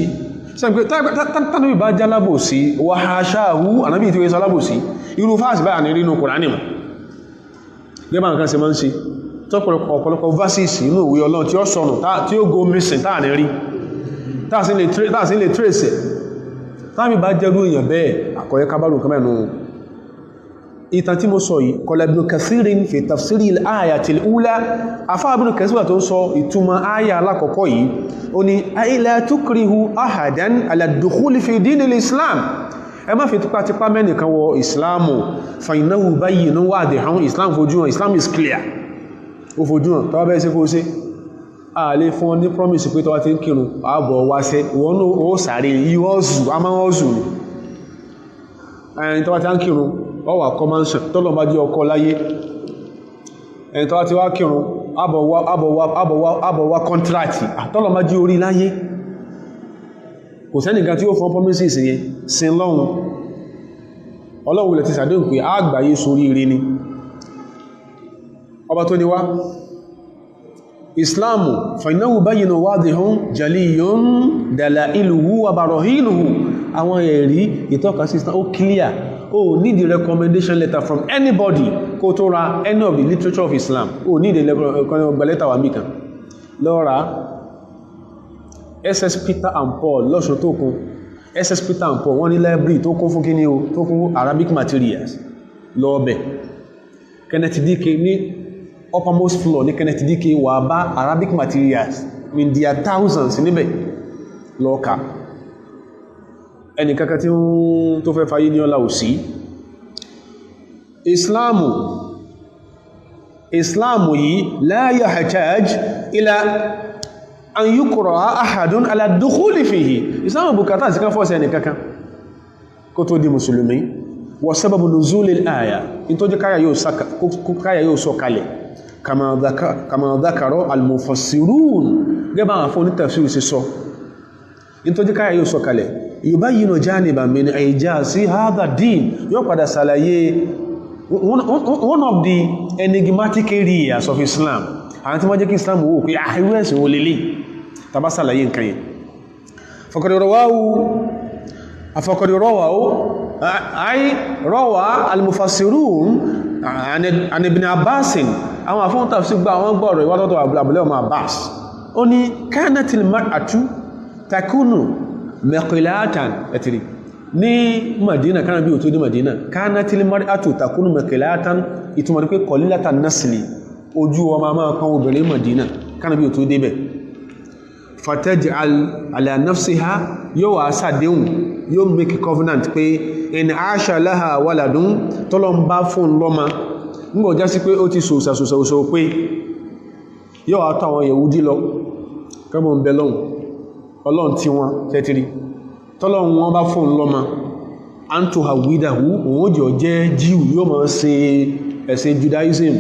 A: tánàbí bá jẹ́ alábòsí, wa hashahu, ànábì tí ó yẹ sọ alábòsí, irú fásì báyà ní rínú Kùránì mọ̀. Gẹ́bà nǹkan ṣe máa ń ṣe, ọ̀pọ̀lọpọ̀ verses inú ìwé Ọlọ́run tí ó sọnù, tí ó go missing, táà ní rí, táà sí lè trace ẹ̀. Tánàbí bá jẹ́rú èèyàn bẹ́ẹ̀, àkọ̀yẹ́ kábàrù kan mẹ́nu. Ìtàn tí mo sọ yìí, qala Ibn Kathirin fi tafsiri al-ayati al-ula, afá Ibn Kathir tó ń sọ ìtumọ̀ àyà alákọ̀ọ́kọ́ yìí, ó ní ay la tukrihu ahadan ala ad-dukhuli fi din al-Islam. Ẹ má fi tipátipá mẹ́nìkan wọ Islamu, fa innahu bayyinun wadihun, Islam fojú hàn, Islam is clear. Ó fojú hàn, tọ́wọ́ bẹ́ẹ̀ sí kó ṣe. A lè fún ọ ní promise pé tọ́wọ́ ti ń kírun, ààbọ̀ wáṣẹ́, ìwọ́n ó sàárè yíwọ́zù, a máa wọ́zù ni. Ẹni tọ́wọ́ ti ń kírun, ọwà kọmánṣẹ̀ tọ́lọ̀ bá jẹ́ ọkọ láyé, ẹni tọ́wọ́ ti wá kírun àbọ̀wá kọ́ntráàtì àtọ́lọ̀ má jí orí láyé kò sẹ́nìkan tí ó fún promises yẹn sin lọ́hun Ọlọ́run lè ti sàdéhùn pé àgbáyé sórí ire ni ọba tó ní wá Islamu fainahu bayyinun wadihun jaliyun dalailuhu wa barahinuhu àwọn ẹ̀rí ìtọ́ka sí Islam ó clear ó need the recommendation letter from anybody kó tó ra any of the literature of Islam ó need the letter wà mìkan lọ́ra SS Peter and Paul lọ́ṣọ́ tó kún SS Peter and Paul wọ́n ní library tó kún fún kíní o tó kún Arabic materials lọ́ọ̀bẹ̀ Kenneth Dike ní uppermost floor ní Kenneth Dike wà bá Arabic materials in their thousands níbẹ̀ lọ́ọ̀ka ẹni kankan tí tó fẹ́ fayé ní ọlá òsí Islamu yìí la yahtaj ila an yukra ahadun ala dukhuli fihi Islamu bùkátà sí kan fọ́sẹ̀ ẹni kankan kó tó di musulmi wa sababu nuzulil aya in tó jẹ́ káyà yóò sọ kalẹ̀ kama dhakaro al-mufassirun gẹ́bà àwọn fún ní tafsir sí sọ in tó jẹ́ káyà yóò sọ kalẹ̀ yubayyinu janiban min ijazi hadha din yóò padà ṣàlàyé one of the enigmatic areas of Islam àwọn tí wọ́n jẹ́ kí Islam wò pé irú ẹ̀sìn wo lélẹ̀ tàbá ṣàlàyé nǹkan yẹn faqad rawahu ay rawa al-mufassirun an ibn Abbas àwọn afọ́n tafsir gba àwọn gbọ́rọ̀ ìwádọ́tọ̀ Abdullah ibn Abbas ó ní kanatil mar'atu takunu mẹ́kìláàtàn ẹ̀tìrì ní Madina kánà bí ò tó dé Madina kanatil mar'atu takunu mẹ́kìláàtàn ìtumọ̀ ní pé kọlílátàn nasli ojú ọmọ máa kan obìnrin Madina kánà bí ò tó dé bẹ̀ fataj'al ala nafsiha yóò wá sàdéhùn yóò make covenant pé in aasha laha waladun tọ́lọ ń bá fún lọ́mọ nígbà já sí pé ó ti sòsàsòsà pé yóò wá tàwọn Yẹ̀húdí lọ kẹ́mọ̀ ń bẹ lọ́hùn Ọlọ́run tí wọ́n tẹ́tìrí tọ́lọ́run wọn bá fún lọ́mọ anto hawidahu òun jọ jẹ́ Jíù yóò máa ṣe ẹ̀sìn Judaism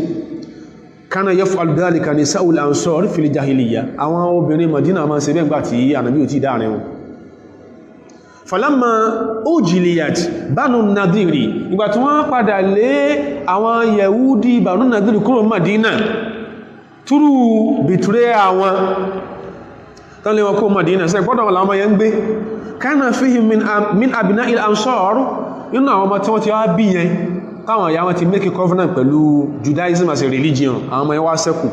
A: kana yaf'alu dhalika nisa'ul ansar fil jahiliya àwọn obìnrin Madina máa ṣe bẹ́ẹ̀ gbà tí Ànábì ò tí dáàrin wọn falamma ujiliyat Banu Nadiri ìgbà tí wọ́n padà lé àwọn Yẹ̀húdí Banu Nadiri kúrò Madina túrú bìtúrẹ́ àwọn tán lé wọn kó Madina sẹ́ gbọ́dọ̀ wọn láwọn yẹn ń gbé kana fihim min abina'il ansar inú àwọn ọmọ tí wọ́n ti wá bí yẹn táwọn ìyá wọn ti make a covenant pẹ̀lú Judaism as a religion àwọn ọmọ yẹn wá sẹ́kù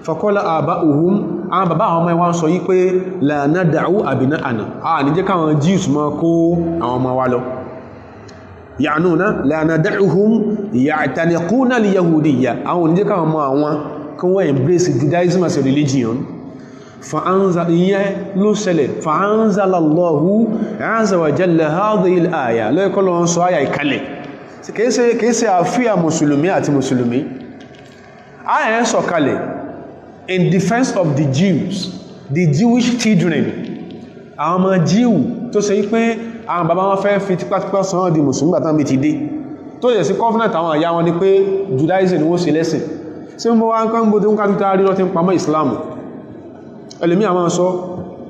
A: faqala aba'uhum àwọn bàbá àwọn ọmọ yẹn wá ń sọ yí pé la nada'u abina'ana ní jẹ́ káwọn Jews máa kó àwọn ọmọ wa lọ ya'nuna la nada'uhum ya'taniquna al-yahudiyya àwọn ní jẹ́ káwọn ọmọ àwọn kí wọ́n embrace Judaism as a religion فأنزل الله عز وجل هذه الآية لا يقول لهم سوايا يكالي kìí àfíà mùsùlùmí àti mùsùlùmí ayà ń sọ̀kalẹ̀ in defense of the Jews, the Jewish children àwọn ọmọ Jíù tó ṣe pé àwọn bàbá wọn fẹ́ fi tipátipá sọ́nà di mùsùlùmí àtàwọn bí ti dé tó yẹ sí covenant àwọn àyà wọn ni pé Judaism ni wọ́n ṣe lẹ́sìn sí mọ́ wá ń kọ́ ń gbódé ń kájútà rí lọ́tí ń pamọ́ Islamu ẹlòmí àwọn sọ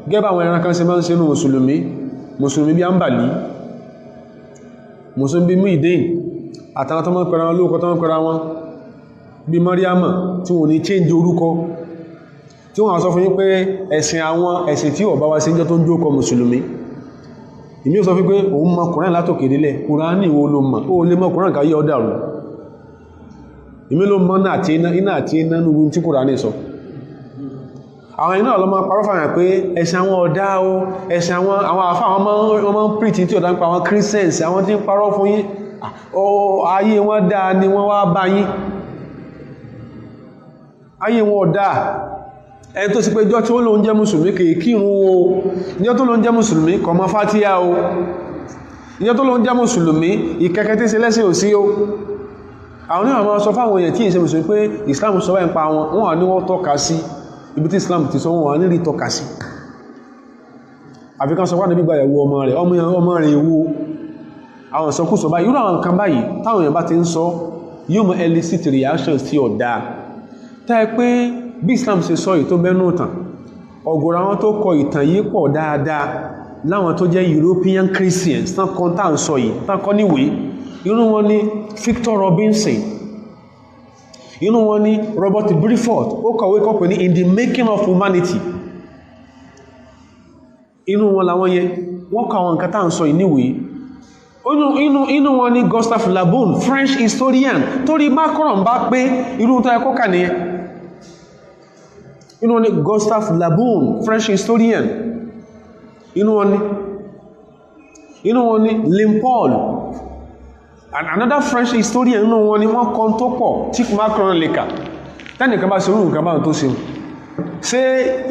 A: gẹ́bà àwọn ẹran kan ṣe máa ń ṣe ní mùsùlùmí bí Ambali mùsùlùmí bí Muideen àtàwọn tó máa ń pẹ̀rẹ̀ wọn lóòkọ́ tó máa ń pẹ̀rẹ̀ wọn bí Mariama tí wọ́n ní change orúkọ tí wọ́n sọ fún yín pé ẹ̀sìn àwọn ẹ̀sìn tí ọba wa sí jẹ́ tó ń jókọ mùsùlùmí ìmí ò sọ fún pé òun mọ Kùránì látòkè délẹ̀ Kùránì wo ló mọ̀ ó lè mọ Kùránì káyé ọ̀dà rú ìmí ló mọ́ náà àti iná nínú tí Kùránì sọ àwọn iná ọlọ́mọ parọ́ fàyàn pé ẹ̀sìn àwọn ọ̀dá o ẹ̀sìn àwọn àfá àwọn ọmọ pìtì tí ọ̀dá ń pa àwọn Christians àwọn tí ń parọ́ fún yín ayé wọn dáa ni wọ́n wá bá yín ayé wọn ọ̀dá ẹni tó sì pé ìjọ tí ó lóun jẹ́ mùsùlùmí kìí kírun o ìjọ tó lóun jẹ́ mùsùlùmí kò mọ Fátíhà o ìjọ tó lóun jẹ́ mùsùlùmí ìkẹ́kẹ́ tí ṣe lẹ́sìn ò sí o àwọn onímọ̀ máa sọ fáwọn èèyàn tí ìṣe mùsùlùmí pé Islam sọ báyìí pa wọn wọn ní wọ́n tọ́ka sí ibi tí Islam ti sọ wọn ní rí tọ́ka sí àfikán sọ wá níbi gbà ìyàwó ọmọ rẹ̀ ewu àwọn ìsọkúsọ báyìí irú àwọn nǹkan báyìí táwọn èèyàn bá ti ń sọ yóò mọ elicit reactions tí ọ̀dá tẹ́ pé bí Islam ṣe sọ yìí tó bẹ́nu ìtàn ọ̀gọ̀rọ̀ àwọn tó kọ ìtàn yìí pọ̀ dáadáa láwọn tó jẹ́ European Christians tán kan tá ń sọ yìí tán kọ́ níwèé inú wọn ni Victor Robinson inú wọn ni Robert Briford ó kọ̀wé kọ́pẹ̀ ní In the Making of Humanity inú wọn làwọn yẹn wọ́n kọ àwọn nǹkan tá ń sọ yìí níwèé inú wọn ni Gustave Le Bon French historian torí Macron bá pé irú tó ẹkọ́ kà nìyẹn inú wọn ni Gustave Le Bon French historian inú wọn ni Leopold and another French historian inú wọn ni wọ́n kọ́ tó pọ̀ tí Macron lè kà tẹ́nìkan bá ṣe irú nǹkan bá tó ṣe ṣé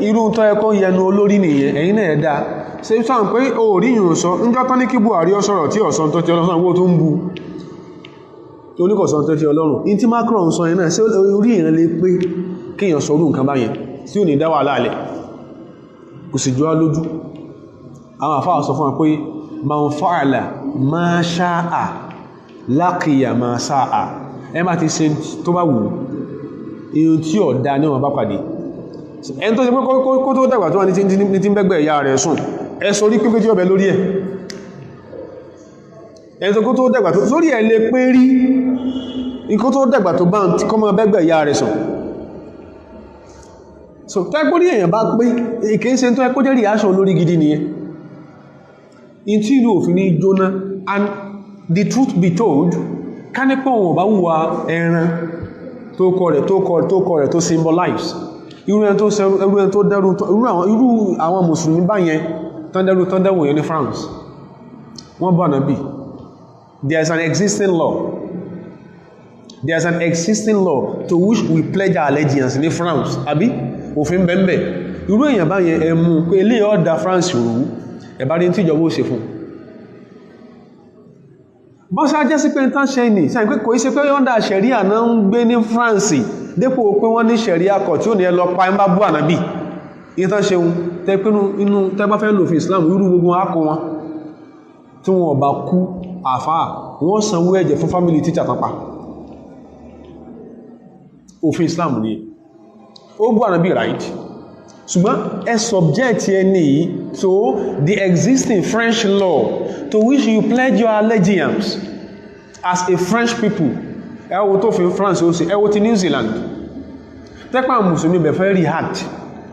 A: irú tó ẹkọ́ yẹnu olórí nìyẹn ẹ̀yin náà ẹ̀dá ṣe sáà pé o rí ìrùn sọ níjọ́ tán ní kí Buhari ó sọ̀rọ̀ tí ọ̀sán tó ti ọlọ́sán owó tó ń bu tó ní kọ̀sán tó ti ọlọ́run in tí Macron sọ yẹn náà ṣé orí ìrìn lè pé kíyàn sọ orú nǹkan báyẹn tí ò ní dá wà láàlẹ̀ kò sì jọ lójú àwọn àfáà sọ fún wa pé man fa'ala ma sha'a laqiya ma sa'a ẹ má ti ṣe tó bá wù irun tí ò dá ní wọn bá pàdé ẹni tó ṣe pé kó tó dàgbà tó wà ní tí ń bẹ́gbẹ̀ ìyá rẹ̀ sùn ẹ sọ orí pípé tí ó bẹ lórí ẹ̀ ẹni tó kó tó dàgbà tó sórí ẹ̀ lè pé rí ikó tó dàgbà tó bá ń kọ́ mọ́ bẹ́gbẹ̀ ìyá rẹ̀ sùn so tẹ́gbórí èèyàn bá pé èké ṣe tó ẹkó jẹ́ rí aṣọ olórí gidi nìyẹn in tí ìlú òfin ní jóná and the truth be told ká ní pọ̀ wọn bá wùwà ẹran tó kọ rẹ̀ tó symbolize irú ẹni tó dẹ́rù irú àwọn mùsùlùmí báyẹn tán dẹ́rù yẹn ní France wọ́n bá náà bí there is an existing law to which we pledge our allegiance ní France àbí òfin bẹ́ẹ̀bẹ̀ irú èyàn báyẹn ẹmú pé ilé ọ̀dá France rú ẹ̀bá rí tí ìjọba ó ṣe fún bọ́sá jẹ́ sí pé tán ṣe ní sáà pé kò í ṣe pé yọ́ndà ṣẹ̀ríà náà ń gbé ní France dépò pé wọ́n ní ṣẹ̀ríà kọ̀ tí ó ní ẹlọ pa ẹmbá bú ànábì ìtàn ṣeun tẹ́pínú inú tẹ́bá fẹ́ lò fi Islam irú gbogbo akọ wọn tí wọ́n bá kú àfáà wọ́n sanwó ẹ̀jẹ̀ fún family teacher tán pa òfin Islam ní ó bú ànábì right ṣùgbọ́n ẹ subject ẹni to the existing French law to which you pledge your allegiance as a French people ẹ wo tó fi France ó sì ẹ wo ti New Zealand tẹ́pà mùsùlùmí bẹ̀ fẹ́ react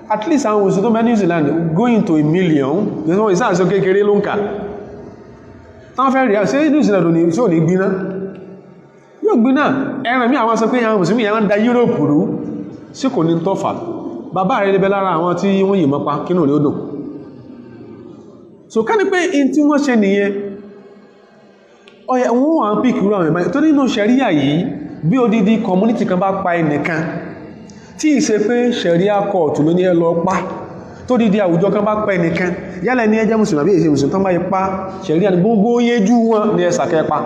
A: at least àwọn mùsùlùmí tó bẹ́ New Zealand going to 1 million ìsọ́n ìsáàsọ kékeré ló ń kà tán fẹ́ react sí New Zealand ní tí ò ní gbiná yóò gbiná ẹran mi àwọn sọ pé àwọn mùsùlùmí yẹn ń da Europe rú sí kò ní tọ́fà bàbá rẹ̀ lébẹ́ lára àwọn tí wọ́n yìí mọ́pá kínú rí ó dùn so ká ní pé in tí wọ́n ṣe nìyẹn ọ̀yẹ̀ wọ́n wà ń pìkì rú àwọn ìbáyẹ̀ tó nínú ṣẹ̀ríà yìí bí odidi community kan bá pa ẹnìkan tí ìṣe pé ṣẹ̀ríà kọ̀ọ̀tù ló ní ẹ lọ pa tó didi àwùjọ kan bá pa ẹnìkan yálẹ̀ ní ẹjẹ́ mùsùlùmí àbí èsè mùsùlùmí tán bá yí pa ṣẹ̀ríà ní gbogbo yéjú wọn ní ẹsà kẹpa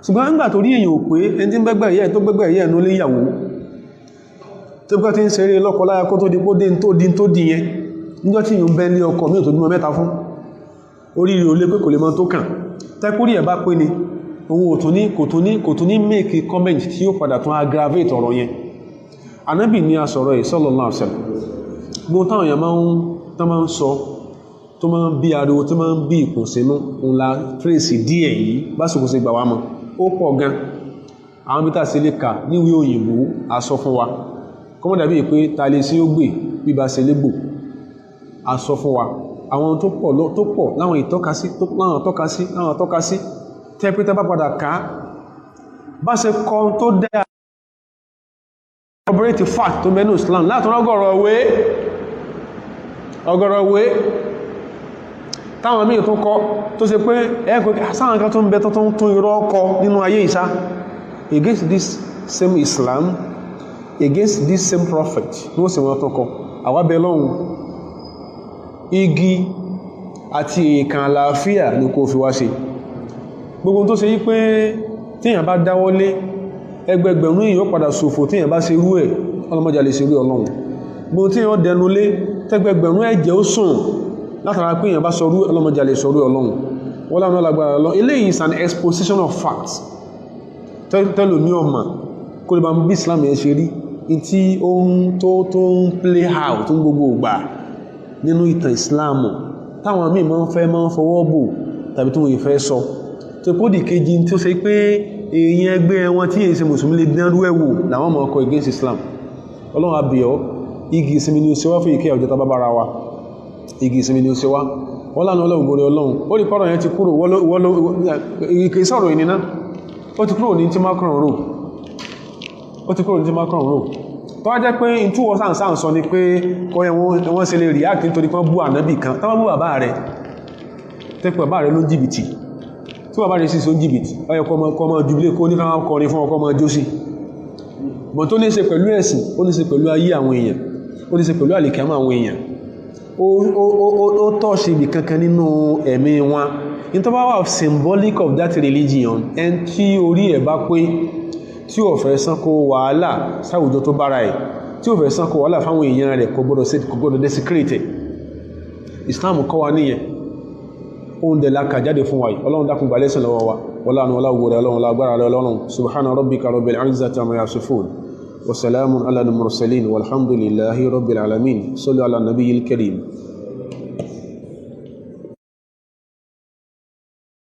A: ṣùgbọ́n nígbà tó rí èyàn ò pé ẹni tí ń gbẹ́gbẹ́ ẹ̀yẹ́ tó gbẹ́gbẹ́ ẹ̀yẹ́ ẹ̀nú léyàwó tó bá ti ń ṣeré lọ́kọ láya kó tó di pó dé tó di yẹn níjọ́ tí yóò bẹ́ lé ọkọ mí ò tó bímọ mẹ́ta fún oríire olé pé kò lè mọ́ tó kàn tẹ́kúrí ẹ̀ bá pé ni òun kò tún ní make comment tí ó padà tún aggravate ọ̀rọ̀ yẹn Ànábì ní asọ̀rọ̀ ẹ̀ sallallahu alaihi wasallam gbogbo táwọn èèyàn máa ń sọ tó máa ń bí ariwo tó máa ń bí ìkùnsínú ńlá tracy díẹ̀ yìí bá sọkò sí gbà wá mọ́ ó pọ̀ gan àwọn bí tàṣí lè kà níwé òyìnbó asọ fún wa kọ́mọ́ dàbí pé ta lè sí ó gbé bíbá ṣe légbò asọ fún wa àwọn tó pọ̀ láwọn ìtọ́kasí tẹ́pẹ́tẹ́ bá padà ká bá ṣe kọ́ tó dẹ́ corroborate fact tó mẹ́nu Islam látọ̀ ọgọ́rọ̀ wé táwọn míì tó kọ́ tó ṣe pé ẹ̀kọ́ sáwọn kan tó ń bẹ tó tún irọ́ kọ nínú ayé ìsá against this same Islam against this same prophet ní ó sì wọ́n tó kọ àwábẹ̀ lọ́hun igi àti ìkàn àlàáfíà ní kò fi wá ṣe gbogbo tó ṣe yí pé tíyàn bá dáwọ́lé ẹgbẹgbẹ̀rún èyàn ó padà ṣòfò tíyàn bá ṣe rú ẹ̀ ọlọ́mọjà lè ṣe rú Ọlọ́run gbogbo tíyàn dẹnulé tẹ́gbẹgbẹ̀rún ẹ̀jẹ̀ ó sùn látara pé èyàn bá sọrú ọlọ́mọjà lè sọrú Ọlọ́run wọ́n láwọn lágbára lọ eléyìí is an exposition of facts tẹ́lò ní ọmọ kó lè bá bí Islam yẹn ṣe rí in tí ó ń tó ń play out tó ń gbogbo ìgbà nínú ìtàn Islam táwọn míì máa ń fọwọ́ bò tàbí tó wọ́n fẹ́ sọ tó pódì kejì tí ó ṣe pé èèyàn ẹgbẹ́ wọn tí èsì mùsùlùmí lè dánrú ẹ̀wò làwọn máa kọ against Islam. Ọlọ́run abìọ́ igi ìsinmi ni ó ṣe wá fún ìkẹ́ ọjọ́ tábábára wa, igi ìsinmi ni ó ṣe wá wọ́n lánà ọlọ́run borí ọlọ́run ó rí pọ́rọ̀ yẹn ti kúrò ìkẹ́ sọ̀rọ̀ ìnìná ó ti kúrò ní tí Macron rò tó wá jẹ́ pé in tí wọ́n sáà sọ ni pé kọ́yẹ wọ́n ṣe lè react nítorí kan bú ànábì kan tán bú bàbá rẹ̀ tẹ́pẹ̀ bàbá rẹ̀ ló jìbìtì tí bàbá rẹ̀ sì so jìbìtì ọyẹ kọmọ jubilé kó ní káwọn kọrin fún ọkọ̀ ọmọ jósì bọ̀ tó ní ṣe pẹ̀lú ẹ̀sìn ó ní ṣe pẹ̀lú ayé àwọn èèyàn ó ní ṣe pẹ̀lú àlìkàmọ́ àwọn èèyàn ó tọ́ṣe ibì kankan nínú ẹ̀mí wọn in tó bá wà symbolic of that religion ẹn tí orí ẹ̀ bá pé tí ó fẹ́ sánkó wàhálà sáwùjọ tó bára ẹ̀ tí ó fẹ́ sánkó wàhálà fáwọn èèyàn rẹ̀ kò gbọdọ̀ desecrate Islam kọ́ wa níyẹn oun dẹ̀ láka jáde fún wa ọlọ́run dákun gbà lẹ́sìn lọ́wọ́ wa wọ́lánà ọláwòrẹ́ ọlọ́run lágbára ọlọ́run subhana rabbika rabbil izzati amma yasifun wa salamun ala al-mursalin walhamdulillahi rabbil alamin sallu ala nabiyil karim